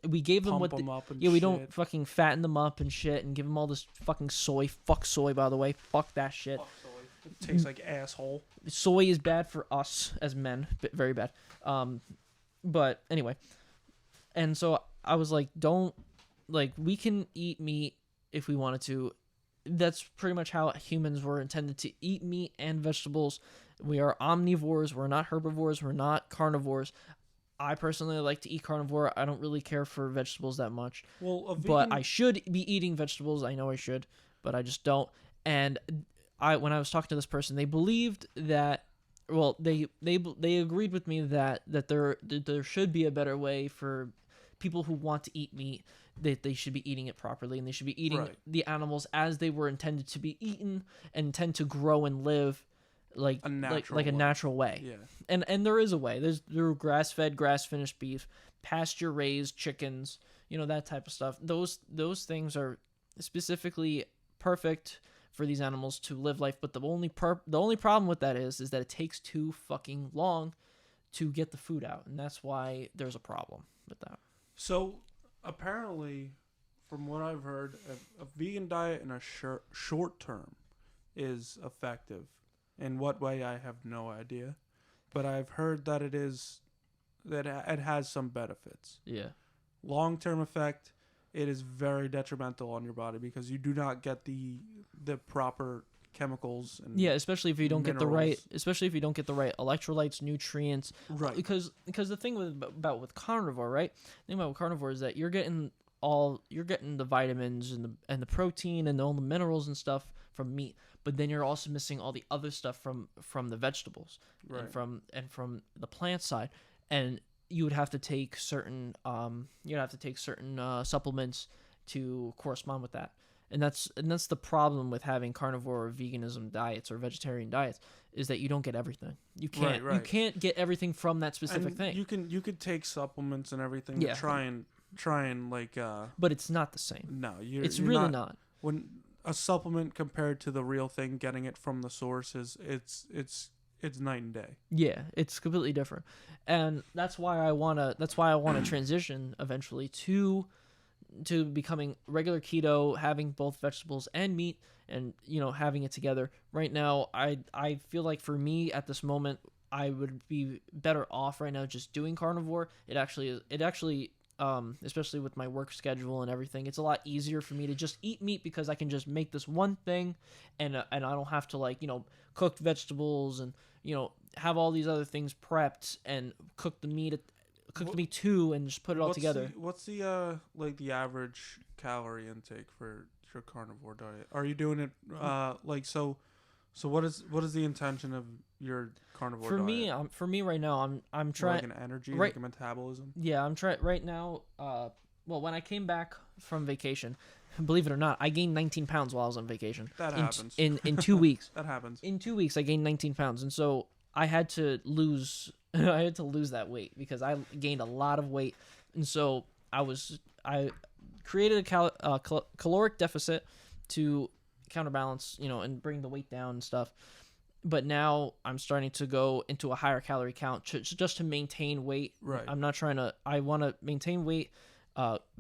we gave them Pump them up and we shit. don't fucking fatten them up and shit and give them all this fucking soy. Fuck soy, by the way. Fuck that shit. It tastes like asshole. Soy is bad for us as men, very bad. But anyway, and so I was like, we can eat meat if we wanted to. That's pretty much how humans were intended to eat meat and vegetables. We are omnivores. We're not herbivores. We're not carnivores. I personally like to eat carnivore. I don't really care for vegetables that much. Well, but I should be eating vegetables. I know I should, but I just don't. And when I was talking to this person, they believed that. Well, they agreed with me that there should be a better way for people who want to eat meat, that they should be eating it properly, and they should be eating the animals as they were intended to be eaten and intend to grow and live like a natural way. Yeah. And there is a way. There are grass-fed, grass-finished beef, pasture-raised chickens, that type of stuff. Those things are specifically perfect for these animals to live life, but the only problem with that is that it takes too fucking long to get the food out, and that's why there's a problem with that. So, apparently, from what I've heard, a vegan diet in a short term is effective. In what way, I have no idea. but I've heard that it has some benefits. Yeah. Long-term effect, it is very detrimental on your body because you do not get the proper chemicals and Yeah, especially if you don't get the minerals. right electrolytes, nutrients. Right. Because the thing with carnivore, right? The thing about carnivore is that you're getting the vitamins and the protein and all the minerals and stuff from meat, but then you're also missing all the other stuff from the vegetables Right. and from the plant side. And you would have to take certain supplements to correspond with that. And that's the problem with having carnivore or veganism diets or vegetarian diets, is that you don't get everything. You can't get everything from that specific And thing. You could take supplements and everything Yeah. to try and like But it's not the same. no, It's you're really not. When a supplement compared to the real thing, getting it from the source it's night and day. Yeah, it's completely different. And that's why I wanna transition eventually to becoming regular keto, having both vegetables and meat, and having it together. Right now, I feel like for me at this moment, I would be better off right now just doing carnivore. It actually is. Especially with my work schedule and everything, it's a lot easier for me to just eat meat because I can just make this one thing, and I don't have to cook vegetables and have all these other things prepped and cook the meat too, and just put it all together. What's the the average calorie intake for your carnivore diet? Are you doing it so what is the intention of your carnivore diet? For me right now, I'm trying like an energy, right, like a metabolism. Yeah, I'm trying right now. Well, when I came back from vacation, believe it or not, I gained 19 pounds while I was on vacation. That happens. In 2 weeks. That happens. In 2 weeks, I gained 19 pounds, and so I had to lose. I had to lose that weight because I gained a lot of weight, and so I created a caloric deficit to counterbalance, and bring the weight down and stuff. But now I'm starting to go into a higher calorie count just to maintain weight. Right. I'm not trying to. I want to maintain weight,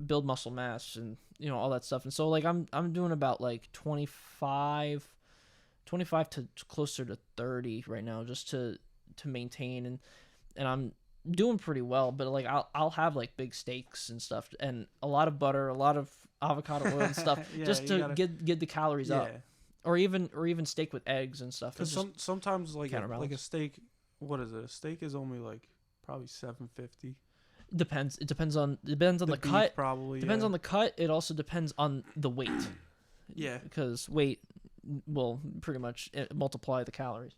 build muscle mass, and all that stuff. And so I'm doing about 25 to closer to 30 right now, just to maintain, and I'm doing pretty well. But I'll have big steaks and stuff, and a lot of butter, a lot of avocado oil and stuff, Yeah, just to get the calories up. Or even steak with eggs and stuff. Because sometimes a steak, what is it? A steak is only probably $7.50. Depends. It depends on the cut. Probably Depends on the cut. It also depends on the weight. Yeah. Because weight will pretty much multiply the calories.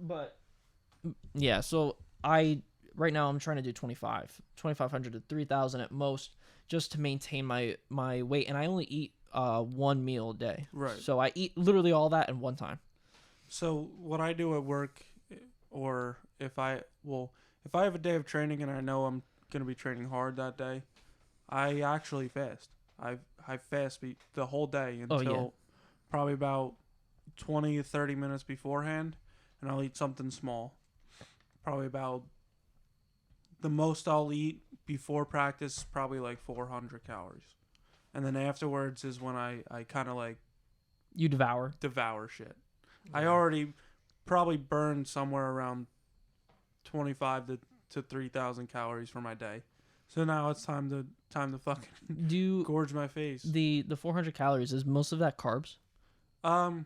But yeah, so right now I'm trying to do 2,500 to 3,000 at most, just to maintain my weight, and I only eat one meal a day. Right. So I eat literally all that in one time. So what I do at work, or if I have a day of training and I know I'm gonna be training hard that day, I actually fast. I fast the whole day until probably about 20 to 30 minutes beforehand, and I'll eat something small. Probably about the most I'll eat before practice, probably 400 calories. And then afterwards is when I kind of You devour shit. Yeah. I already probably burned somewhere around 25 to 3,000 calories for my day. So now it's time to fucking gorge my face. The 400 calories, is most of that carbs? I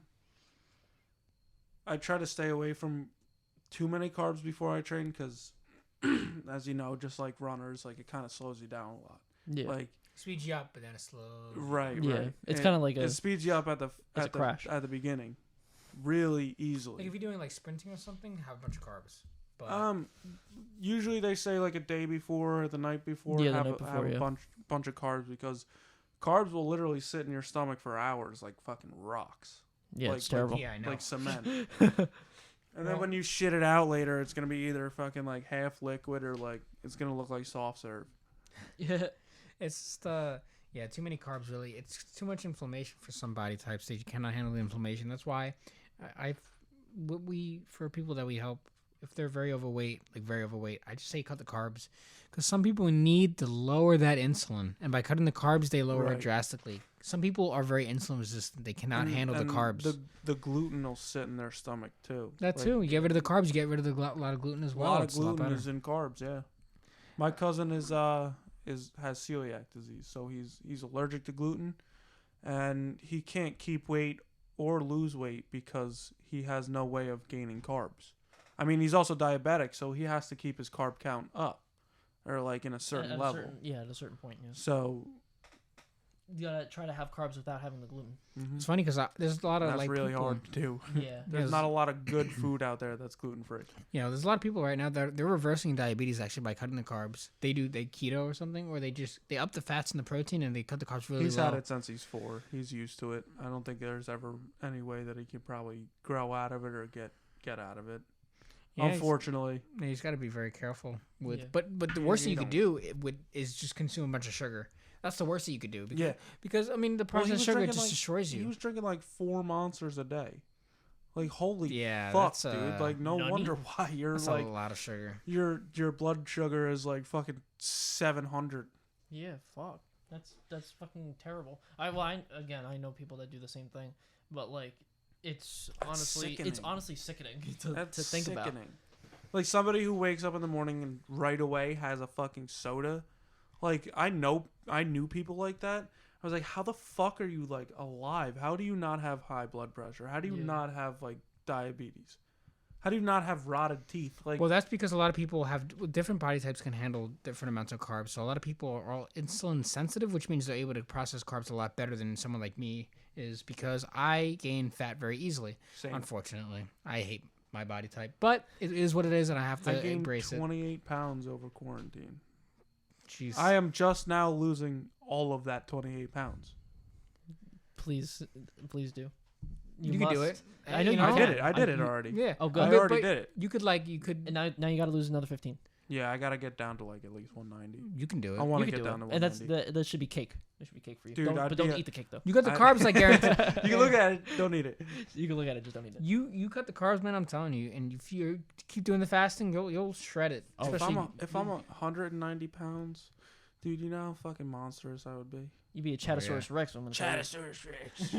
try to stay away from too many carbs before I train because, as you know, just like runners, it kind of slows you down a lot. Yeah. Speeds you up, but then it slows. Right. Yeah. Right. It's kind of like it speeds you up at the crash at the beginning, really easily. If you're doing sprinting or something, have a bunch of carbs. But usually they say a day before or the night before, Yeah, the have night before, a bunch of carbs, because carbs will literally sit in your stomach for hours like fucking rocks. Yeah, it's terrible. yeah, I know. Like cement. And then when you shit it out later, it's gonna be either fucking half liquid or it's gonna look like soft serve. Yeah. It's just too many carbs really. It's too much inflammation for some body types that you cannot handle the inflammation. That's why for people that we help, if they're very overweight, I just say cut the carbs, because some people need to lower that insulin, and by cutting the carbs they lower it Right. drastically. some people are very insulin resistant. They cannot handle the carbs. The gluten will sit in their stomach too. That too. You get rid of the carbs, you get rid of a lot of gluten as well. A lot of It's a lot gluten better. is in carbs. Yeah. My cousin has celiac disease, so he's allergic to gluten, and he can't keep weight or lose weight because he has no way of gaining carbs. I mean, he's also diabetic, so he has to keep his carb count up, or like in a certain At level. at a certain point. Yeah. So You gotta try to have carbs without having the gluten. It's funny because there's a lot of that's like really people, hard to do. Yeah. There's not a lot of good food out there that's gluten free. You know, there's a lot of people right now that they're reversing diabetes actually by cutting the carbs. They keto or something, or they up the fats and the protein and they cut the carbs really He's low. had it since he's 4. He's used to it. I don't think there's ever any way that he could probably grow out of it or get out of it. Yeah, Unfortunately. he's got to be very careful with. Yeah. But the worst thing you could do is just consume a bunch of sugar. That's the worst that you could do. Because I mean the processed sugar just destroys you. He was drinking like 4 monsters a day. Like holy Yeah, fuck, that's, dude. Like no nutty. wonder why you're That's like a lot of sugar. your blood sugar is like fucking 700. Yeah. Fuck. That's fucking terrible. I know people that do the same thing, but like it's honestly sickening to think about. Like somebody who wakes up in the morning and right away has a fucking soda. Like I knew people like that. I was like, how the fuck are you like alive? How do you not have high blood pressure? How do you not have like diabetes? How do you not have rotted teeth? Like, Well, that's because a lot of people have different body types can handle different amounts of carbs. So a lot of people are all insulin sensitive, which means they're able to process carbs a lot better than someone like me is, because I gain fat very easily. same. Unfortunately, I hate my body type, but it is what it is, and I have I to gained embrace it. 28 pounds over quarantine. Jeez. I am just now losing all of that 28 pounds. Please do. You can do must. it. I know you I can. did it. I did it already. Yeah. Oh, I good. already but did it. You could. And now you got to lose another 15. Yeah, I gotta get down to like at least 190. You can do it. I want You to can get do down it. to And 190. that should be cake. That should be cake for you. Dude, I'd but don't be eat the cake though. You got the carbs, I guarantee. You can look at it, don't eat it. You can look at it, just don't eat it. You cut the carbs, man. I'm telling you. And if you keep doing the fasting, you'll shred it. Oh, If I'm 190 pounds, dude, you know how fucking monstrous I would be. You'd be a Chatosaurus Rex. I'm gonna tell you. Chatosaurus Rex.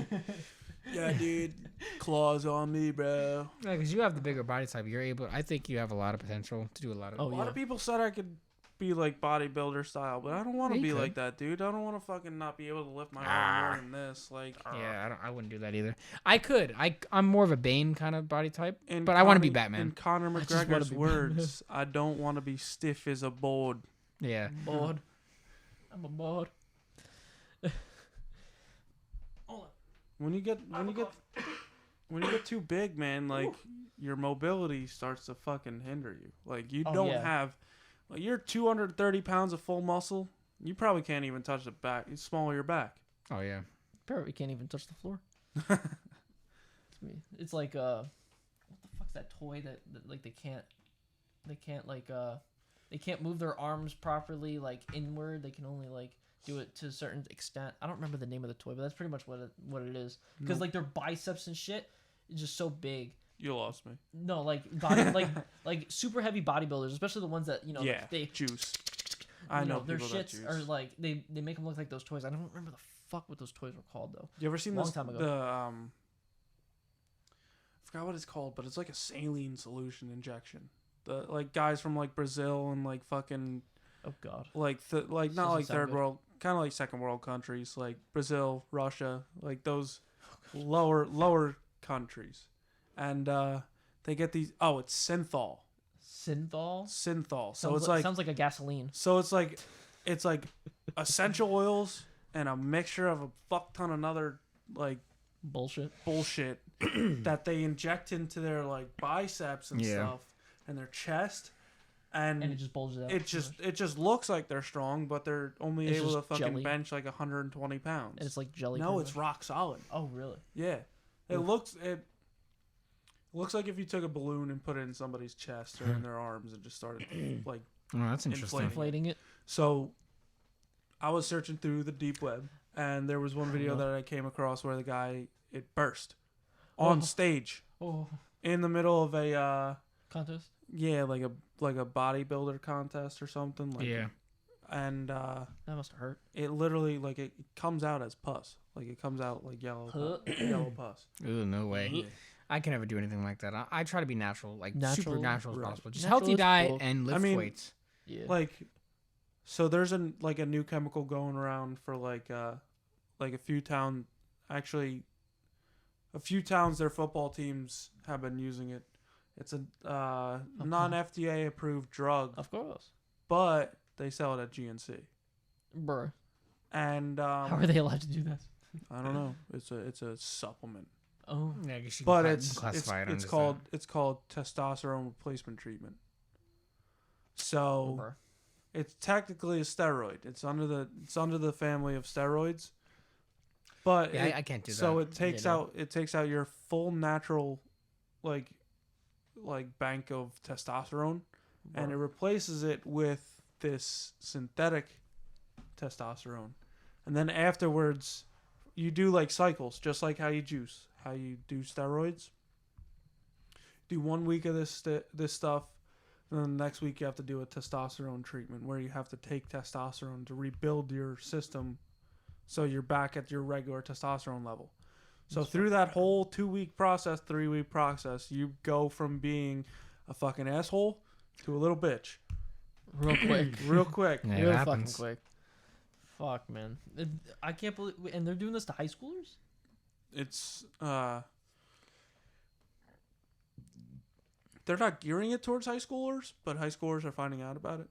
Yeah, dude, claws on me, bro. Yeah, because you have the bigger body type. You're able. I think you have a lot of potential to do a lot of. Oh, A lot of people said I could be like bodybuilder style, but I don't want to Yeah, you be could. like that, dude. I don't want to fucking not be able to lift my arm more than this. Like, Yeah, I wouldn't do that either. I could. I'm more of a Bane kind of body type, in but I want to be Conor- Batman. In Conor I just wanna McGregor's be words, I don't want to be stiff as a board. Yeah. Bored. I'm a bored. When you get too big, man, like your mobility starts to fucking hinder you. Like you Oh, don't yeah. have, like you're 230 pounds of full muscle. You probably can't even touch the back. It's small of your back. Oh yeah. Apparently, can't even touch the floor. It's like what the fuck's that toy that like they can't move their arms properly like inward. They can only like do it to a certain extent. I don't remember the name of the toy, but that's pretty much what it is. Because Nope. like their biceps and shit is just so big. You lost me. No, like body like super heavy bodybuilders, especially the ones that Yeah, they juice. I know their people that shits juice. are like they make them look like those toys. I don't remember the fuck what those toys were called though. You ever seen Long this? time ago. I forgot what it's called, but it's like a saline solution injection. The like guys from like Brazil and like fucking Oh god. like not Doesn't like sound third good. world, kind of like second world countries, like Brazil, Russia, like those lower countries, and they get these. Oh, it's synthol. Synthol. So it's like sounds like a gasoline. so it's like essential oils and a mixture of a fuck ton of other like Bullshit. bullshit that they inject into their like biceps and Yeah. stuff and their chest, and And it just bulges out. it just looks like they're strong, but they're only It's able to just fucking jelly. bench like 120 pounds. and it's like jelly. No, pretty it's much. rock solid. Oh really? Yeah, it Oof. looks like if you took a balloon and put it in somebody's chest or in their arms and just started like. Oh, that's interesting. Inflating it. So, I was searching through the deep web, and there was one video that I came across where the guy it burst on Oh. stage Oh. in the middle of a Contest. yeah, like a bodybuilder contest or something. Like Yeah. and That must have hurt. it literally like it comes out as pus. Like it comes out like yellow pus. Ooh, no way. I can never do anything like that. I try to be natural, like super Natural, natural as right. possible. Just Natural healthy is diet cool. and lift I mean, weights. Yeah. Like, so there's a new chemical going around for like a few town, actually, a few towns. Their football teams have been using it. It's a non FDA approved drug, Of course. but they sell it at GNC. Bruh. And How are they allowed to do that? I don't know. It's a supplement, Oh. Yeah, I guess you but can it's classify it it's under called testosterone replacement treatment. So Bruh. it's technically a steroid. It's under the family of steroids. But Yeah, I can't do that. So it takes Yeah, no. out your full natural like bank of testosterone and it replaces it with this synthetic testosterone. And then afterwards you do like cycles, just like how you juice, how you do steroids. Do 1 week of this stuff, and then the next week you have to do a testosterone treatment where you have to take testosterone to rebuild your system so you're back at your regular testosterone level. So through that whole 2 week process, 3 week process, you go from being a fucking asshole to a little bitch. Real quick. Real quick. Yeah, it Real fucking happens. quick. Fuck, man. I can't believe... And they're doing this to high schoolers? It's they're not gearing it towards high schoolers, but high schoolers are finding out about it.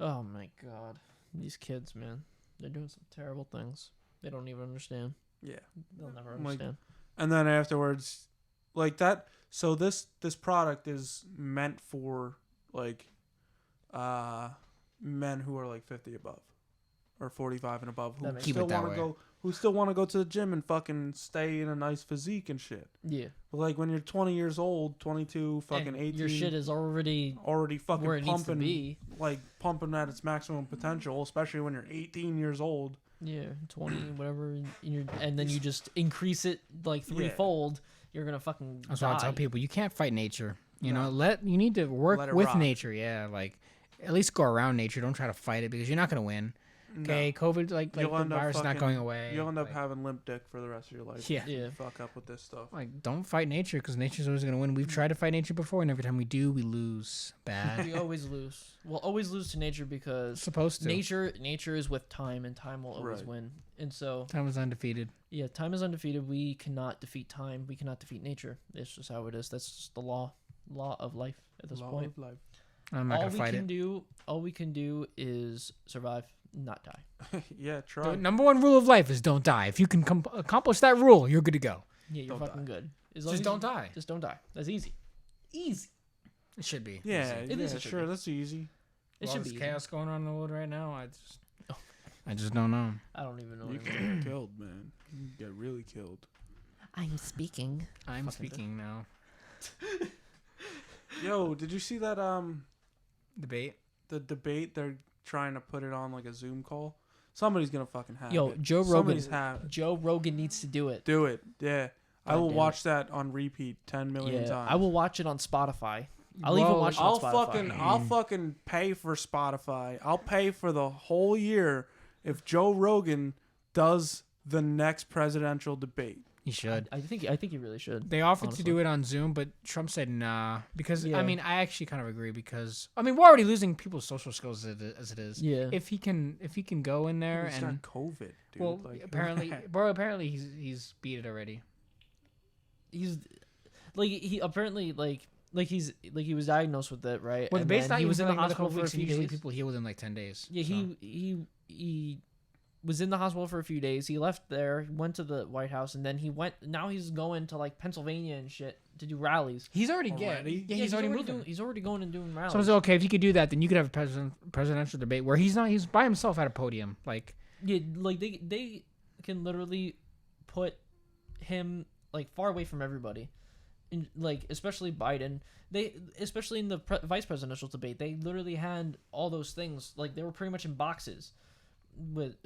Oh, my God. These kids, man. They're doing some terrible things. They don't even understand. Yeah. They'll never Like, understand. And then afterwards, like that. So this product is meant for like men who are like 50 above or 45 and above who That makes Keep still it that want to way. go, who still want to go to the gym and fucking stay in a nice physique and shit. Yeah. But like when you're 20 years old, 22, fucking And 18, your shit is already already fucking where it needs to pumping, be. like pumping at its maximum potential, especially when you're 18 years old. Yeah, 20, whatever. And then you just increase it like threefold. You're going to fucking That's die. why I tell people you can't fight nature. You No. know, you need to work Let it with rock. nature. Yeah, like at least go around nature. Don't try to fight it because you're not gonna win. Okay, COVID like You'll the end up virus is not fucking- going away. You'll end up like, having limp dick for the rest of your life. Yeah. if you Yeah. fuck up with this stuff. like don't fight nature because nature's always gonna win. We've tried to fight nature before, and every time we do, we lose bad. We always lose. We'll always lose to nature because Supposed to. nature is with time, and time will always Right. win. And so, Time was undefeated. yeah, time is undefeated. We cannot defeat time. We cannot defeat nature. It's just how it is. That's just the law of life at this Law point. of life. I'm not gonna fight it. All we can do is survive, not die. Yeah, try. The number one rule of life is don't die. If you can accomplish that rule, you're good to go. Yeah, you're Don't fucking die. good. As long Just as don't you- die. Just don't die. That's easy. Easy. It should be. Yeah, It is, it should sure. be. That's easy. It All should this be. chaos Easy. going on in the world right now. Oh. I just don't know. I don't even know. You anymore. can get killed, man. You can get really killed. I'm speaking. I'm Fucking speaking now. Yo, did you see that Debate. the debate? They're trying to put it on like a Zoom call. Somebody's gonna fucking have Yo, it. Joe Rogan. Somebody's have Joe Rogan needs to do it. do it. Yeah, I God will damn it. watch that on repeat 10 million Yeah, times. I will watch it on Spotify. I'll even Whoa, watch it on I'll Spotify. fucking pay for Spotify. I'll pay for the whole year if Joe Rogan does the next presidential debate. He should. I think he really should. They offered honestly. to do it on Zoom, but Trump said nah. Because Yeah. I mean, I actually kind of agree because I mean we're already losing people's social skills as it is. Yeah. If he can go in there He's and got COVID, dude. well like, apparently he's beat it already. He's like he apparently he was diagnosed with it, right? Well, And based then on he was in the another hospital couple for a weeks, and few usually days. people heal within like 10 days. Yeah, so. he was in the hospital for a few days. He left there, went to the White House, and then he went. Now he's going to like Pennsylvania and shit to do rallies. He's already Already? yeah, he's already moving. doing. He's already going and doing rallies. So I was okay if you could do that, then you could have a presidential debate where he's by himself at a podium. Like Yeah, like they can literally put him like far away from everybody, and like especially Biden. Especially in the vice presidential debate, they literally had all those things like they were pretty much in boxes with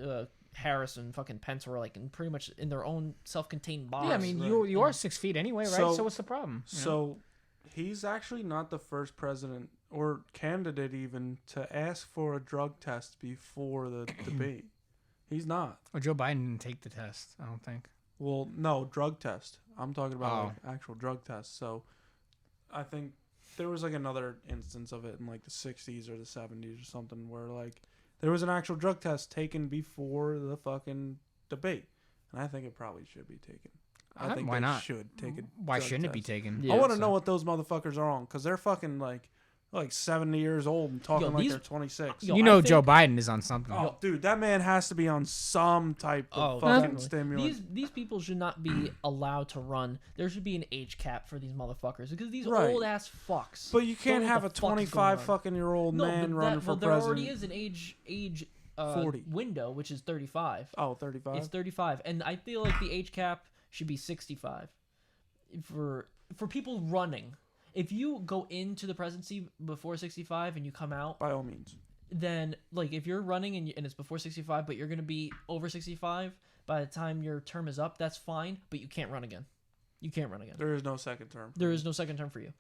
Harris and fucking Pence were like in pretty much in their own self-contained box. yeah, I mean right. you are 6 feet anyway, right? So- So what's the problem? You know? So he's actually not the first president or candidate even to ask for a drug test before the debate. He's not. Well, Joe Biden didn't take the test, I don't think. Well, no, drug test. I'm talking about like Oh. actual drug tests. So I think there was like another instance of it in like the 60s or the 70s or something where like there was an actual drug test taken before the fucking debate. And I think it probably should be taken. I think why they not? should take it. Why shouldn't it be taken? Yeah. I want to know what those motherfuckers are on because they're fucking like 70 years old and talking Yo, like these- they're 26. Yo, You I know think- Joe Biden is on something. Oh, dude, that man has to be on some type of fucking definitely. stimulant. These people should not be allowed to run. There should be an age cap for these motherfuckers because these Right. old ass fucks. But you don't can't know have what a the fuck is going 25 on. fucking year old man but running for there president. already is an age 40. window, which is 35. Oh, 35. It's 35, and I feel like the age cap should be 65 for people running. If you go into the presidency before 65 and you come out, By all means. then like if you're running and it's before 65, but you're gonna be over 65 by the time your term is up, that's fine. But you can't run again. You can't run again. There is no second term. There is no second term for you.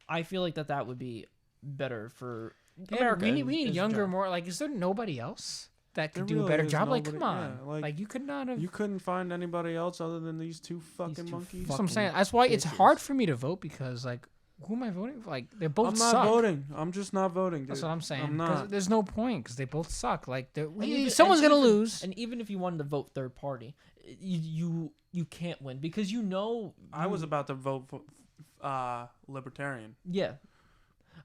I feel like that would be better for Yeah, America. we need as a younger, general. more like. Is there nobody else that could There do a really better is job? Like, nobody- come on, yeah, like, you could not have. You couldn't find anybody else other than these two fucking two monkeys. That's what I'm fucking saying. That's why it's bitches. hard for me to vote because like, who am I voting for? Like, they both I'm not suck. voting. I'm just not voting, dude. That's what I'm saying. I'm 'Cause not. there's no point because they both suck. Like, And someone's even- gonna lose. And even if you wanted to vote third party, you can't win because you know. I was about to vote for libertarian. Yeah,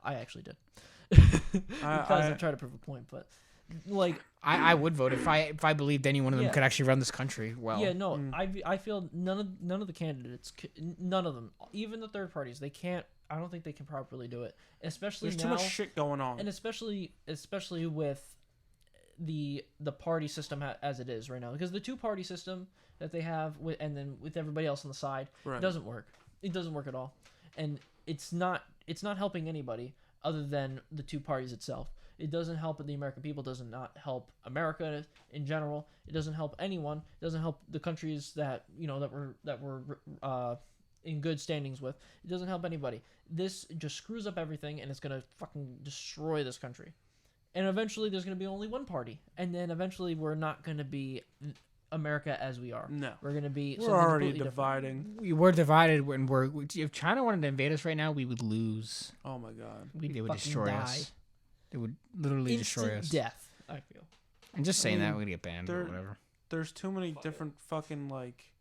I actually did. Because I- I'm trying to prove a point, but like I would vote if I believed any one of them Yeah. could actually run this country well. yeah, no, I feel none of the candidates, none of them, even the third parties, they can't. I don't think they can properly do it, especially There's now, too much shit going on. and especially with the party system as it is right now, because the two-party system that they have and then with everybody else on the side, Right. it doesn't work. It doesn't work at all, and it's not helping anybody other than the two parties itself. It doesn't help the American people. Does not help America in general. It doesn't help anyone. It doesn't help the countries that that we're in good standings with. It doesn't help anybody. This just screws up everything, and it's gonna fucking destroy this country. And eventually, there's gonna be only one party, and then eventually, we're not gonna be America as we are. No. We're gonna be. We're something already completely different. dividing. We're divided when if China wanted to invade us right now, we would lose. Oh my god. They would fucking destroy die. us. They would literally destroy Instant us. death. I feel. And just saying I that mean, we're gonna get banned they're- or whatever. There's too many different fucking like.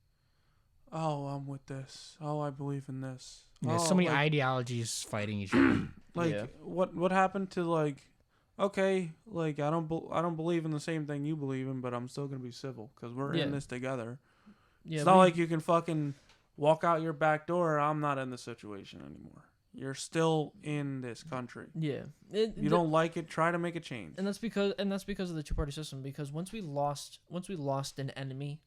Oh, I'm with this. Oh, I believe in this. There's Oh, so many like, ideologies fighting each other. Like Yeah. what happened to like. Okay, like I don't believe in the same thing you believe in, but I'm still gonna be civil because we're Yeah. in this together. Yeah, It's not like you can fucking walk out your back door. I'm not in the situation anymore. You're still in this country. yeah. You don't like it, try to make a change. and that's because of the two-party system. Because once we lost an enemy,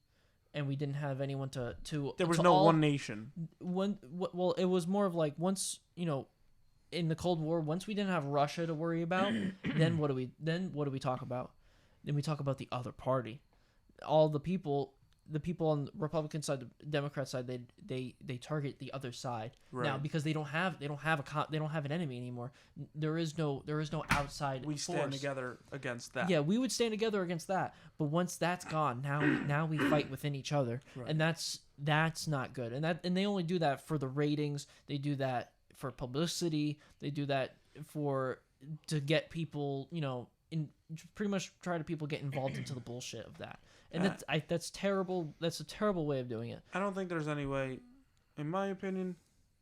and we didn't have anyone to There was to no all- one nation. Well, it was more of like once in the Cold War, once we didn't have Russia to worry about, then what do we talk about? Then we talk about the other party. All the people on the Republican side, the Democrat side, they target the other side now Right. because they don't have an enemy anymore. There is no outside. We stand force. together against that. Yeah, we would stand together against that. But once that's gone, now we fight within each other, Right. and that's not good. And they only do that for the ratings. They do that for publicity. They do that to get people, pretty much try to people get involved into the bullshit of that. And that's terrible. That's a terrible way of doing it. I don't think there's any way, in my opinion,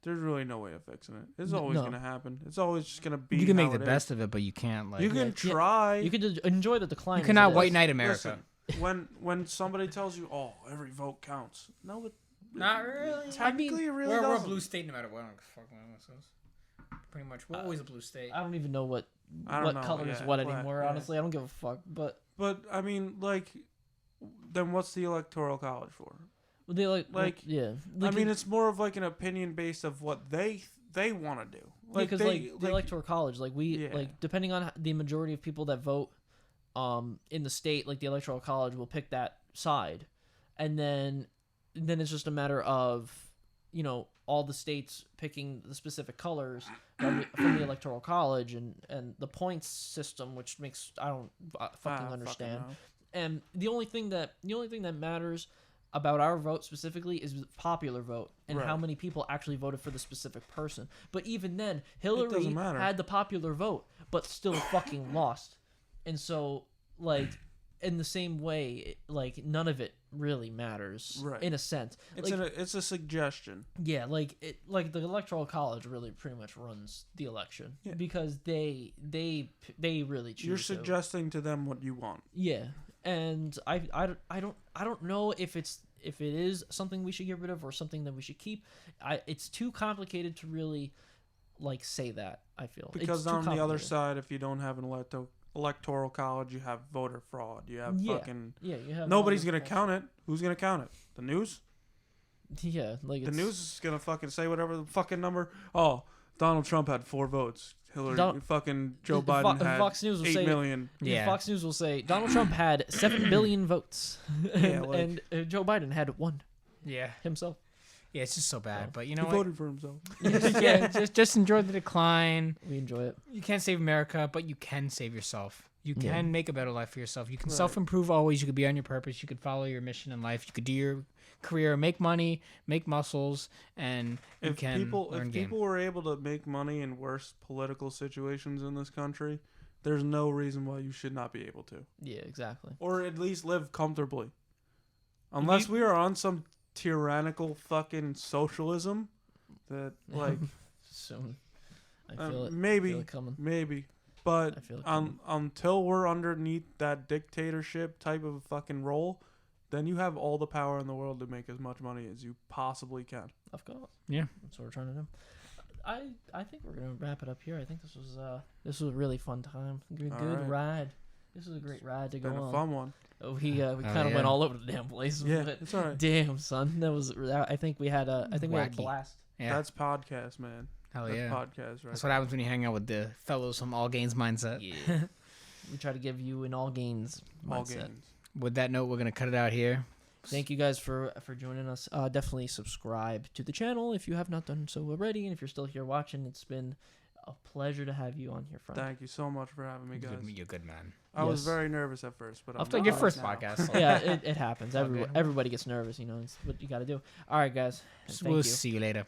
there's really no way of fixing it. It's always No. going to happen. It's always just going to be You can make how the it best is. of it, but you can't like. You can Yeah. try. You can enjoy the decline. You as cannot it white is. knight America. Listen, when somebody tells you, "Oh, every vote counts," no, it Not really. Technically, it really we're a doesn't. blue state no matter what. I don't fuck what it says. Pretty much, we're always a blue state. I don't even know what I don't know, color is yeah, what but, anymore. yeah. Honestly, I don't give a fuck. But But I mean, like, then what's the electoral college for? they Like, yeah. I mean, it's more of like an opinion based of what they want to do. Like, because they, the electoral college, like Yeah. like depending on the majority of people that vote, in the state, like the electoral college will pick that side, and then it's just a matter of, all the states picking the specific colors from the electoral college and the points system, which makes I don't fucking understand. And the only thing that matters about our vote specifically is the popular vote and how many people actually voted for the specific person. But even then, Hillary had the popular vote, but still fucking lost. And so, like, in the same way, like, none of it really matters in a sense. It's a suggestion. Yeah, like the electoral college really pretty much runs the election because they really choose. You're suggesting to them what you want. Yeah. And I don't know if it is something we should get rid of or something that we should keep. It's too complicated to really like say that. I feel because on the other side, if you don't have an electoral college, you have voter fraud. You have fucking you have nobody's gonna count it. Who's gonna count it? The news? Yeah, like the news is gonna fucking say whatever the fucking number. Oh, Donald Trump had 4 votes. Hillary, fucking Joe Biden had Fox News will 8 million. Yeah, Fox News will say Donald Trump had 7 billion votes, and Joe Biden had 1. Yeah, himself. Yeah, it's just so bad. But you know he voted for himself. Yeah, just enjoy the decline. We enjoy it. You can't save America, but you can save yourself. You can make a better life for yourself. You can self-improve always. You could be on your purpose. You could follow your mission in life. You could do your career, make money, make muscles, and you can learn game. If people were able to make money in worse political situations in this country, there's no reason why you should not be able to. Yeah, exactly. Or at least live comfortably. Unless we are on some tyrannical fucking socialism that, like... Soon. I feel it. Maybe. I feel it coming. Maybe. But until we're underneath that dictatorship type of fucking role, then you have all the power in the world to make as much money as you possibly can. Of course. Yeah. That's what we're trying to do. I think we're gonna wrap it up here. I think this was a really fun time. Good ride. This was a great ride to go on. A fun one. Oh, we kind of went all over the damn place. Yeah, it's all right. Damn, son, I think we had a blast. Yeah. That's podcast, man. Hell That's yeah. podcast, right? That's what happens when you hang out with the fellows from All Gains Mindset. Yeah. We try to give you an all gains mindset. All gains. With that note, we're gonna cut it out here. Thank you guys for joining us. Definitely subscribe to the channel if you have not done so already, and if you're still here watching, it's been a pleasure to have you on here, friend. Thank you so much for having me, guys. You're a good man. I was very nervous at first, but after your first podcast. Yeah, it happens. Everybody gets nervous, it's what you got to do. All right, guys. We'll see you later.